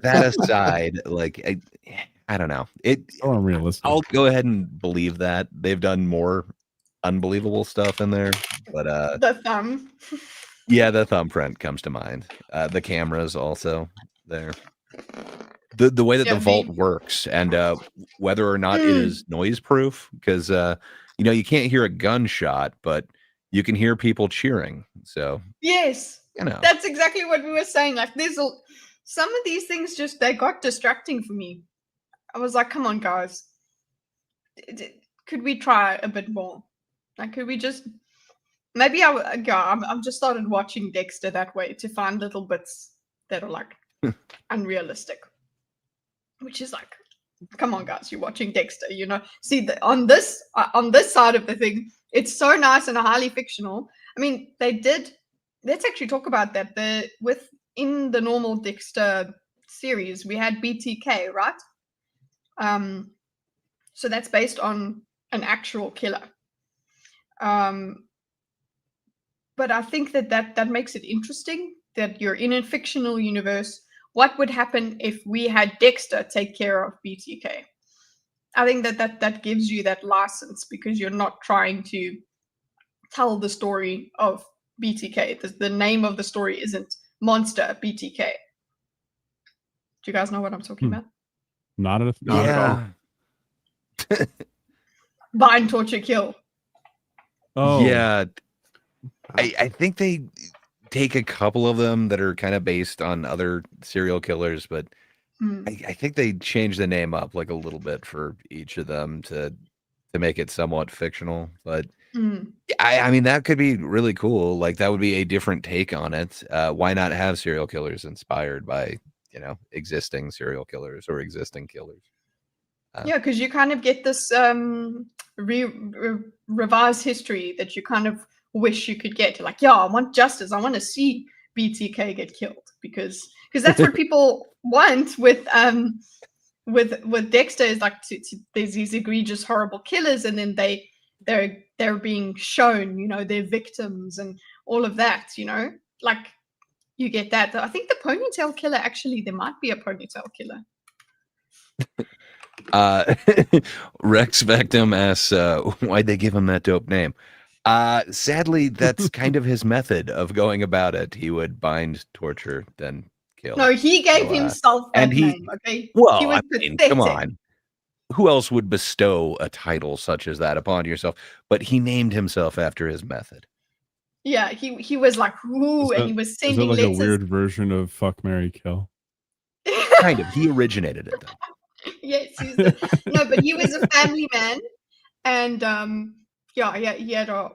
S4: that aside, like I don't know.
S3: So unrealistic.
S4: I'll go ahead and believe that they've done more unbelievable stuff in there, but
S2: The thumb.
S4: yeah, the thumbprint comes to mind. The cameras also there. The way that
S2: Yeah,
S4: the vault works and whether or not it
S2: Mm.
S4: is noise proof, because you can't hear a gunshot, but you can hear people cheering. So
S2: Yes. That's exactly what we were saying. Like, some of these things they got distracting for me. I was like, come on, guys. Could we try a bit more? Like, could we just. Maybe I'm just started watching Dexter that way to find little bits that are like unrealistic. Which is like, come on, guys, you're watching Dexter, See, on this side of the thing, it's so nice and highly fictional. I mean, let's actually talk about that. In the normal Dexter series, we had BTK, right? So that's based on an actual killer. But I think that makes it interesting that you're in a fictional universe. What would happen if we had Dexter take care of BTK? I think that gives you that license because you're not trying to tell the story of BTK. The name of the story isn't Monster BTK. Do you guys know what I'm talking about?
S3: Not at
S4: Yeah.
S2: Bind, torture, kill.
S3: Oh
S4: Yeah. I think they take a couple of them that are kind of based on other serial killers, but I think they changed the name up like a little bit for each of them to make it somewhat fictional. But I mean, that could be really cool. Like that would be a different take on it. Why not have serial killers inspired by, existing serial killers or existing killers?
S2: Yeah, because you kind of get this revised history that you kind of wish you could get. Like, yeah, I want justice. I want to see BTK get killed because that's what people want with Dexter is like there's these egregious, horrible killers, and then they're being shown, their victims and all of that. Like you get that. I think the ponytail killer actually there might be a ponytail killer.
S4: Rex Vectum asks, why'd they give him that dope name? Sadly, that's kind of his method of going about it. He would bind, torture, then kill.
S2: No, he gave himself that name. Okay.
S4: Well,
S2: he was
S4: come on. Who else would bestow a title such as that upon yourself? But he named himself after his method.
S2: Yeah, he was like, "Ooh," and he was
S3: Is it
S2: sending
S3: like
S2: letters.
S3: a weird version of fuck, marry, kill?
S4: Kind of. He originated it though.
S2: Yes, no, but he was a family man, and yeah, he had a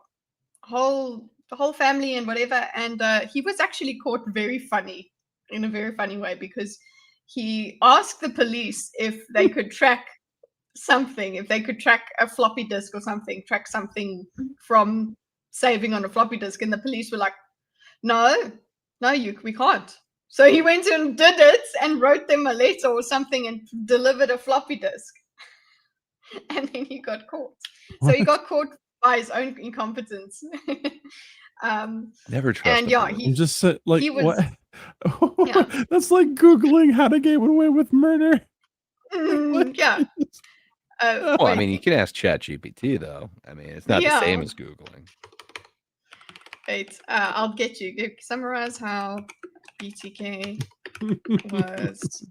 S2: whole family and whatever, and he was actually caught very funny in a very funny way because he asked the police if they could track something, if they could track a floppy disk or something, track something from saving on a floppy disk, and the police were like, no, we can't. So he went and did it and wrote them a letter or something and delivered a floppy disk. And then he got caught. So he got caught by his own incompetence.
S4: Never trust.
S2: And yeah,
S3: You just said like
S2: he was-
S3: what?
S2: Yeah.
S3: That's like Googling how to get away with murder.
S2: Yeah.
S4: Well, I mean, you can ask ChatGPT though. I mean, it's not the same as Googling.
S2: Wait, I'll get you. Summarize how BTK was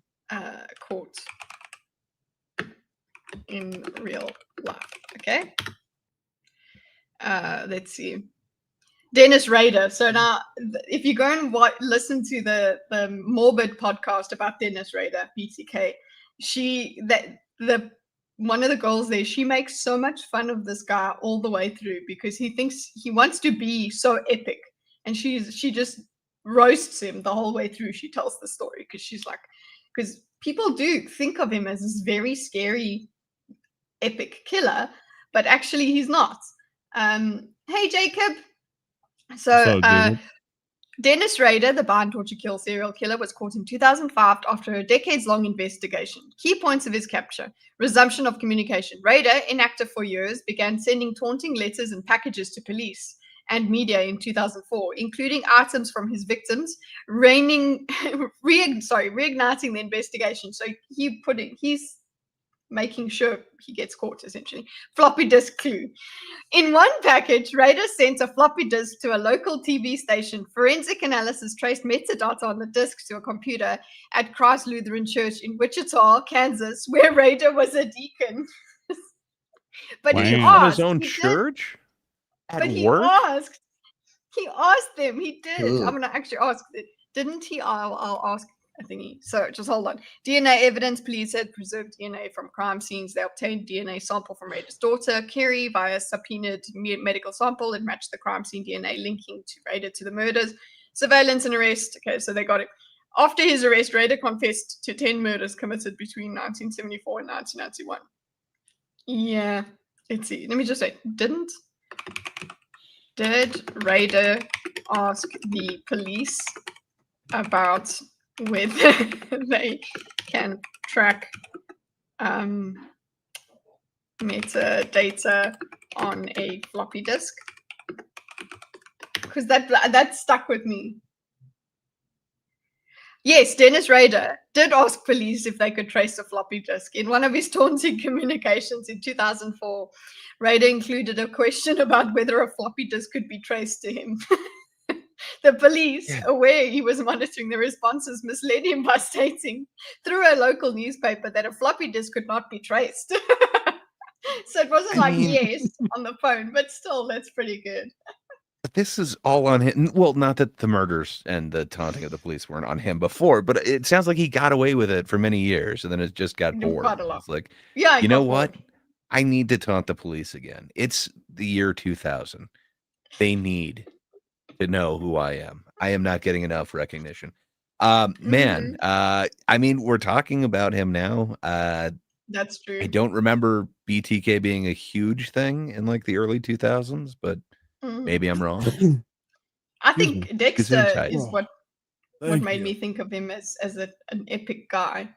S2: caught in real life. Okay. Let's see. Dennis Rader. So now, if you go and listen to the Morbid podcast about Dennis Rader, BTK, one of the girls there, she makes so much fun of this guy all the way through because he thinks he wants to be so epic, and she just roasts him the whole way through. She tells the story because she's like, because people do think of him as this very scary, epic killer, but actually he's not. Hey, Jacob. So, Dennis Rader, the bind, torture, kill serial killer, was caught in 2005 after a decades-long investigation. Key points of his capture: resumption of communication. Rader, inactive for years, began sending taunting letters and packages to police and media in 2004, including items from his victims, reigniting the investigation. So he's making sure he gets caught, essentially. Floppy disk clue. In one package, Rader sent a floppy disk to a local TV station. Forensic analysis traced metadata on the disk to a computer at Christ Lutheran Church in Wichita, Kansas, where Rader was a deacon. But he asked.
S4: His own church?
S2: But he asked. He asked them. He did. I'm going to actually ask. Didn't he? I'll ask. I think so. Just hold on. DNA evidence. Police had preserved DNA from crime scenes. They obtained DNA sample from Rader's daughter, Kerry, via subpoenaed medical sample and matched the crime scene DNA linking to Rader to the murders. Surveillance and arrest. Okay, so they got him. After his arrest, Rader confessed to 10 murders committed between 1974 and 1991. Yeah. Let's see. Let me just say, did Rader ask the police about whether they can track metadata on a floppy disk? Because that stuck with me. Yes, Dennis Rader did ask police if they could trace a floppy disk. In one of his taunting communications in 2004, Rader included a question about whether a floppy disk could be traced to him. The police, aware he was monitoring the responses, misled him by stating through a local newspaper that a floppy disk could not be traced. So it wasn't yes on the phone, but still, that's pretty good.
S4: But this is all on him. Well, not that the murders and the taunting of the police weren't on him before, but it sounds like he got away with it for many years, and then it just got bored. It's like,
S2: yeah,
S4: you know what? I need to taunt the police again. It's the year 2000. They need to know who I am. I am not getting enough recognition. Man, I mean, we're talking about him now.
S2: That's true.
S4: I don't remember BTK being a huge thing in like the early 2000s, but maybe I'm wrong.
S2: I think Dexter is what
S3: Thank
S2: made
S3: you.
S2: me think of him as an epic guy.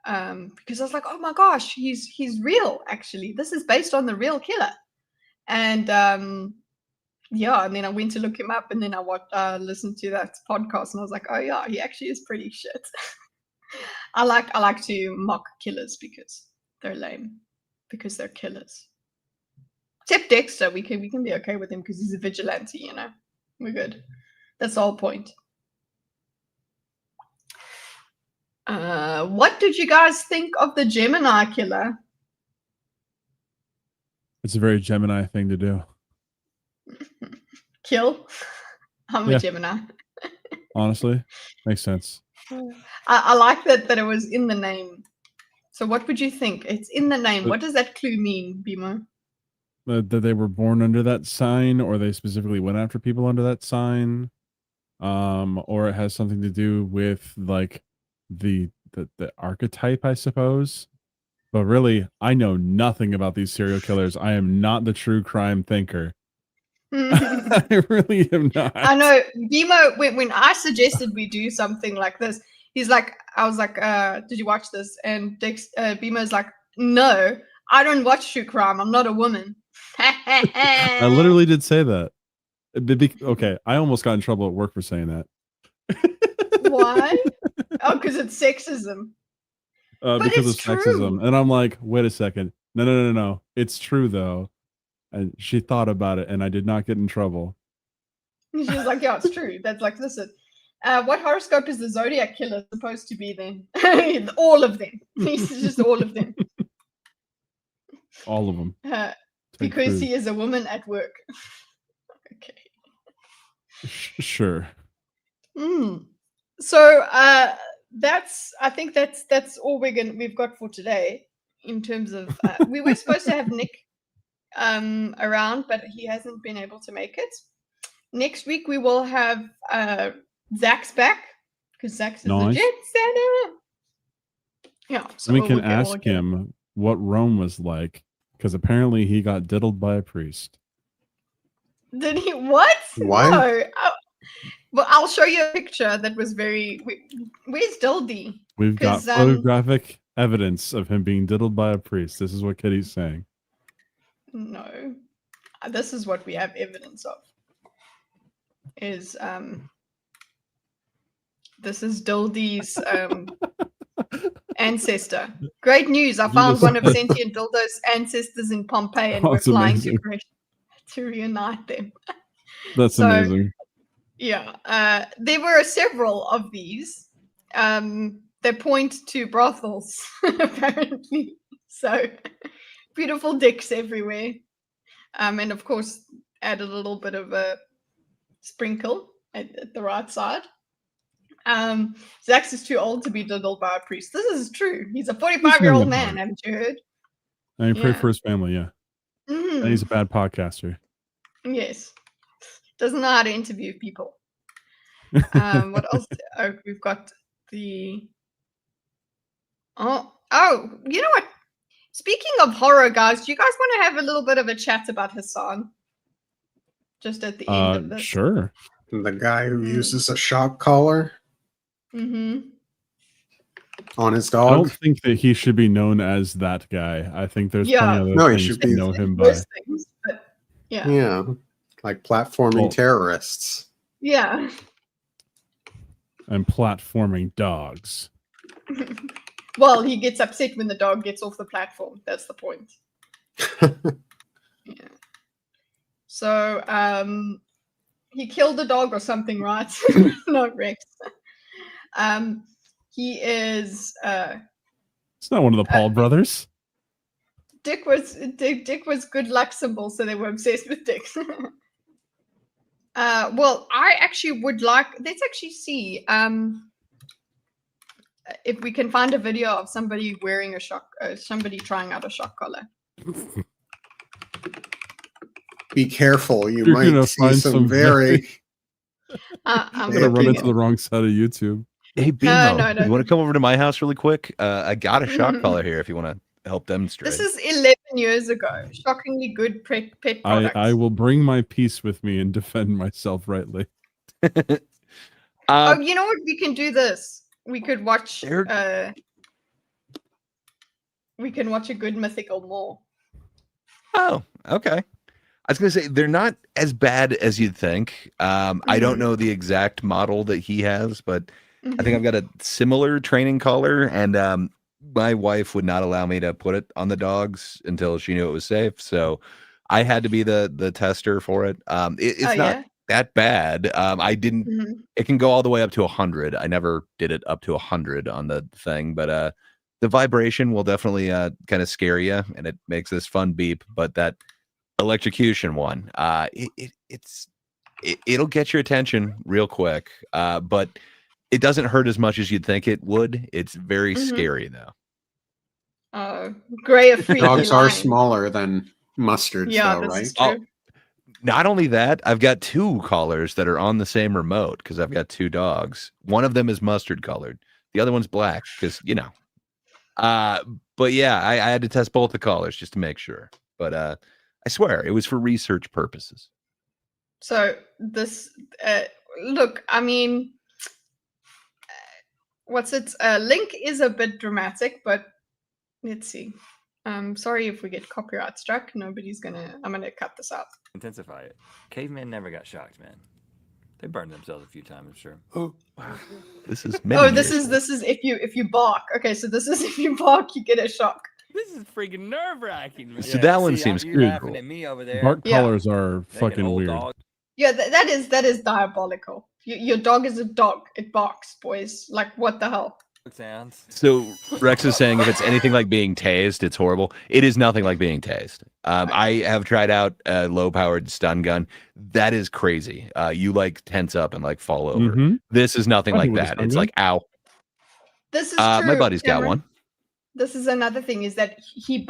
S2: Because I was like, oh my gosh, he's real, actually. This is based on the real killer. And yeah, and then I went to look him up, and then I listened to that podcast, and I was like, oh yeah, he actually is pretty shit. I like to mock killers because they're lame, because they're killers. Except Dexter, we can be okay with him because he's a vigilante, you know. We're good. That's the whole point. What did you guys think of the Gemini killer?
S3: It's a very Gemini thing to do.
S2: Kill? I'm
S3: Yeah.
S2: a Gemini.
S3: Honestly, makes sense.
S2: I like that it was in the name. So what would you think? It's in the name. What does that clue mean, Bimo?
S3: That they were born under that sign, or they specifically went after people under that sign, or it has something to do with like the archetype, I suppose. But really, I know nothing about these serial killers. I am not the true crime thinker. I really am not.
S2: I know Bimo, when I suggested we do something like this, he's like, I was like, did you watch this? And Bimo's like, no, I don't watch true crime. I'm not a woman.
S3: I literally did say that. Okay, I almost got in trouble at work for saying that.
S2: Why? Oh, because it's sexism.
S3: Because of
S2: it's true.
S3: sexism. And I'm like, wait a second. No. It's true though. And she thought about it, and I did not get in trouble.
S2: She was like, yeah, it's true. That's like, listen, what horoscope is the Zodiac killer supposed to be then? All of them. He's just all of them.
S3: All of them.
S2: Because he is a woman at work. Okay.
S3: Sure.
S2: So I think that's all we've got for today in terms of we were supposed to have Nick around, but he hasn't been able to make it. Next week we will have Zach's back because Zach's is
S3: Nice.
S2: a jet setter. Yeah, so
S3: we
S2: we'll
S3: can
S2: get all
S3: ask
S2: again.
S3: him what Rome was like, because apparently he got diddled by a priest.
S2: Did he? What?
S5: What?
S2: No. Well, I'll show you a picture that was very. Where's Dildy?
S3: We've got
S2: 'Cause,
S3: photographic evidence of him being diddled by a priest. This is what Kitty's saying.
S2: No, this is what we have evidence of. Is this is Dildy's ancestor. Great news! I found one of Sentient Dildo's ancestors in Pompeii, and
S3: Oh,
S2: we're
S3: it's
S2: flying
S3: amazing.
S2: to Croatia to reunite them.
S3: That's
S2: So,
S3: amazing.
S2: Yeah, there were several of these. They point to brothels, apparently. So, beautiful dicks everywhere. And of course, add a little bit of a sprinkle at the right side. Zax is too old to be diddled by a priest. This is true. He's a 45-year-old man, haven't you heard?
S3: And he prayed
S2: Yeah.
S3: for his family, yeah.
S2: Mhm.
S3: And he's a bad podcaster.
S2: Yes. Doesn't know how to interview people. What else? Oh, we've got the. Oh, you know what? Speaking of horror, guys, do you guys want to have a little bit of a chat about Hassan? Just at the end of this.
S3: Sure.
S5: The guy who uses a shock collar
S2: Mm-hmm.
S5: on his
S3: I
S5: dog.
S3: don't think that he should be known as that guy. I think there's
S2: Yeah.
S3: plenty
S5: No,
S3: other
S5: he
S3: things
S5: should
S3: to
S5: be-
S3: know him by.
S2: Those things, but yeah.
S5: Yeah, like platforming
S3: Well-
S5: terrorists.
S2: Yeah.
S3: And platforming dogs.
S2: Well, he gets upset when the dog gets off the platform. That's the point. Yeah. So, he killed the dog or something, right? No, Rex. He is.
S3: It's not one of the Paul brothers.
S2: Dick was good luck symbol, so they were obsessed with dicks. Well, I actually would like. Let's actually see if we can find a video of somebody wearing a shock, somebody trying out a shock collar.
S5: Be careful, you
S3: You're
S5: might
S3: gonna
S5: see
S3: find
S5: some
S3: some
S5: very.
S2: I'm
S3: I'm
S5: Yeah,
S3: gonna run
S2: looking
S3: into
S2: at-
S3: the wrong side of YouTube.
S4: Hey, Bimo,
S2: no.
S4: you want to come over to my house really quick? I got a shock
S2: Mhm.
S4: collar here if you want to help demonstrate.
S2: This is 11 years ago. Shockingly good pet products.
S3: I will bring my peace with me and defend myself rightly.
S2: Oh, you know what? We can do this. We could watch.
S4: There-
S2: We can watch a good mythical mole.
S4: Oh, okay. I was going to say they're not as bad as you'd think. I don't know the exact model that he has, but I think I've got a similar training collar, and my wife would not allow me to put it on the dogs until she knew it was safe. So I had to be the tester for it. It's
S2: Oh,
S4: not
S2: yeah?
S4: that bad. I didn't.
S2: Mhm.
S4: It can go all the way up to 100. I never did it up to 100 on the thing, but the vibration will definitely kind of scare you, and it makes this fun beep. But that electrocution one, it's it'll get your attention real quick. But it doesn't hurt as much as you'd think it would. It's very scary though.
S2: Gray, a freaky
S5: Dogs are
S2: line.
S5: smaller than mustards,
S2: Yeah,
S5: though,
S2: this
S5: right?
S2: is true.
S4: Not only that, I've got 2 collars that are on the same remote because I've got 2 dogs. One of them is mustard colored. The other one's black because, you know. But yeah, I had to test both the collars just to make sure. But I swear it was for research purposes.
S2: So this, look, I mean, what's it? Link is a bit dramatic, but let's see. Sorry if we get copyright struck. I'm gonna cut this out.
S10: Intensify it. Cavemen never got shocked, man. They burned themselves a few times, I'm sure.
S4: This is
S2: This is if you bark. Okay, so this is if you bark, you get a shock.
S10: This is freaking nerve-wracking, man.
S4: So that one seems
S10: you
S4: cool.
S10: laughing at me over there.
S3: Bark
S2: Yeah.
S3: collars are
S10: Making
S3: fucking
S10: old
S3: weird.
S10: dog
S2: Yeah, that is diabolical. Your dog is a dog. It barks, boys. Like what the hell?
S10: sounds.
S4: So Rex is saying if it's anything like being tased, it's horrible. It is nothing like being tased. I have tried out a low-powered stun gun. That is crazy. You like tense up and like fall over.
S3: Mhm.
S4: This is nothing
S3: I
S4: like
S3: think with a
S4: that.
S3: stun
S4: It's
S3: gun?
S4: like ow.
S2: This is
S4: My
S2: true,
S4: buddy's got
S2: Cameron.
S4: one.
S2: This is another thing is that he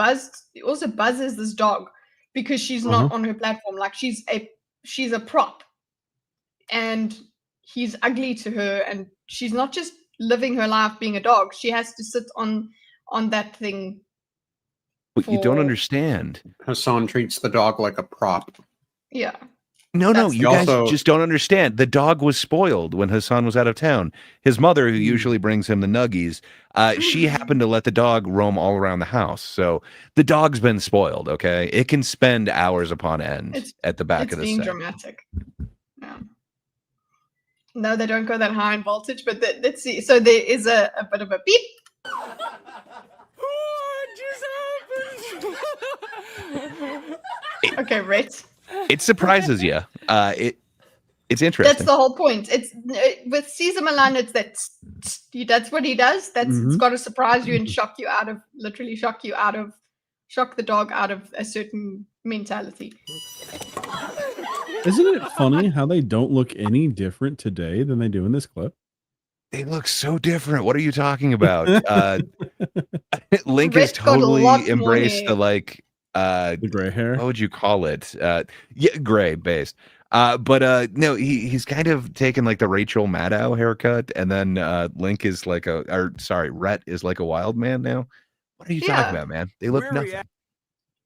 S2: also buzzes this dog because she's not on her platform. Like she's a prop, and he's ugly to her, and she's not just living her life being a dog. She has to sit on that thing.
S4: But you don't
S2: for-
S4: understand.
S5: Hassan treats the dog like a prop.
S2: Yeah.
S4: No,
S2: That's
S4: you
S5: the-
S4: guys
S5: Also-
S4: just don't understand. The dog was spoiled when Hassan was out of town. His mother, who usually brings him the nuggies, she happened to let the dog roam all around the house. So the dog's been spoiled, okay? It can spend hours upon end at the back
S2: It's
S4: of the
S2: being
S4: set.
S2: dramatic. Yeah. No, they don't go that high in voltage, but let's see. So there is a bit of a beep.
S10: What just happened?
S2: Okay, right.
S4: It surprises you. It's interesting.
S2: That's the whole point. It's with Caesar Milan. It's that's what he does. It's got to surprise you and shock the dog out of a certain mentality.
S3: Isn't it funny how they don't look any different today than they do in this clip?
S4: They look so different. What are you talking about? Link has
S2: Rick got a lot
S4: totally
S2: more
S4: embraced
S2: hair.
S4: the like
S3: The gray hair.
S4: what would you call it? Yeah, gray based. But no, he's kind of taken like the Rachel Maddow haircut, and then Link is like Rhett is like a wild man now. What are you talking about, man? They look nothing.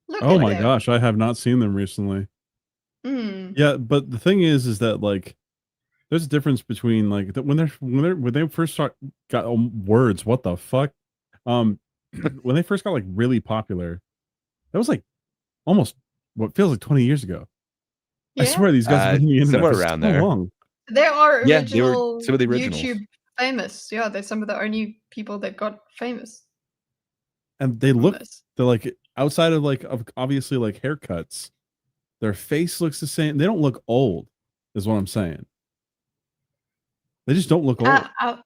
S2: Look
S3: Oh
S2: at
S3: my
S2: them.
S3: gosh, I have not seen them recently.
S2: Mm.
S3: Yeah, but the thing is that like, there's a difference between like when they first got words. What the fuck? When they first got like really popular, that was like almost what feels like 20 years ago. I
S2: Yeah.
S3: swear these guys have been on the internet
S4: somewhere
S3: for
S4: around
S3: so
S4: there.
S3: long.
S2: There are
S4: Yeah,
S2: original
S4: they were some of the originals.
S2: YouTube famous. Yeah, they're some of the only people that got famous.
S3: And they
S2: from
S3: look,
S2: this.
S3: they're like outside of like obviously like haircuts, their face looks the same. They don't look old, is what I'm saying. They just don't look old.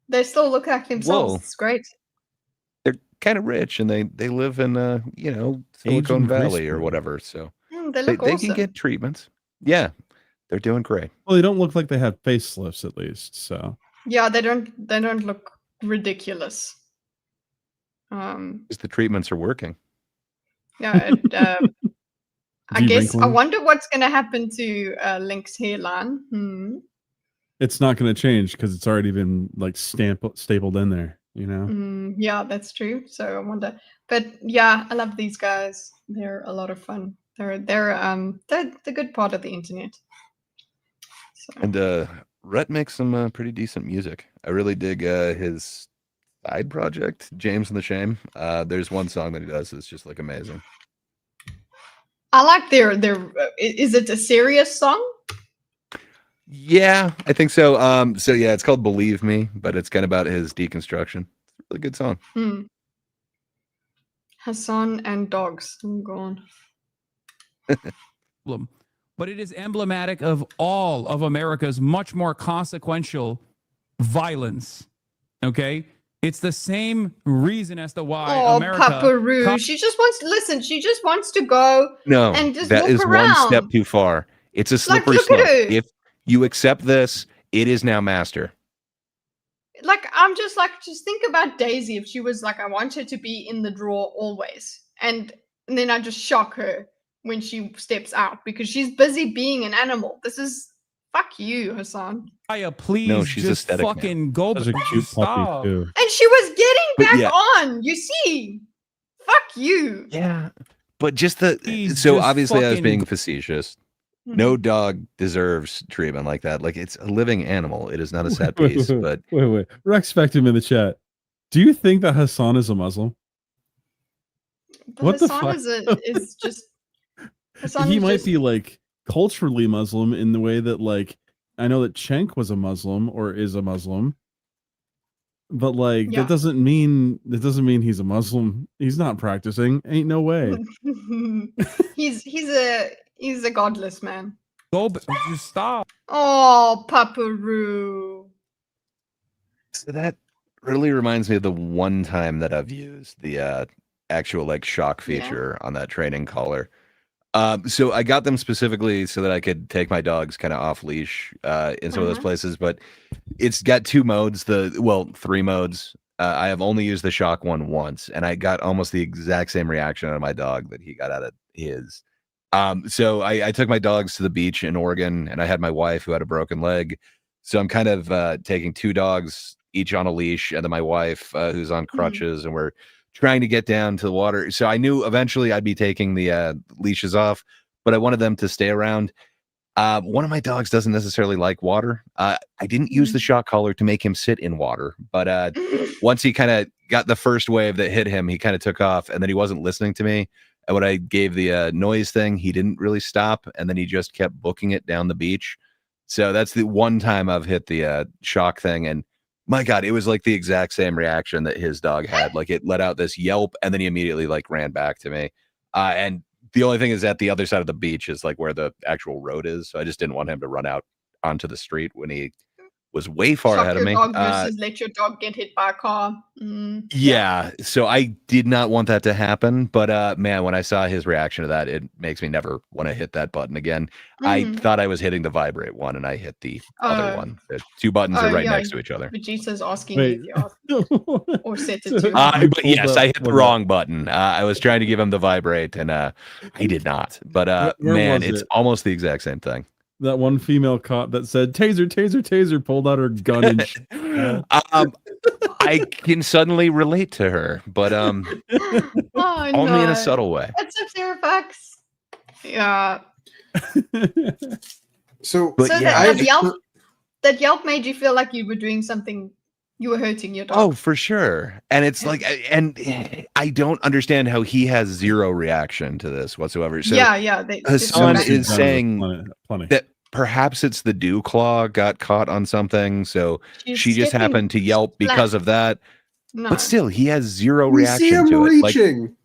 S2: They still look like themselves.
S4: Whoa.
S2: It's great.
S4: They're kind of rich, and they live in Silicon Valley or
S3: gracefully.
S4: whatever. So
S2: They
S4: they
S2: look
S4: can
S2: awesome.
S4: get treatments. Yeah, they're doing great.
S3: Well, they don't look like they have facelifts at least. So
S2: Yeah, they don't look ridiculous.
S4: Because the treatments are working.
S2: Yeah, I guess I
S3: De-wrinkling?
S2: wonder what's going to happen to Link's hairline.
S3: it's not going to change because it's already been like stapled in there. You know.
S2: Yeah, that's true. So I wonder, but yeah, I love these guys. They're a lot of fun. They're the good part of the internet. So.
S4: And Rhett makes some pretty decent music. I really dig his side project, James and the Shame. There's one song that he does that's just like amazing.
S2: I like their. Is it a serious song?
S4: Yeah, I think so. So yeah, it's called Believe Me, but it's kind of about his deconstruction. It's a really good song.
S2: Hassan and dogs. I'm gone.
S11: But it is emblematic of all of America's much more consequential violence. Okay? It's the same reason as to why
S2: Oh,
S11: America...
S2: Paparoo. She just wants to listen. She just wants to go
S4: No,
S2: and just
S4: that
S2: walk
S4: is
S2: around.
S4: one step too far. It's a
S2: Like,
S4: slippery
S2: look at
S4: slope.
S2: her.
S4: If you accept this, it is now master.
S2: Like, I'm just like, just think about Daisy if she was like, I want her to be in the drawer always. And then I just shock her when she steps out because she's busy being an animal. This is fuck you, Hassan.
S11: Aya, please
S4: No, she's
S11: just
S4: aesthetic now.
S11: fucking go.
S3: Such a cute puppy
S11: Stop.
S3: too.
S2: And she was getting
S4: But
S2: back
S4: yeah.
S2: on. You see, fuck you.
S4: Yeah. But just the
S11: Please
S4: so
S11: just
S4: obviously I was
S11: fucking
S4: being facetious. No dog deserves treatment like that. Like it's a living animal. It is not a set piece. But
S3: wait. Rex Spectum in the chat. Do you think that Hassan is a Muslim? What the fuck?
S2: Is just. Hassan
S3: He
S2: is
S3: might
S2: just,
S3: be like culturally Muslim in the way that like I know that Cenk was a Muslim or is a Muslim, but like
S2: Yeah.
S3: that doesn't mean he's a Muslim. He's not practicing. Ain't no way.
S2: he's a godless man.
S11: Go. Just stop.
S2: Oh, Paparoo.
S4: so that really reminds me of the one time that I've used the actual like shock feature on that training collar. So I got them specifically so that I could take my dogs kind of off leash in some of those places, but it's got 2 modes, 3 modes. I have only used the shock one once, and I got almost the exact same reaction out of my dog that he got out of his. So I took my dogs to the beach in Oregon, and I had my wife who had a broken leg. So I'm kind of taking 2 dogs each on a leash, and then my wife who's on crutches, and we're trying to get down to the water. So I knew eventually I'd be taking the leashes off, but I wanted them to stay around. One of my dogs doesn't necessarily like water. I didn't use the shock collar to make him sit in water, but once he kind of got the first wave that hit him, he kind of took off, and then he wasn't listening to me. And when I gave the noise thing, he didn't really stop, and then he just kept booking it down the beach. So that's the one time I've hit the shock thing, and my God, it was like the exact same reaction that his dog had. Like it let out this yelp, and then he immediately like ran back to me. And the only thing is at the other side of the beach is like where the actual road is. So I just didn't want him to run out onto the street when he was way far
S2: Shock
S4: ahead of
S2: your
S4: me.
S2: dog versus let your dog get hit by a car.
S4: Yeah. So I did not want that to happen. But man, when I saw his reaction to that, it makes me never want to hit that button again. I thought I was hitting the vibrate one, and I hit the other one. The 2 buttons are right next to each other.
S2: Vegeta's asking
S3: Wait.
S2: if you asked or set it to.
S4: But yes, I hit the wrong button. I was trying to give him the vibrate, and I did not. But
S3: Where
S4: man,
S3: was
S4: it's
S3: it?
S4: almost the exact same thing.
S3: That one female cop that said taser, taser, taser, pulled out her gun and
S4: I can suddenly relate to her, but only in a subtle way.
S2: That's a Fairfax. Yeah.
S5: So,
S4: But
S2: So
S4: yeah,
S2: that Yelp made you feel like you were doing something, you were hurting your dog.
S4: oh, for sure. And it's like, and I don't understand how he has zero reaction to this whatsoever. So
S2: yeah.
S4: Hassan
S2: it's
S4: is saying
S3: plenty.
S4: that perhaps it's the dew claw got caught on something, so she just
S2: stepping
S4: happened to yelp because of that.
S2: No.
S4: But still, he has zero
S5: we
S4: reaction
S5: see him
S4: to it. Like,
S5: reaching.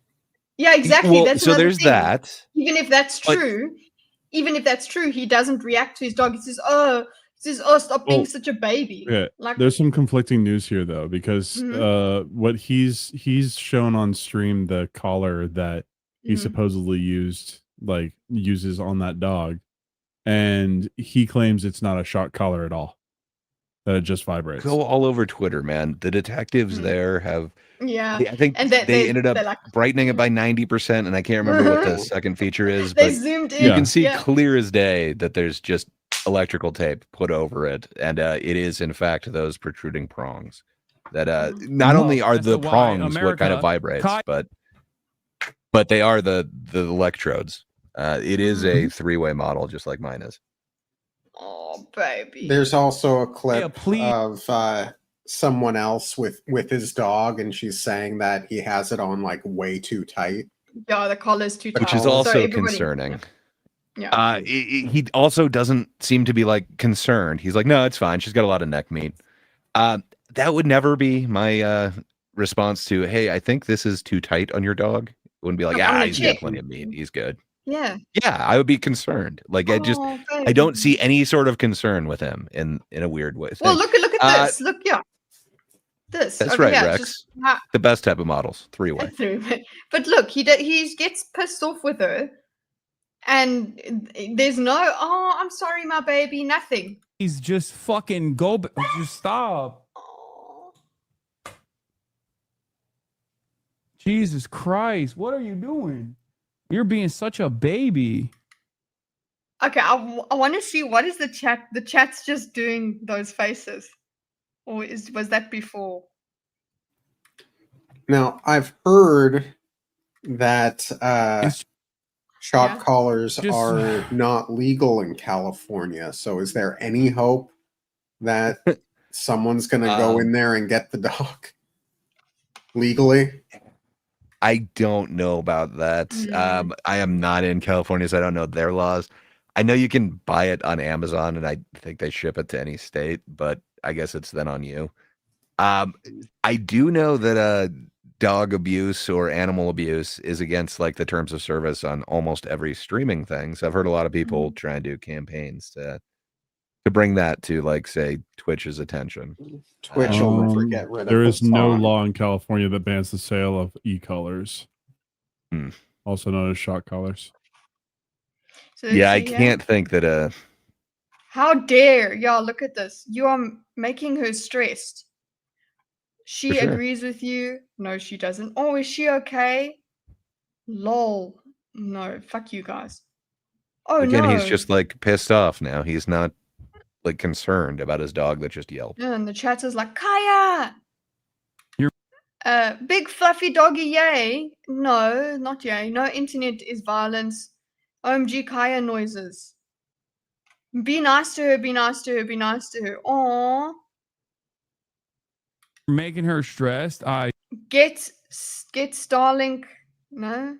S2: Yeah, exactly.
S4: well,
S2: That's
S4: so
S2: another
S4: there's
S2: thing.
S4: that.
S2: Even if that's
S4: But-
S2: true, he doesn't react to his dog. He says, "Oh, stop being
S3: Well,
S2: such a baby."
S3: Yeah,
S2: Like,
S3: there's some conflicting news here though, because what he's shown on stream, the collar that he supposedly uses on that dog, and he claims it's not a shock collar at all, that it just vibrates.
S4: Go all over Twitter, man. The detectives there have.
S2: yeah,
S4: I think
S2: and
S4: they ended up
S2: they're like,
S4: brightening it by 90%, and I can't remember what the second feature is,
S2: they
S4: but
S2: zoomed in.
S4: you can see
S2: yeah.
S4: clear as day that there's just electrical tape put over it, and it is in fact those protruding prongs that not only are
S11: That's
S4: the
S11: why
S4: prongs what kind of
S11: America
S4: vibrates, but they are the electrodes. It is a 3-way model, just like mine is.
S2: Oh, baby.
S5: There's also a clip
S11: please.
S5: of someone else with his dog, and she's saying that he has it on like way too tight.
S2: Yeah, the collar's too tight.
S4: Which is
S2: So
S4: also
S2: everybody-
S4: concerning.
S2: Yeah.
S4: He also doesn't seem to be like concerned. He's like, no, it's fine. She's got a lot of neck meat. That would never be my response to, hey, I think this is too tight on your dog. It wouldn't be like,
S2: I'm gonna
S4: he's got
S2: check.
S4: plenty of meat. He's good.
S2: Yeah.
S4: Yeah, I would be concerned. Like I
S2: baby.
S4: don't see any sort of concern with him in a weird way.
S2: Well, look at this. Look, yeah. This.
S4: That's
S2: Okay,
S4: right,
S2: yeah,
S4: Rex.
S2: just-
S4: The best type of models, 3-way.
S2: through. But look, he gets pissed off with her, And there's no, oh, I'm sorry, my baby, nothing.
S11: He's just fucking just stop.
S2: Oh.
S11: Jesus Christ, what are you doing? You're being such a baby.
S2: Okay, I want to see what is the chat. The chat's just doing those faces, or was that before?
S5: Now, I've heard that
S11: It's
S5: shock
S2: Yeah.
S5: collars
S11: Just-
S5: are not legal in California. So, is there any hope that someone's going to go in there and get the dog legally?
S4: I don't know about that.
S2: Mm.
S4: I am not in California, so I don't know their laws. I know you can buy it on Amazon, and I think they ship it to any state, but I guess it's then on you. I do know that dog abuse or animal abuse is against like the terms of service on almost every streaming thing. So I've heard a lot of people try and do campaigns to bring that to, like, say, Twitch's attention.
S5: Twitch will never get rid of
S3: There is no
S5: Hassan.
S3: law in California that bans the sale of e-collars,
S4: Hmm.
S3: also known as shock collars.
S2: So
S4: Yeah, I
S2: let's see here.
S4: can't think that
S2: How dare y'all look at this? You are making her stressed. She
S4: For sure.
S2: agrees with you. No, she doesn't. Oh, is she okay? Lol. No, fuck you guys. Oh
S4: again,
S2: no.
S4: he's just like pissed off now. He's not like concerned about his dog that just yelped.
S2: And the chat is like, Kaya!
S11: You're-
S2: Big fluffy doggy, yay. No, not yay. No, internet is violence. OMG Kaya noises. Be nice to her, be nice to her, be nice to her. Aww.
S11: making her stressed.
S2: Get Starlink. No.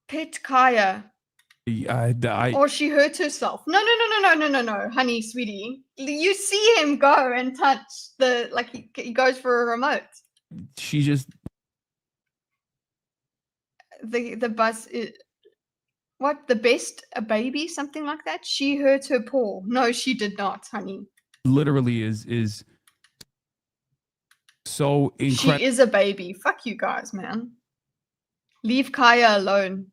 S2: Pet Kaya. Or she hurt herself. No, honey, sweetie. You see him go and touch he goes for a remote.
S11: She just
S2: The bus is what, the best a baby, something like that. She hurt her paw. No, she did not, honey.
S11: literally is so incredible.
S2: She is a baby. Fuck you guys, man. Leave Kaya alone.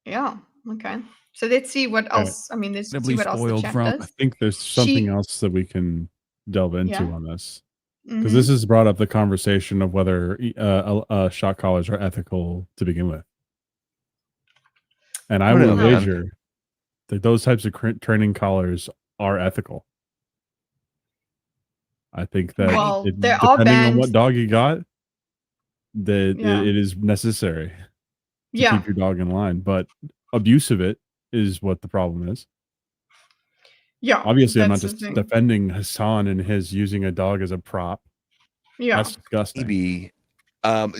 S2: Yeah. Okay. So let's see what else. I mean, let's see
S11: Incredibly
S2: what else the
S11: spoiled
S2: chat
S11: from-
S3: I
S2: does.
S3: think there's something
S2: She-
S3: else that we can delve into
S2: Yeah.
S3: on this, because
S2: Mhm.
S3: this has brought up the conversation of whether shock collars are ethical to begin with. And I
S4: I don't
S3: would
S4: know, man.
S3: wager that those types of training collars are ethical. I think that
S2: Well, there are
S3: depending on what
S2: bans.
S3: dog you got, that
S2: Yeah.
S3: it is necessary to
S2: Yeah.
S3: keep your dog in line. But abuse of it is what the problem is.
S2: Yeah.
S3: Obviously, I'm not
S2: that's the
S3: just
S2: thing.
S3: defending Hassan and his using a dog as a prop.
S2: Yeah.
S3: That's disgusting.
S4: Maybe.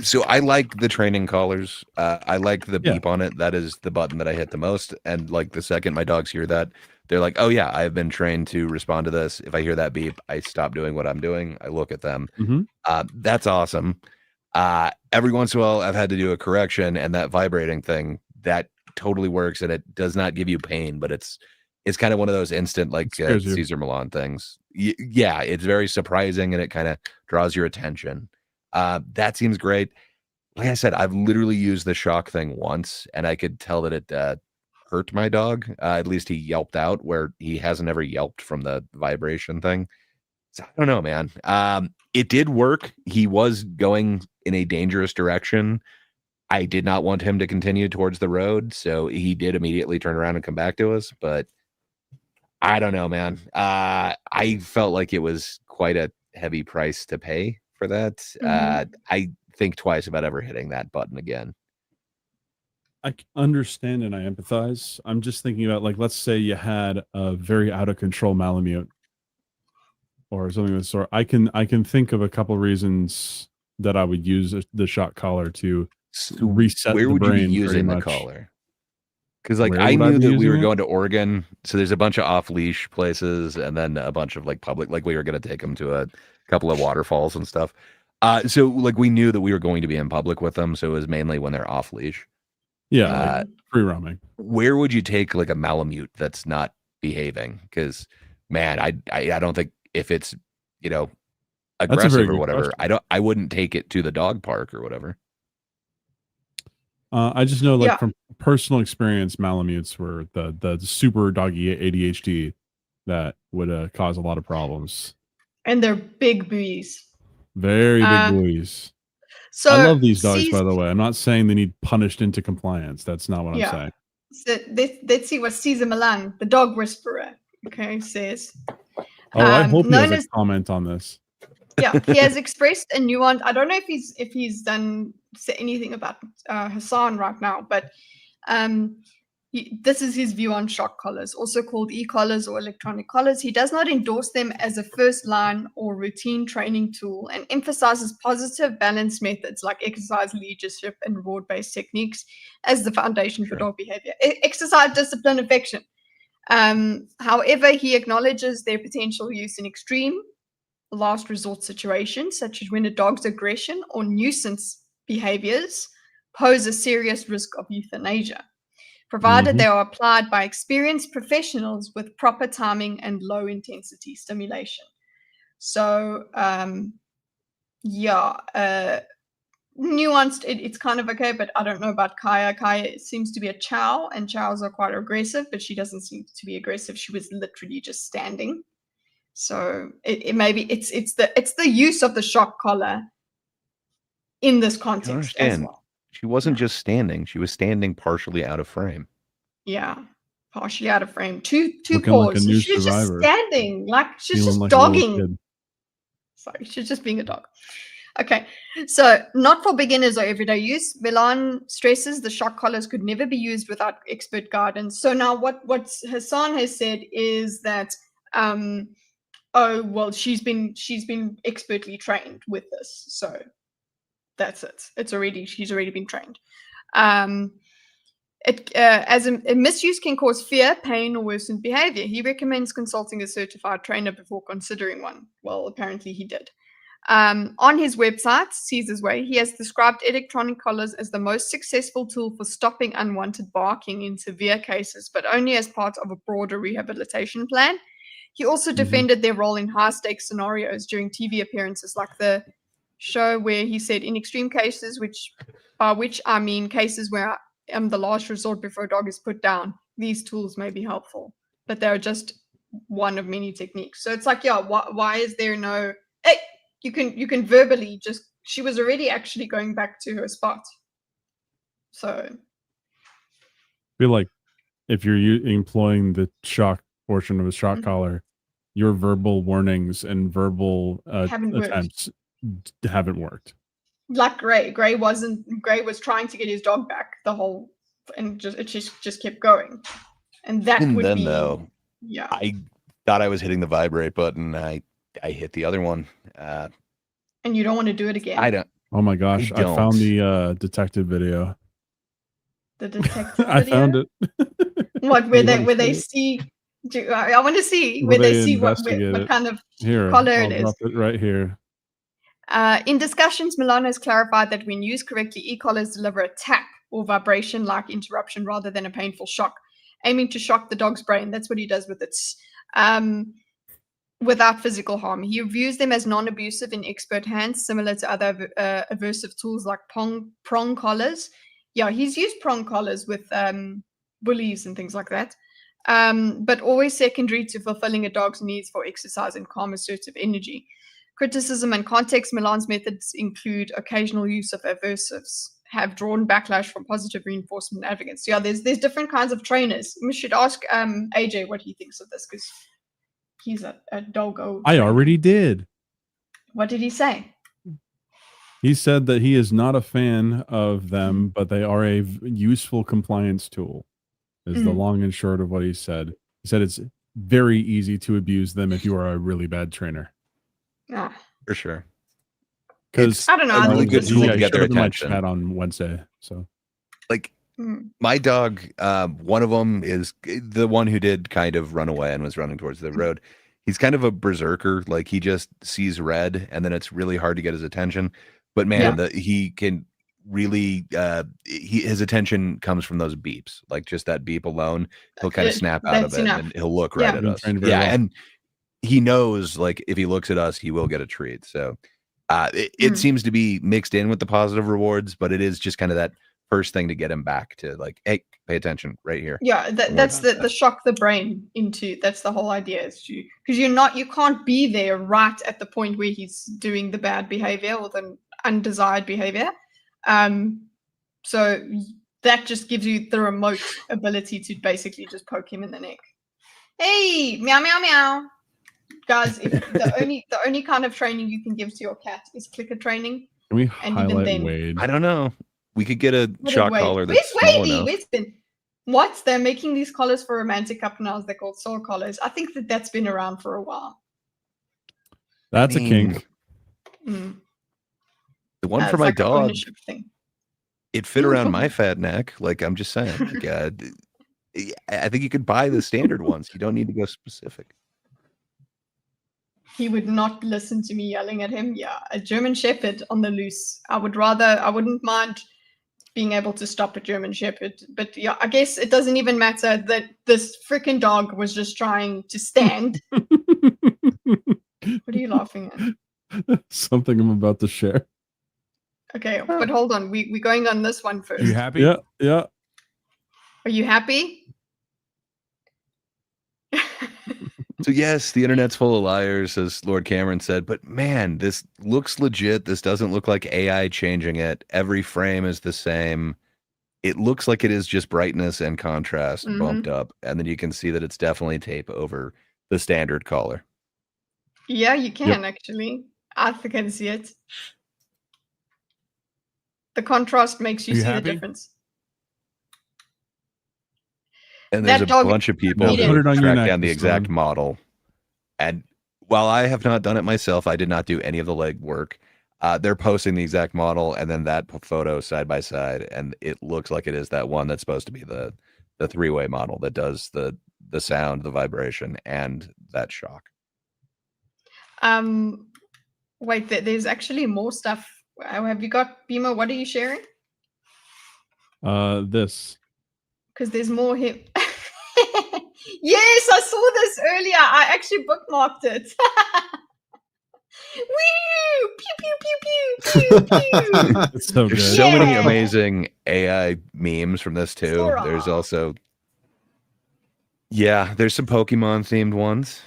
S4: So I like the training collars. I like the
S3: Yeah.
S4: beep on it. That is the button that I hit the most. And like the second my dogs hear that, they're like, "Oh yeah, I have been trained to respond to this. If I hear that beep, I stop doing what I'm doing. I look at them."
S3: Mhm.
S4: That's awesome. Every once in a while, I've had to do a correction, and that vibrating thing that totally works, and it does not give you pain, but it's kind of one of those instant like
S3: scares you.
S4: Caesar Milan things. Yeah, it's very surprising, and it kind of draws your attention. That seems great. Like I said, I've literally used the shock thing once, and I could tell that it hurt my dog. At least he yelped out, where he hasn't ever yelped from the vibration thing. So I don't know, man. It did work. He was going in a dangerous direction. I did not want him to continue towards the road, so he did immediately turn around and come back to us. But I don't know, man. I felt like it was quite a heavy price to pay for that. I think twice about ever hitting that button again.
S3: I understand and I empathize. I'm just thinking about, like, let's say you had a very out of control Malamute or something of the sort. I can think of a couple reasons that I would use the shock collar to reset
S4: Where
S3: the
S4: would you
S3: brain
S4: be
S3: pretty
S4: using the
S3: much.
S4: collar? Because like
S3: Where
S4: I
S3: would I
S4: knew
S3: be
S4: that we
S3: using
S4: were
S3: it?
S4: going to Oregon, so there's a bunch of off leash places, and then a bunch of like public. Like we were going to take them to a couple of waterfalls and stuff. So like we knew that we were going to be in public with them, so it was mainly when they're off leash.
S3: Yeah, like free roaming.
S4: Where would you take like a Malamute that's not behaving? Because man, I don't think if it's
S3: That's a
S4: aggressive
S3: very
S4: or
S3: good
S4: whatever,
S3: question.
S4: I wouldn't take it to the dog park or whatever.
S3: I just know, like
S2: Yeah.
S3: from personal experience, Malamutes were the super doggy ADHD that would cause a lot of problems.
S2: And they're big buoys.
S3: Very big
S2: Uh,
S3: boys.
S2: So
S3: I love these dogs,
S2: C's-
S3: by the way. I'm not saying they need punished into compliance. That's not what I'm saying.
S2: So let's see what Caesar Milan, the dog whisperer, says.
S3: Oh, I hope he
S2: known
S3: has
S2: as-
S3: a comment on this.
S2: Yeah, he has expressed a nuance. I don't know if he's done anything about Hassan right now, but this is his view on shock collars, also called e-collars or electronic collars. He does not endorse them as a first line or routine training tool and emphasizes positive balance methods like exercise, leadership, and reward-based techniques as the foundation for dog behavior. Exercise, discipline, affection. However, he acknowledges their potential use in extreme last resort situations, such as when a dog's aggression or nuisance behaviors pose a serious risk of euthanasia, provided they are applied by experienced professionals with proper timing and low intensity stimulation. So, nuanced, it's kind of okay, but I don't know about Kaya. Kaya seems to be a chow, and chows are quite aggressive, but she doesn't seem to be aggressive. She was literally just standing. So it maybe it's the use of the shock collar in this context as well.
S4: She wasn't just standing; she was standing partially out of frame.
S2: Yeah, partially out of frame. Two
S3: Looking
S2: paws.
S3: like a new
S2: She's
S3: survivor.
S2: just standing, like she's
S3: Feeling
S2: just
S3: like a little
S2: dogging.
S3: kid.
S2: Sorry, she's just being a dog. Okay, so not for beginners or everyday use. Milan stresses the shock collars could never be used without expert guidance. So now what Hassan has said is that oh well, she's been expertly trained with this, so that's it. She's already been trained. As a misuse can cause fear, pain, or worsened behavior. He recommends consulting a certified trainer before considering one. Well, apparently he did. On his website, Caesar's Way, he has described electronic collars as the most successful tool for stopping unwanted barking in severe cases, but only as part of a broader rehabilitation plan. He also defended their role in high-stakes scenarios during TV appearances, like the show where he said, in extreme cases, by which I mean cases where the last resort before a dog is put down, these tools may be helpful, but they're just one of many techniques. So it's like, yeah, why is there no? Hey, you can verbally just. She was already actually going back to her spot. So,
S3: I feel like if you're employing the shock portion of a shock collar, your verbal warnings and verbal attempts haven't worked.
S2: Like Gray was trying to get his dog back the whole, and it just kept going, and that
S4: And
S2: would
S4: then
S2: be
S4: though,
S2: yeah.
S4: I thought I was hitting the vibrate button. I hit the other one.
S2: And you don't want to do it again.
S4: I don't.
S3: Oh my gosh, I
S4: don't.
S3: found the detective video.
S2: The detective
S3: I
S2: video?
S3: found it.
S2: What where they see? I want to see where they see what kind of collar
S3: I'll
S2: it is.
S3: drop it right here.
S2: In discussions, Milano has clarified that when used correctly, e-collars deliver a tap or vibration-like interruption rather than a painful shock, aiming to shock the dog's brain. That's what he does with it, without physical harm. He views them as non-abusive in expert hands, similar to other aversive tools like prong collars. Yeah, he's used prong collars with bullies and things like that. But always secondary to fulfilling a dog's needs for exercise and calm, assertive energy. Criticism and context. Milan's methods include occasional use of aversives, have drawn backlash from positive reinforcement advocates. Yeah, there's different kinds of trainers. We should ask AJ what he thinks of this, because he's a doggo.
S3: I already did.
S2: What did he say?
S3: He said that he is not a fan of them, but they are a useful compliance tool, is the long and short of what he said. He said it's very easy to abuse them if you are a really bad trainer.
S4: For sure.
S3: Because
S2: I don't know.
S4: a really good tool to get their
S3: my
S4: attention.
S3: chat on Wednesday. So,
S4: like, my dog, one of them is the one who did kind of run away and was running towards the road. He's kind of a berserker. Like, he just sees red, and then it's really hard to get his attention. But man, he can really his attention comes from those beeps. Like, just that beep alone, he'll kind of snap out of it, and he'll look right at us. And he knows, like, if he looks at us, he will get a treat. So it seems to be mixed in with the positive rewards, but it is just kind of that first thing to get him back to like, hey, pay attention right here.
S2: Yeah, that's the shock the brain into. That's the whole idea, is to, because you can't be there right at the point where he's doing the bad behavior or the undesired behavior. So that just gives you the remote ability to basically just poke him in the neck. Hey, meow meow meow. Guys, if the only kind of training you can give to your cat is clicker training.
S3: Can we
S2: And even
S3: highlight
S2: then-
S3: Wade?
S4: I don't know. We could get a
S2: What
S4: shock
S2: Wade?
S4: collar
S2: Where's
S4: that's small
S2: Wadey?
S4: enough.
S2: Where's been? What? They're making these collars for romantic couple. They're called soul collars. I think that's been around for a while.
S3: That's a kink.
S2: Mm.
S4: The one for
S2: It's
S4: my
S2: like an
S4: dog,
S2: ownership thing.
S4: it fit around my fat neck. Like, I'm just saying. Like, I think you could buy the standard ones. You don't need to go specific.
S2: He would not listen to me yelling at him. Yeah, a German Shepherd on the loose. I wouldn't mind being able to stop a German Shepherd. But yeah, I guess it doesn't even matter that this freaking dog was just trying to stand. What are you laughing at?
S3: Something I'm about to share.
S2: Okay, but hold on. We're going on this one first.
S11: You happy?
S3: Yeah, yeah.
S2: Are you happy?
S4: So yes, the internet's full of liars, as Lord Cameron said, but man, this looks legit. This doesn't look like AI changing it. Every frame is the same. It looks like it is just brightness and contrast bumped up. And then you can see that it's definitely tape over the standard collar.
S2: Yeah, you can actually. I can see it. The contrast makes you
S11: Are you
S2: see
S11: happy?
S2: the difference.
S4: And there's
S2: That
S4: a
S2: dog
S4: bunch of people
S2: needed-
S4: who
S3: Put it on your
S4: track
S3: neck
S4: down the
S3: this
S4: exact
S3: time.
S4: model. And while I have not done it myself, I did not do any of the legwork. They're posting the exact model and then that photo side by side, and it looks like it is that one that's supposed to be the three-way model that does the sound, the vibration, and that shock.
S2: Wait, there's actually more stuff. Have you got Beamer? What are you sharing?
S3: This.
S2: Because there's more here. Yes, I saw this earlier. I actually bookmarked it. Woo! Pew pew pew pew pew pew.
S3: It's so good.
S4: There's so many
S2: Yeah.
S4: amazing AI memes from this too.
S2: Sora.
S4: There's also, yeah, there's some Pokemon themed ones.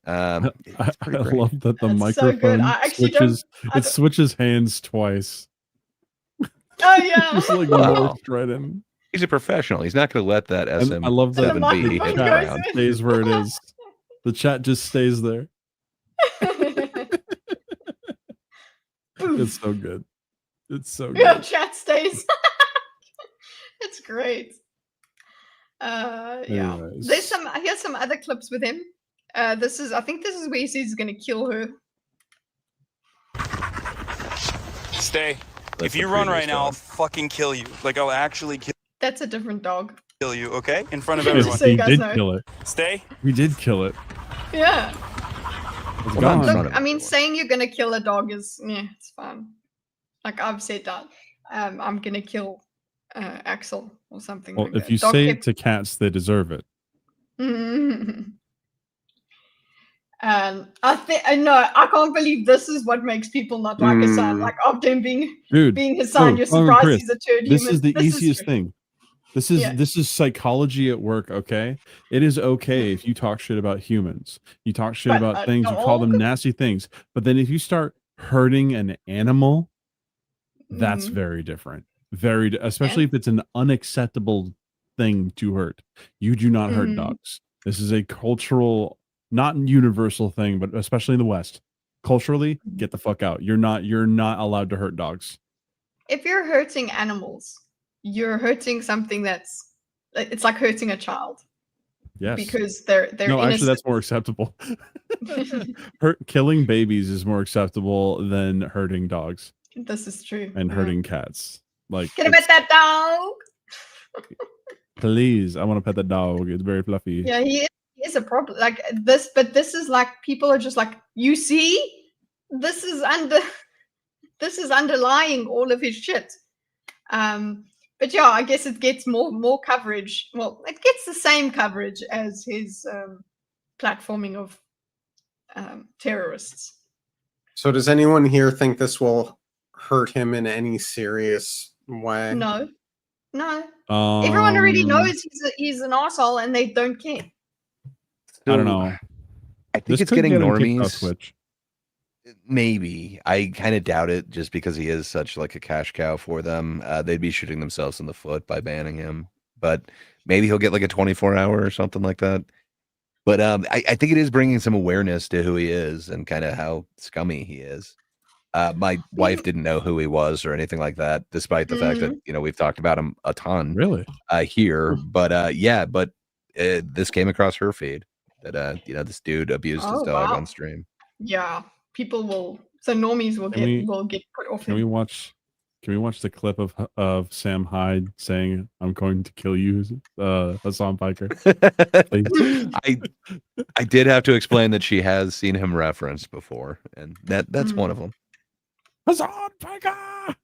S3: I
S4: It's pretty great.
S3: love that the
S2: That's so good.
S3: microphone
S2: I actually don't-
S3: switches.
S2: I
S3: It
S2: don't-
S3: switches hands twice.
S2: Oh yeah.
S3: Just like
S4: Wow.
S3: morphed right in.
S4: He's a professional. He's not going to let that
S3: And I love that
S2: the
S4: SM7B
S2: microphone
S4: hit
S2: goes
S4: around.
S2: in.
S3: stays where it is. The chat just stays there. It's so good. It's so
S2: Yeah,
S3: good.
S2: chat stays. It's great. Yeah.
S3: Anyways.
S2: Here's some other clips with him. I think this is where he says he's gonna kill her.
S12: Stay.
S4: That's
S12: If you
S4: the
S12: run
S4: previous
S12: right now, I'll
S4: dog.
S12: fucking kill you. Like, I'll actually
S2: That's a different dog.
S12: kill you, okay? In front of
S3: Yes,
S12: everyone.
S2: So you
S3: he
S2: guys
S3: did
S2: know.
S3: kill it.
S12: Stay.
S3: We did kill it.
S2: Yeah.
S3: It's
S4: Well, not in
S3: gone.
S4: front
S2: Look,
S4: of
S2: I mean,
S4: everyone.
S2: saying you're gonna kill a dog is it's fine. Like I've said that. I'm gonna kill Axel or something.
S3: Well,
S2: like
S3: if
S2: that.
S3: you
S2: Dog
S3: say
S2: kept-
S3: it to cats, they deserve it.
S2: I know. I can't believe this is what makes people not like Hassan. Like after him being
S3: Dude,
S2: Hassan, you're surprised
S3: Chris,
S2: he's a turd
S3: this
S2: human.
S3: is the easiest
S2: true.
S3: thing. This is
S2: Yeah.
S3: this is psychology at work, okay? It is okay if you talk shit about humans. You talk shit
S2: But
S3: about
S2: a
S3: things, you call them
S2: dog?
S3: nasty things. But then if you start hurting an animal, that's
S2: Mhm.
S3: very different. Especially if it's an unacceptable thing to hurt. You do not hurt
S2: Mhm.
S3: dogs. This is a cultural, not universal thing, but especially in the West. Culturally, get the fuck out. You're not allowed to hurt dogs.
S2: If you're hurting animals, you're hurting something that's it's like hurting a child
S3: Yes.
S2: because they're
S3: No, actually
S2: innocent.
S3: that's more acceptable. Killing babies is more acceptable than hurting dogs
S2: This is true.
S3: and
S2: yeah.
S3: hurting cats. Like,
S2: Get him at that dog.
S3: please, I want to pet the dog. It's very fluffy.
S2: Yeah, he is a problem. Like this, but this is like people are just like, you see, this is underlying all of his shit. But yeah, I guess it gets more coverage. Well, it gets the same coverage as his platforming of terrorists.
S5: So does anyone here think this will hurt him in any serious way?
S2: No, No. Everyone already
S3: Um,
S2: knows he's an asshole and they don't care.
S3: I don't
S4: So,
S3: know.
S4: I think
S3: This
S4: it's
S3: could
S4: getting
S3: get him kicked off
S4: normies.
S3: Twitch.
S4: Maybe. I kind of doubt it just because he is such like a cash cow for them. They'd be shooting themselves in the foot by banning him. But maybe he'll get like a 24-hour or something like that. But I think it is bringing some awareness to who he is and kind of how scummy he is. My wife didn't know who he was or anything like that, despite the fact that, you know, we've talked about him a ton
S3: Really?
S4: here. But yeah, but this came across her feed that, you know, this dude abused his
S2: Oh,
S4: dog
S2: wow.
S4: on stream.
S2: Yeah. Normies will
S3: Can
S2: get put off
S3: Can we
S2: him.
S3: watch the clip of Sam Hyde saying, "I'm going to kill you, Hassan Piker"? Please.
S4: I did have to explain that she has seen him referenced before, and that's one of them.
S3: Hassan Piker, I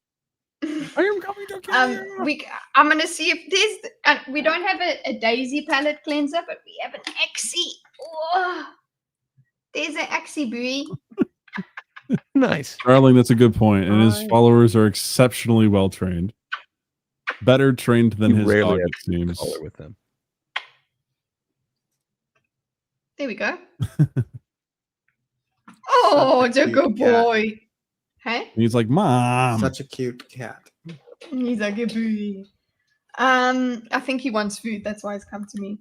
S3: am coming to kill you.
S2: I'm gonna see if there's we don't have a daisy palette cleanser, but we have an Axie. Oh, there's an Axie buoy.
S4: Nice.
S3: Darling, that's a good point, and his followers are exceptionally well trained. Better trained than
S4: You
S3: his
S4: rarely
S3: dog,
S4: have
S3: it seems.
S4: color with them.
S2: There we go. Oh, it's a good boy. Hey?
S3: And he's like, "Mom."
S5: Such a cute cat.
S2: He's a good boy. I think he wants food. That's why he's come to me.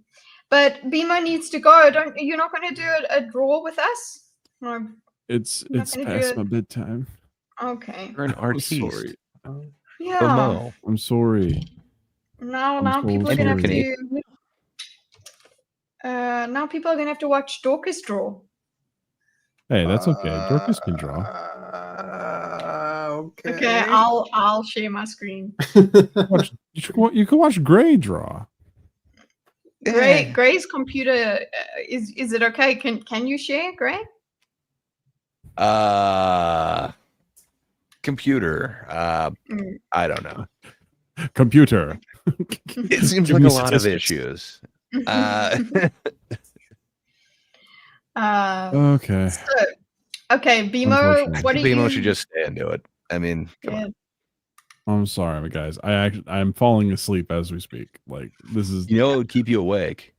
S2: But Bimo needs to go. You're not going to do a draw with us? No.
S3: It's
S2: You're not gonna do
S3: past
S2: it?
S3: my bedtime.
S2: Okay.
S4: You're an
S3: I'm
S4: artiste.
S3: sorry.
S2: Yeah.
S3: I'm sorry.
S2: Now
S3: I'm so
S2: people are gonna have
S3: sorry.
S2: to. Now people are gonna have to watch Dorcas draw.
S3: Hey, that's okay. Dorcas can draw.
S5: Okay.
S2: Okay, I'll share my screen.
S3: You can watch Gray draw.
S2: Gray's computer is it okay? Can you share, Gray?
S4: Computer. I don't know.
S3: Computer.
S4: It seems
S3: Give
S4: like
S3: me
S4: a lot of
S3: statistics.
S4: issues.
S3: Okay.
S2: So, okay, Bimo, what do you?
S4: Bimo should just stay and do it. I mean, come on.
S3: I'm sorry, guys. I'm falling asleep as we speak. Like, this is.
S4: You know what would keep you awake?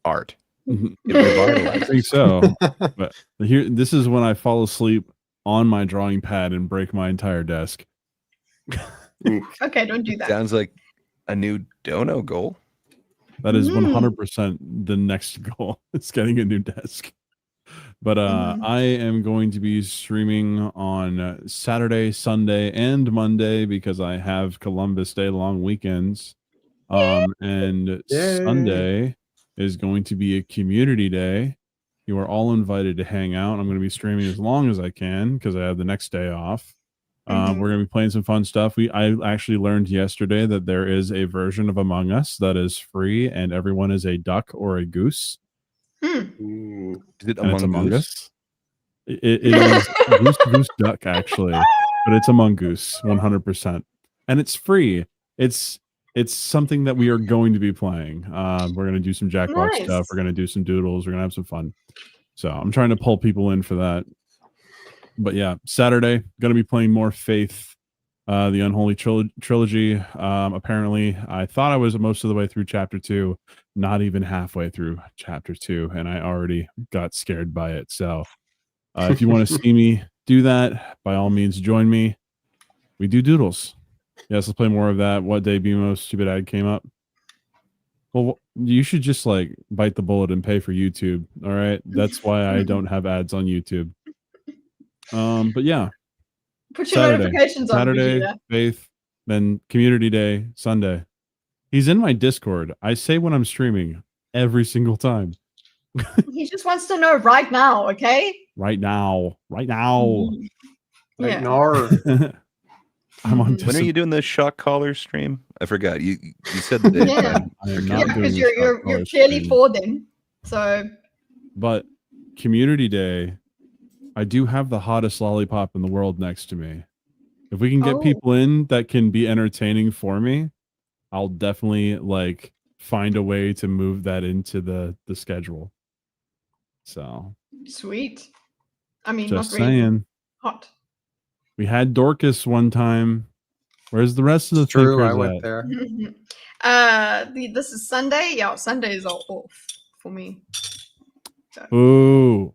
S4: Art. It
S3: I
S4: revitalizes.
S3: think so. But this is when I fall asleep on my drawing pad and break my entire desk.
S2: Okay, don't do that.
S4: Sounds like a new dono goal.
S3: That is 100% the next goal. It's getting a new desk. But I am going to be streaming on Saturday, Sunday, and Monday because I have Columbus Day long weekends. And Sunday is going to be a community day. You are all invited to hang out. I'm going to be streaming as long as I can because I have the next day off. We're going to be playing some fun stuff. I actually learned yesterday that there is a version of Among Us that is free, and everyone is a duck or a goose.
S4: Is it
S3: And it's
S4: Among Goose?
S3: Us. It is goose duck actually, but it's Among Goose 100%, and it's free. It's something that we are going to be playing. We're going to do some Jackbox stuff. We're going to do some doodles. We're going to have some fun. So I'm trying to pull people in for that. But yeah, Saturday going to be playing more Faith, the Unholy Trilogy. Apparently, I thought I was most of the way through Chapter 2, not even halfway through Chapter 2, and I already got scared by it. So if you want to see me do that, by all means, join me. We do doodles. Yes, let's play more of that. What day Bimo's stupid ad came up? Well, you should just like bite the bullet and pay for YouTube. All right, that's why I don't have ads on YouTube. But yeah,
S2: Put your notifications on,
S3: Saturday,
S2: Vegeta.
S3: Faith, then Community Day, Sunday. He's in my Discord. I say when I'm streaming every single time.
S2: He just wants to know right now, okay?
S3: Right now.
S2: Yeah.
S3: I'm on.
S4: When are you doing the shock collar stream? I forgot. You said the date.
S2: Yeah.
S3: I am
S2: Yeah,
S3: not doing
S2: because
S3: the
S2: you're
S3: Shock Collar
S2: clearly
S3: stream.
S2: for them. So
S3: But Community Day, I do have the hottest lollipop in the world next to me. If we can get people in that can be entertaining for me, I'll definitely like find a way to move that into the schedule. So
S2: sweet. I mean,
S3: just
S2: not really
S3: saying.
S2: hot.
S3: We had Dorcas one time. Where's the rest of the
S5: True, I
S3: thinkers
S5: went
S3: at?
S5: there.
S2: This is Sunday. Yeah, Sundays are off for me. So.
S3: Ooh.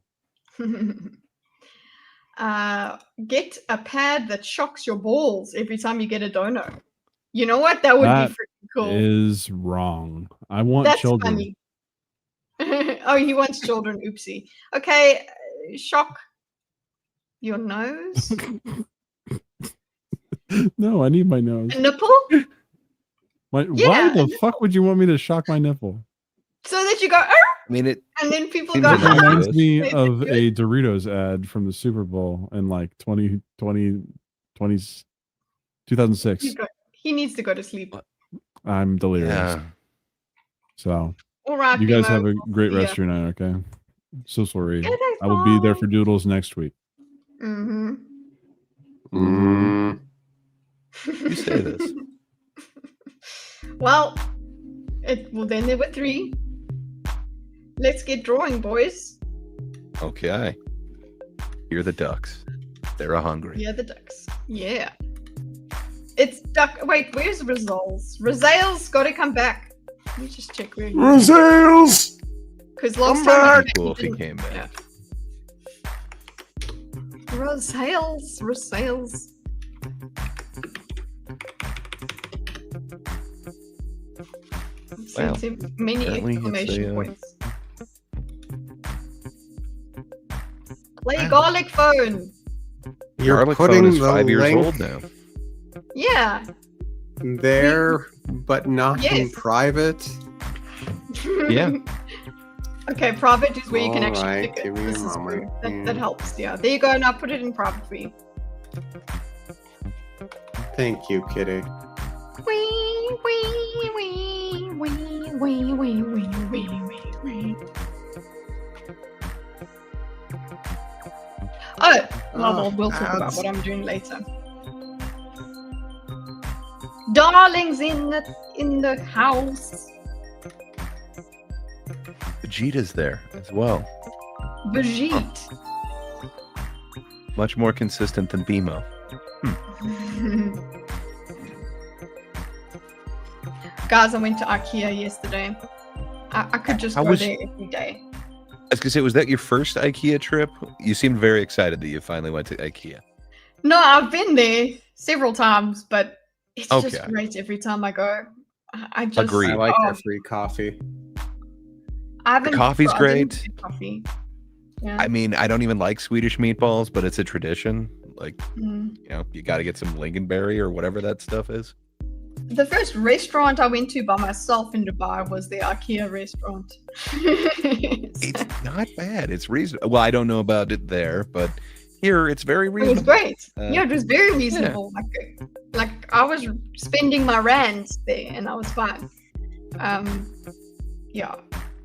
S2: Get a pad that shocks your balls every time you get a dono. You know what? That would
S3: That
S2: be freaking cool.
S3: is wrong. I want
S2: That's
S3: children.
S2: funny. Oh, he wants children. Oopsie. Okay, shock your nose.
S3: No, I need my nose.
S2: A nipple?
S3: Why
S2: Yeah,
S3: the fuck would you want me to shock my nipple?
S2: So that you go, "Arr!"
S4: I mean, it
S2: and then people
S4: seems
S2: go,
S3: It reminds
S4: Yes.
S3: me
S2: Is it
S3: of
S2: good?
S3: a Doritos ad from the Super Bowl in like 2006.
S2: He needs to go to sleep.
S3: I'm delirious.
S4: yeah.
S3: So
S2: All right,
S3: you guys
S2: Bimo.
S3: have a great
S2: Yeah.
S3: rest of your night, okay? So sorry.
S2: Good night,
S3: I will be there
S2: bye.
S3: for Doodles next week.
S2: Mm-hmm.
S5: Mm.
S4: You say this.
S2: Well, then there were 3. Let's get drawing, boys.
S4: Okay. You're the ducks. They're hungry.
S2: Yeah, the ducks. Yeah. It's duck. Wait, where's Rizals? Rizals got to come back. Let me just check where he is.
S5: Razales!
S2: Because last
S5: Come
S2: time
S5: back!
S4: Cool if he
S2: didn't-
S4: came back.
S2: Yeah. Rizals.
S4: Wow.
S2: Many
S4: Apparently it's
S2: exclamation
S4: a,
S2: points. Play
S4: Wow.
S2: garlic phone.
S5: You're
S4: Garlic
S5: putting
S4: phone is
S5: the
S4: 5 years
S5: link
S4: old now.
S2: Yeah.
S5: there, but not in
S2: Yes.
S5: private.
S4: Yeah.
S2: Okay, private is where you can actually
S5: Alright,
S2: click it.
S5: give me a
S2: This is
S5: moment.
S2: true. That helps. Yeah. There you go. Now put it in private for you.
S5: Thank you, Kitty.
S2: Wee, wee, wee, wee, wee, wee, wee, wee, wee. Oh, well, we'll talk about
S5: ads.
S2: what I'm doing later. Darlings in the house.
S4: Vegeta's there as well.
S2: Brigitte.
S4: Much more consistent than BMO.
S2: Guys, I went to IKEA yesterday. I could just
S4: How
S2: go
S4: was-
S2: there every day.
S4: I was gonna say, was that your first IKEA trip? You seemed very excited that you finally went to IKEA.
S2: No, I've been there several times, but it's just
S4: Okay.
S2: great every time I go. I just
S4: Agreed.
S5: I like
S2: oh,
S5: their free coffee.
S2: I haven't
S4: coffee's
S2: I didn't
S4: great.
S2: get Coffee. Yeah.
S4: I mean, I don't even like Swedish meatballs, but it's a tradition. Like,
S2: Mm.
S4: you know, you got to get some lingonberry or whatever that stuff is.
S2: The first restaurant I went to by myself in Dubai was the IKEA restaurant.
S4: It's not bad. It's reasonable. Well, I don't know about it there, but here it's very
S2: It was
S4: reasonable.
S2: great.
S4: Uh,
S2: Yeah, it was very reasonable. Like I was spending my rands there, and I was fine. Yeah,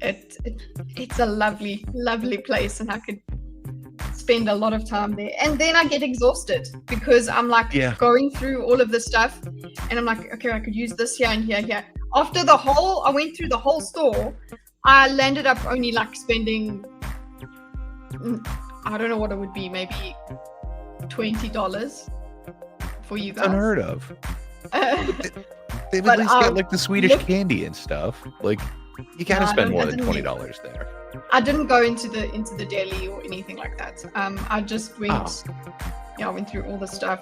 S2: it's a lovely place, and I could spend a lot of time there. And then I get exhausted because I'm like
S4: Yeah.
S2: going through all of this stuff, and I'm like, okay, I could use this here and here. After I went through the whole store, I landed up only like spending, I don't know what it would be, maybe $20 for you guys.
S4: Unheard of. They've
S2: But,
S4: at least got
S2: um,
S4: like the Swedish
S2: look-
S4: candy and stuff. Like, you gotta
S2: No, I
S4: spend
S2: don't-
S4: more
S2: I
S4: than
S2: didn't get-
S4: $20 there.
S2: I didn't go into the deli or anything like that. I just went. I went through all the stuff.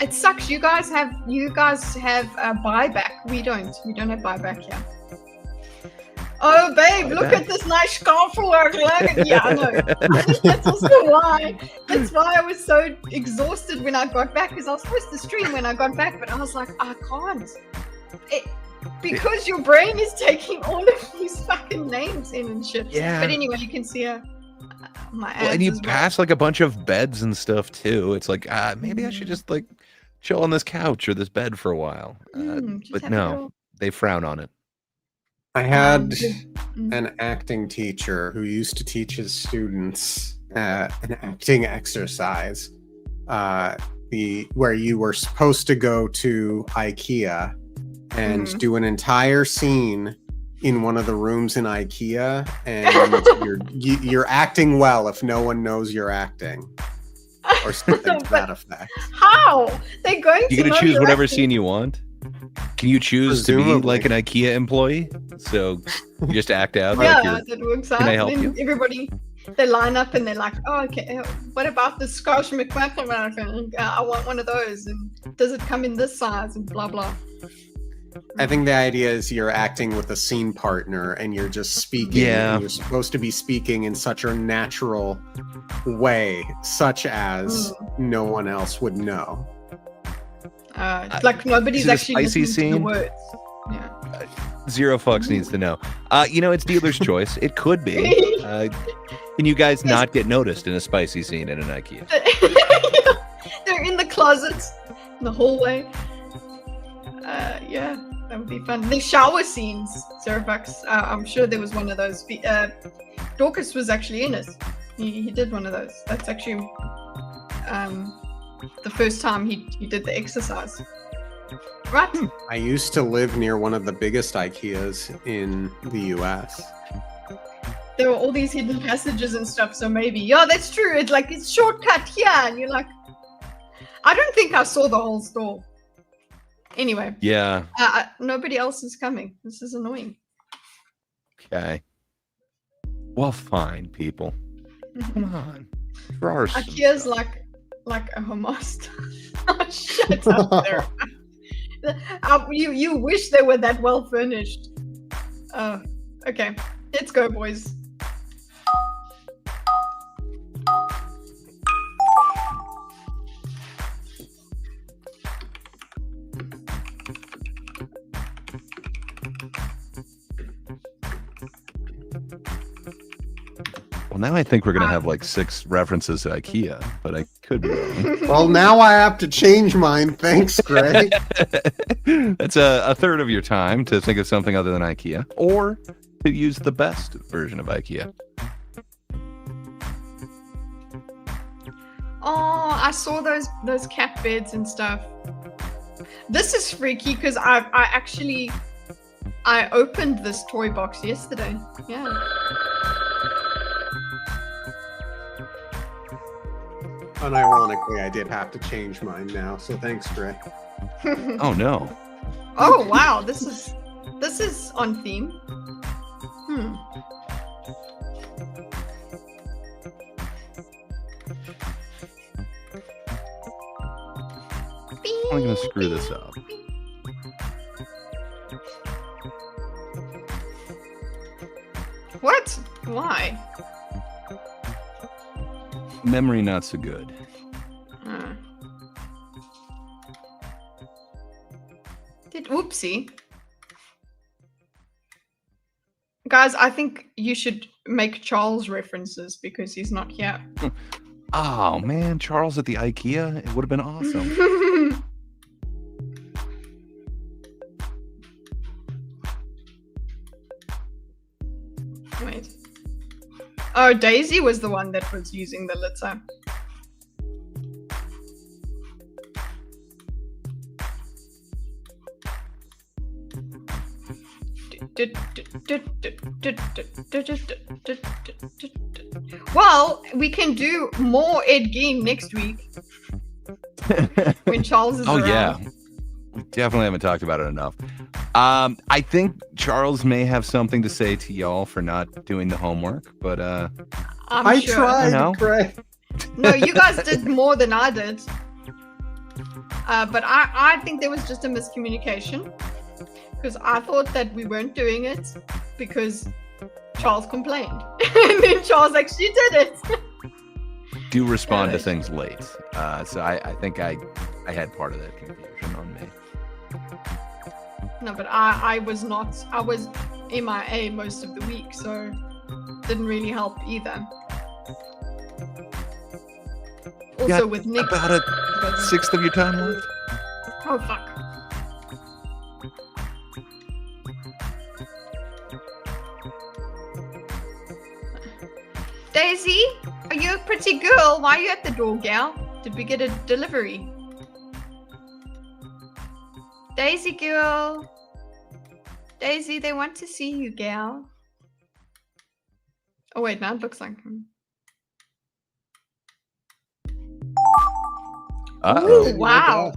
S2: It sucks. You guys have a buyback. We don't have buyback here. Oh, babe, look
S4: Buyback?
S2: at this nice scarf for work. Yeah, I know. I think that's also why. That's why I was so exhausted when I got back, because I was supposed to stream when I got back, but I was like, I can't. Because your brain is taking all of these fucking names in and shit.
S4: Yeah.
S2: But anyway, you can see my ads
S4: Well, and you
S2: as well.
S4: pass like a bunch of beds and stuff too. It's like, maybe I should just like chill on this couch or this bed for a while.
S2: Just
S4: But
S2: have a
S4: no,
S2: little-
S4: they frown on it.
S5: I had
S2: Mm.
S5: an acting teacher who used to teach his students an acting exercise, where you were supposed to go to IKEA and
S2: Mhm.
S5: do an entire scene in one of the rooms in IKEA, and you're acting well if no one knows you're acting, or or something to that effect.
S2: How? They're going
S4: You
S2: to
S4: gonna
S2: know
S4: choose
S2: you're
S4: whatever
S2: acting.
S4: scene you want? Can you choose to be
S5: Presumably.
S4: like an IKEA employee? So you just act out like
S2: Yeah,
S4: you're.
S2: that works out.
S4: Can I help
S2: Then
S4: you?
S2: everybody, they line up and they're like, oh, okay, what about the Scotch McMuffin? I want one of those. And does it come in this size? And blah, blah.
S5: I think the idea is you're acting with a scene partner and you're just speaking.
S4: Yeah.
S5: And you're supposed to be speaking in such a natural way, such as no one else would know.
S2: Like nobody's
S4: is it a
S2: actually
S4: spicy
S2: listening to
S4: scene?
S2: the words. Yeah.
S4: Zero fucks needs to know. It's dealer's choice. It could be. Can you guys not get noticed in a spicy scene in an IKEA?
S2: They're in the closets, in the hallway. Yeah, that would be fun. The shower scenes, Zervax. I'm sure there was one of those. Dorcas was actually in it. He did one of those. That's actually the first time he did the exercise. Right.
S5: I used to live near one of the biggest IKEAs in the US.
S2: There were all these hidden passages and stuff, so maybe. Yeah, that's true. It's like, it's shortcut here, and you're like, I don't think I saw the whole store. Anyway.
S4: Yeah.
S2: Nobody else is coming. This is annoying.
S4: Okay. Well, fine, people. Come on. Draw some
S2: IKEA's
S4: stuff.
S2: like a homos. Shut up there. You wish they were that well furnished. Okay. Let's go, boys.
S4: Well, now I think we're gonna have like 6 references to IKEA, but I could be wrong.
S5: Well, now I have to change mine. Thanks, Greg.
S4: That's a third of your time to think of something other than IKEA, or to use the best version of IKEA.
S2: Oh, I saw those cat beds and stuff. This is freaky because I opened this toy box yesterday. Yeah.
S5: Unironically, I did have to change mine now, so thanks, Greg.
S4: Oh no.
S2: Oh wow, this is on theme.
S4: I'm gonna screw this up.
S2: What? Why?
S4: Memory not so good.
S2: Whoopsie. Guys, I think you should make Charles references because he's not here.
S4: Oh man, Charles at the IKEA? It would have been awesome.
S2: Wait. Oh, Daisy was the one that was using the litter. Well, we can do more Ed Gein next week when Charles is around.
S4: Yeah. We definitely haven't talked about it enough. I think Charles may have something to say to y'all for not doing the homework, but
S2: I sure.
S5: tried, Greg.
S2: No, you guys did more than I did. But I think there was just a miscommunication because I thought that we weren't doing it because Charles complained. And then Charles actually did it.
S4: do respond to things late. So I think I had part of that confusion on me.
S2: No, but I was not. I was MIA most of the week, so didn't really help either. Also
S4: Got
S2: with Nick.
S4: about a sixth of your time left.
S2: Oh fuck. Daisy, are you a pretty girl? Why are you at the door, gal? Did we get a delivery? Daisy girl. Daisy, they want to see you, gal. Oh wait, now it looks like him.
S5: Really?
S2: Wow.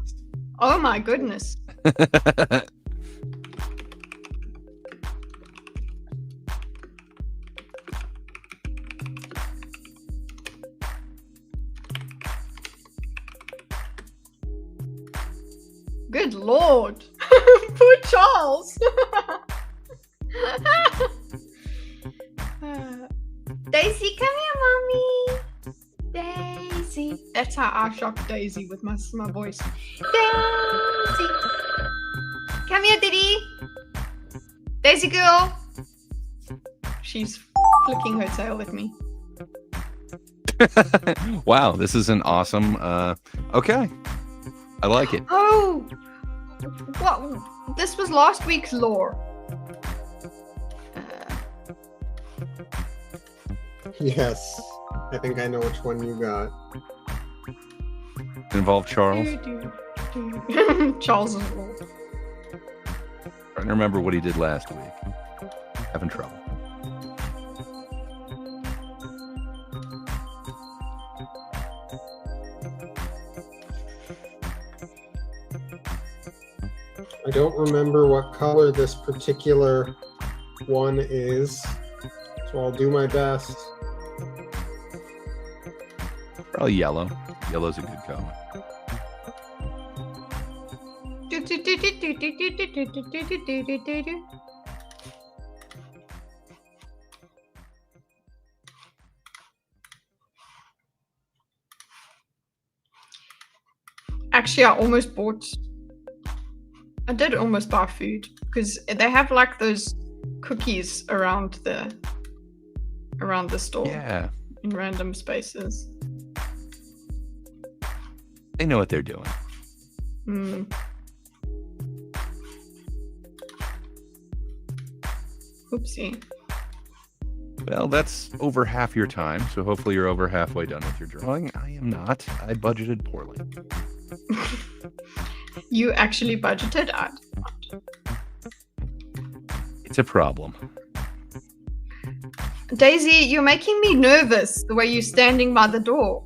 S2: Oh my goodness. Good Lord. Poor Charles. Daisy, come here, mommy. Daisy. That's how I shock Daisy with my voice. Daisy. Come here, Diddy. Daisy girl. She's flicking her tail at me.
S4: Wow, this is an awesome. Okay, I like it.
S2: Oh, what? This was last week's lore.
S5: Yes. I think I know which one you got.
S4: Involve Charles.
S2: Charles is lore.
S4: Trying to remember what he did last week. Having trouble.
S5: I don't remember what color this particular one is, so I'll do my best.
S4: Probably yellow. Yellow's a good color.
S2: Actually, I did almost buy food because they have like those cookies around the store.
S4: Yeah,
S2: in random spaces.
S4: they know what they're doing.
S2: Oopsie.
S4: Well, that's over half your time, so hopefully you're over halfway done with your drawing. I am not. I budgeted poorly.
S2: You actually budgeted?
S4: It's a problem.
S2: Daisy, you're making me nervous the way you're standing by the door.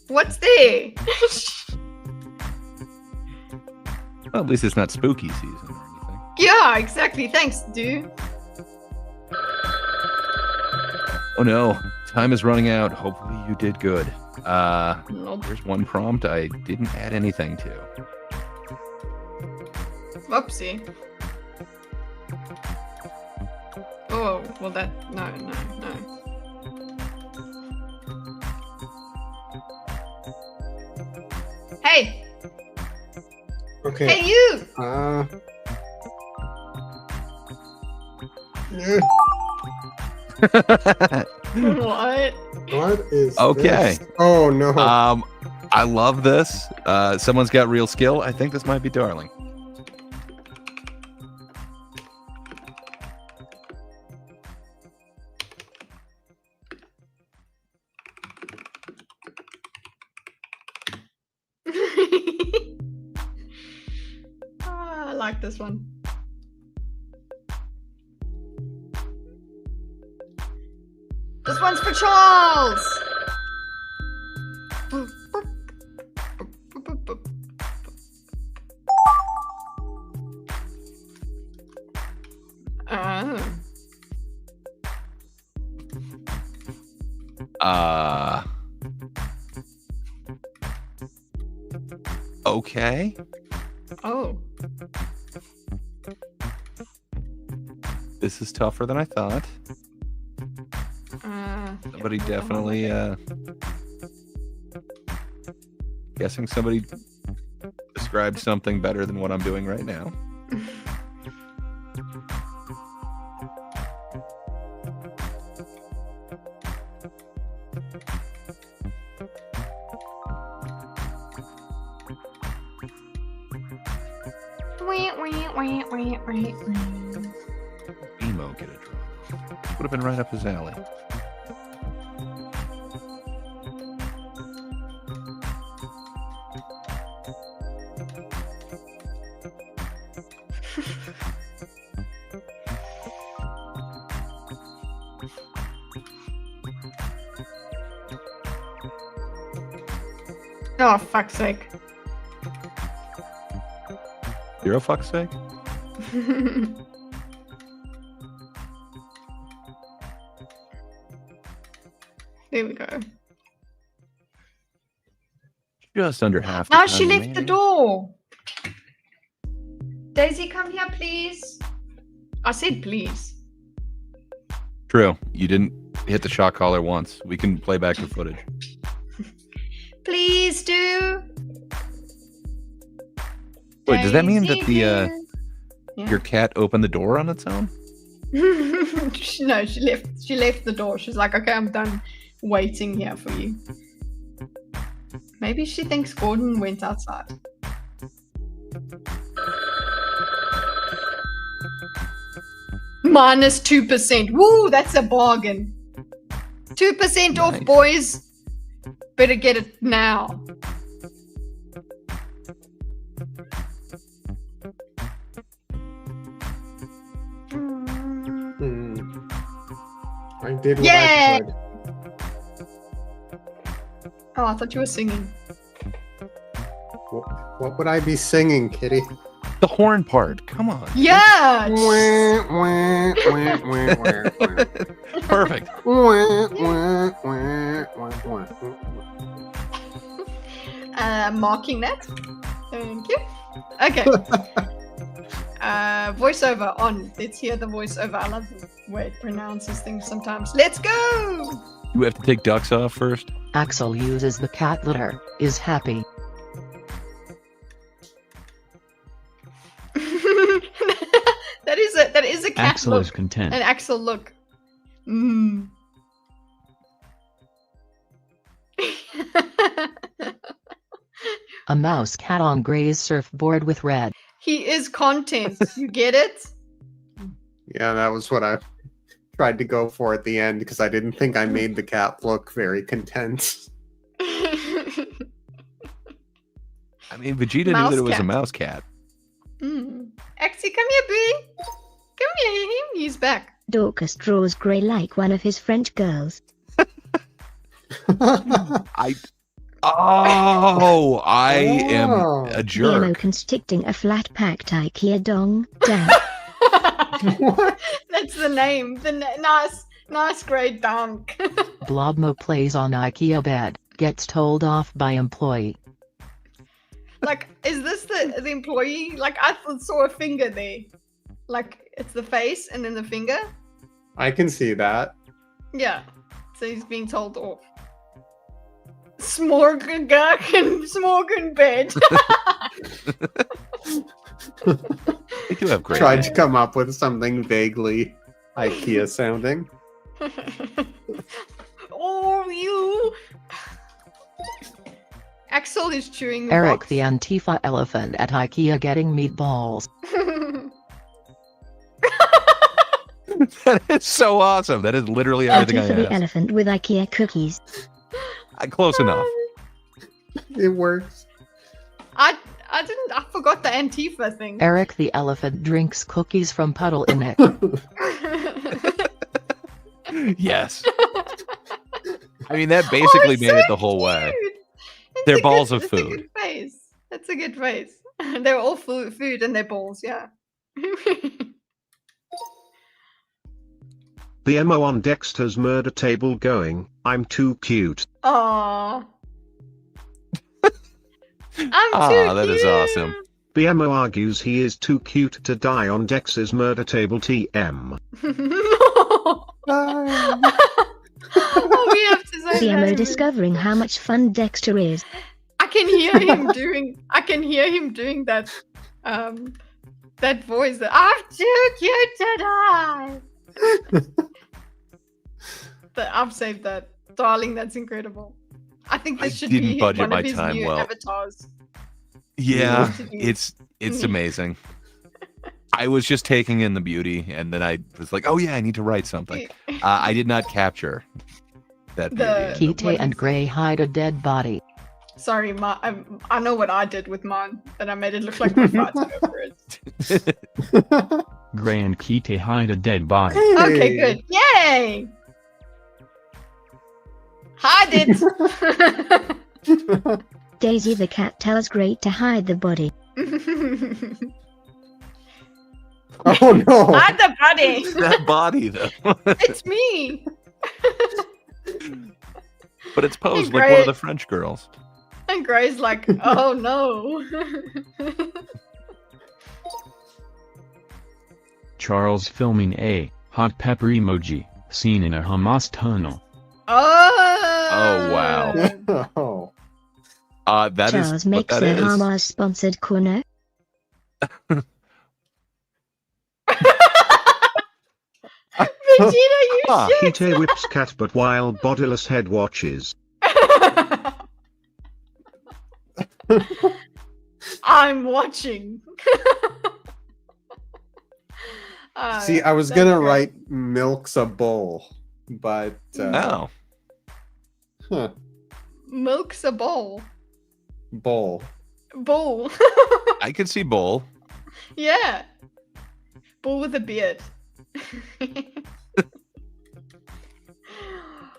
S2: What's there?
S4: Well, at least it's not spooky season or anything.
S2: Yeah, exactly. Thanks, dude.
S4: Oh no, time is running out. Hopefully you did good.
S2: Nope.
S4: There's one prompt I didn't add anything to.
S2: Whoopsie. Oh, well no. Hey!
S5: Okay.
S2: Hey, you! What?
S5: What is
S4: Okay.
S5: this? Oh no.
S4: I love this. Someone's got real skill. I think this might be Darling.
S2: I like this one. This one's for Charles!
S4: Okay.
S2: Oh.
S4: This is tougher than I thought. Somebody definitely, guessing somebody described something better than what I'm doing right now. Emo get a draw. Would have been right up his alley.
S2: Oh, fuck's sake.
S4: Zero fuck's sake?
S2: There we go.
S4: Just under half.
S2: Now she left the door. Daisy, come here, please. I said please.
S4: True. You didn't hit the shock collar once. We can play back the footage.
S2: Please do.
S4: Wait, does that mean that the
S2: Yeah.
S4: your cat opened the door on its own?
S2: No, she left. She left the door. She's like, okay, I'm done waiting here for you. Maybe she thinks Gordon went outside. Minus 2%. Woo, that's a bargain. 2% off, boys. Better get it now.
S5: I did what
S2: Yay!
S5: I could.
S2: Oh, I thought you were singing.
S5: What would I be singing, Kitty?
S4: The horn part. Come on.
S2: Yeah.
S4: Perfect.
S2: Marking that. Thank you. Okay. Voiceover on. Let's hear the voiceover. I love the way it pronounces things sometimes. Let's go.
S4: You have to take ducks off first.
S13: Axel uses the cat litter, is happy.
S2: that is a cat
S14: Axel
S2: look.
S14: is content.
S2: An Axel look.
S13: A mouse cat on Gray's surfboard with red.
S2: He is content. You get it?
S5: Yeah, that was what I tried to go for at the end because I didn't think I made the cat look very content.
S4: I mean, Vegeta
S2: Mouse
S4: knew that it was
S2: cat.
S4: a mouse cat.
S2: Axie, come here, boo. Come here. He's back.
S15: Dorcas draws Gray like one of his French girls.
S4: I am a jerk.
S15: BMO constricting a flat-packed IKEA dong. Damn.
S2: That's the name. Nice great dunk.
S13: Blobmo plays on IKEA bed, gets told off by employee.
S2: Like, is this the employee? Like, I saw a finger there. Like, it's the face and then the finger.
S5: I can see that.
S2: Yeah. So he's being told off. Smorgon gherkin, smorgon bed.
S4: They do have great
S5: Tried
S4: names.
S5: to come up with something vaguely IKEA sounding.
S2: Oh, you. Axel is chewing the
S13: Eric
S2: box.
S13: the Antifa elephant at IKEA getting meatballs.
S4: That is so awesome. That is literally everything I
S15: Antifa the
S4: asked.
S15: elephant with IKEA cookies.
S4: Close enough.
S5: It works.
S2: I forgot the Antifa thing.
S13: Eric the elephant drinks cookies from puddle in it.
S4: Yes. I mean, that basically
S2: it's
S4: made
S2: so
S4: it the whole way.
S2: cute.
S4: They're
S2: That's a
S4: balls
S2: good-
S4: of
S2: that's a
S4: food.
S2: good face. That's a good face. They're all food and they're balls, yeah.
S16: BMO on Dexter's murder table going, I'm too cute.
S2: Aww. I'm
S4: Ah,
S2: too
S4: that is
S2: cute.
S4: awesome.
S16: BMO argues he is too cute to die on Dex's murder table TM.
S2: Oh, we have to say
S15: BMO
S2: that.
S15: discovering how much fun Dexter is.
S2: I can hear him doing that that voice that I'm too cute to die. I've saved that. Darling, that's incredible. I think this should
S4: didn't
S2: be
S4: budget
S2: one
S4: my
S2: of his
S4: time
S2: new
S4: well.
S2: avatars.
S4: Yeah,
S2: to do.
S4: it's amazing. I was just taking in the beauty, and then I was like, "Oh yeah, I need to write something." I did not capture that beauty.
S13: Kite and Gray hide a dead body.
S2: Sorry, I know what I did with mine, that I made it look like my farted over it.
S14: Gray and Kite hide a dead body.
S2: Okay, good. Yay! Hide it!
S15: Daisy the cat tells Gray to hide the body.
S5: Oh no!
S2: Hide the body.
S4: That body though.
S2: It's me.
S4: But it's posed
S2: Hey,
S4: like one of
S2: Gray.
S4: the French girls.
S2: And Gray's like, oh no.
S14: Charles filming a hot pepper emoji, seen in a Hamas tunnel.
S2: Oh.
S4: Oh wow.
S5: Oh.
S4: That is
S15: Charles
S4: what
S15: makes
S4: that
S15: a
S4: is.
S15: Hamas-sponsored corner.
S2: Vegeta, you shit.
S16: Kite whips cat but while bodiless head watches.
S2: I'm watching.
S5: See, I was
S2: that's
S5: gonna
S2: great.
S5: write milks a bowl, but
S4: Oh.
S5: huh,
S2: Milk's a bowl.
S5: bowl.
S2: Bull.
S4: I could see Bull.
S2: Yeah. Bull with a beard.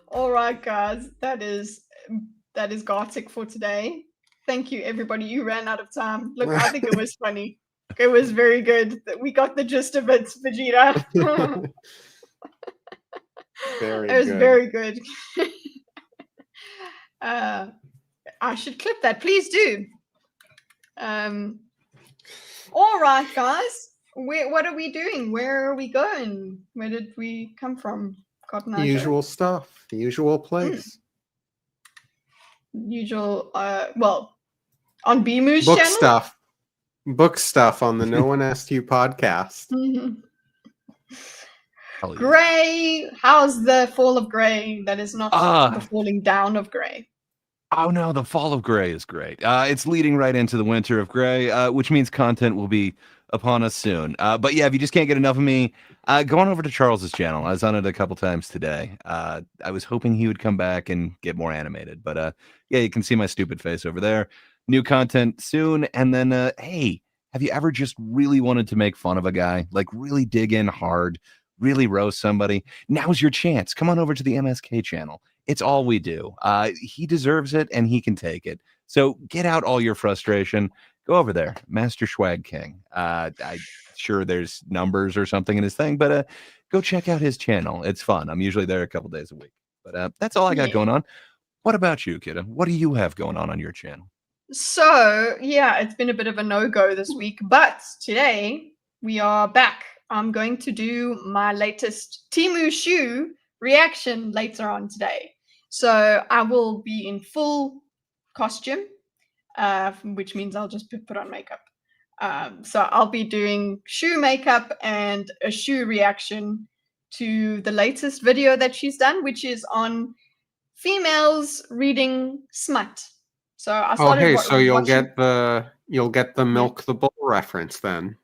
S2: All right, guys. That is Gartic for today. Thank you, everybody. You ran out of time. Look, I think it was funny. It was very good. We got the gist of it, Vegeta.
S5: Very
S2: It was
S5: good.
S2: very good. I should clip that. Please do. All right, guys. What are we doing? Where are we going? Where did we come from? Cotton Eye
S5: The
S2: Joe?
S5: usual stuff, the usual place.
S2: Usual. Well, on BMoo's
S5: Book
S2: channel.
S5: stuff. Book stuff on the No One Asked You podcast.
S2: Mhm.
S4: Hell yeah.
S2: Gray. How's the fall of Gray? That is not the falling down of Gray.
S4: Oh no, the fall of Gray is great. It's leading right into the winter of Gray, which means content will be upon us soon. But yeah, if you just can't get enough of me, go on over to Charles's channel. I was on it a couple times today. I was hoping he would come back and get more animated, but yeah, you can see my stupid face over there. New content soon, and then hey, have you ever just really wanted to make fun of a guy, like really dig in hard, really roast somebody? Now's your chance. Come on over to the MSK channel. It's all we do. He deserves it, and he can take it. So get out all your frustration. Go over there, Master Schwag King. I'm sure there's numbers or something in his thing, but go check out his channel. It's fun. I'm usually there a couple days a week. But that's all I got going on. What about you, kiddo? What do you have going on your channel?
S2: So, yeah, it's been a bit of a no-go this week, but today we are back. I'm going to do my latest Temu shoe reaction later on today. So I will be in full costume, which means I'll just put on makeup. So I'll be doing shoe makeup and a shoe reaction to the latest video that she's done, which is on females reading smut. So I started
S5: Okay, so you'll
S2: watching...
S5: get the milk the bowl reference then.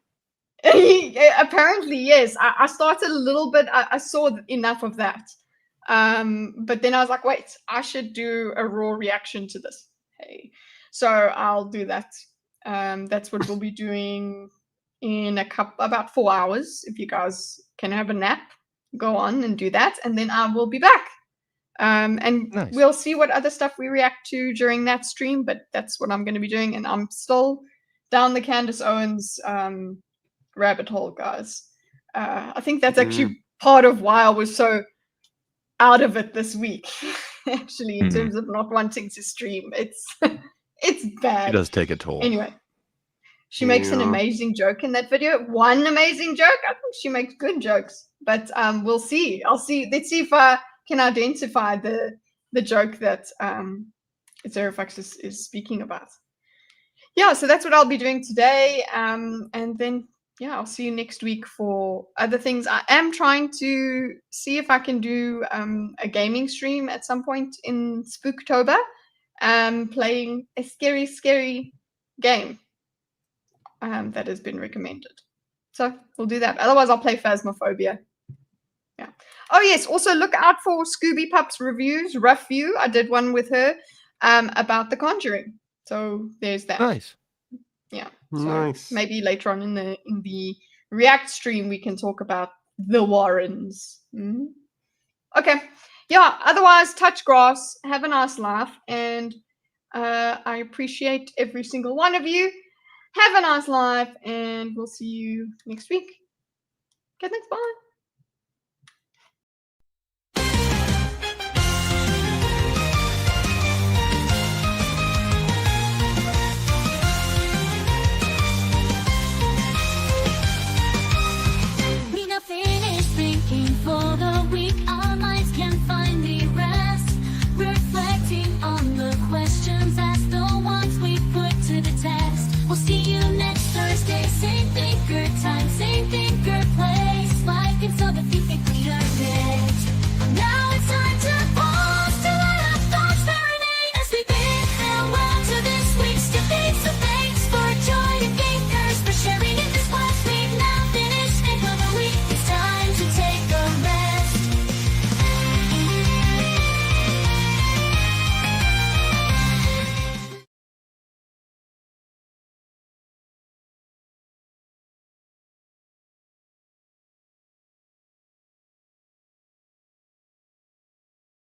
S2: Apparently, yes. I started a little bit. I saw enough of that. But then I was like, wait, I should do a raw reaction to this. Hey, so I'll do that. That's what we'll be doing in about 4 hours. If you guys can have a nap, go on and do that, and then I will be back. And
S4: Nice.
S2: We'll see what other stuff we react to during that stream. But that's what I'm going to be doing, and I'm still down the Candace Owens rabbit hole, guys. I think that's actually part of why I was so out of it this week. Actually, in terms of not wanting to stream, it's bad.
S4: It does take a toll.
S2: Anyway, she makes an amazing joke in that video. One amazing joke. I think she makes good jokes, but we'll see. Let's see if I can identify the joke that Zerifux is speaking about. Yeah, so that's what I'll be doing today. And then yeah, I'll see you next week for other things. I am trying to see if I can do a gaming stream at some point in Spooktober, playing a scary, scary game that has been recommended. So we'll do that. Otherwise, I'll play Phasmophobia. Yeah. Oh, yes. Also, look out for Scooby Pup's reviews, rough view. I did one with her about The Conjuring. So there's that.
S4: Nice.
S2: Yeah.
S5: Nice.
S2: So maybe later on in the React stream we can talk about the Warrens. Okay. Yeah. Otherwise, touch grass, have a nice life, and I appreciate every single one of you. Have a nice life, and we'll see you next week. Okay, thanks. Bye.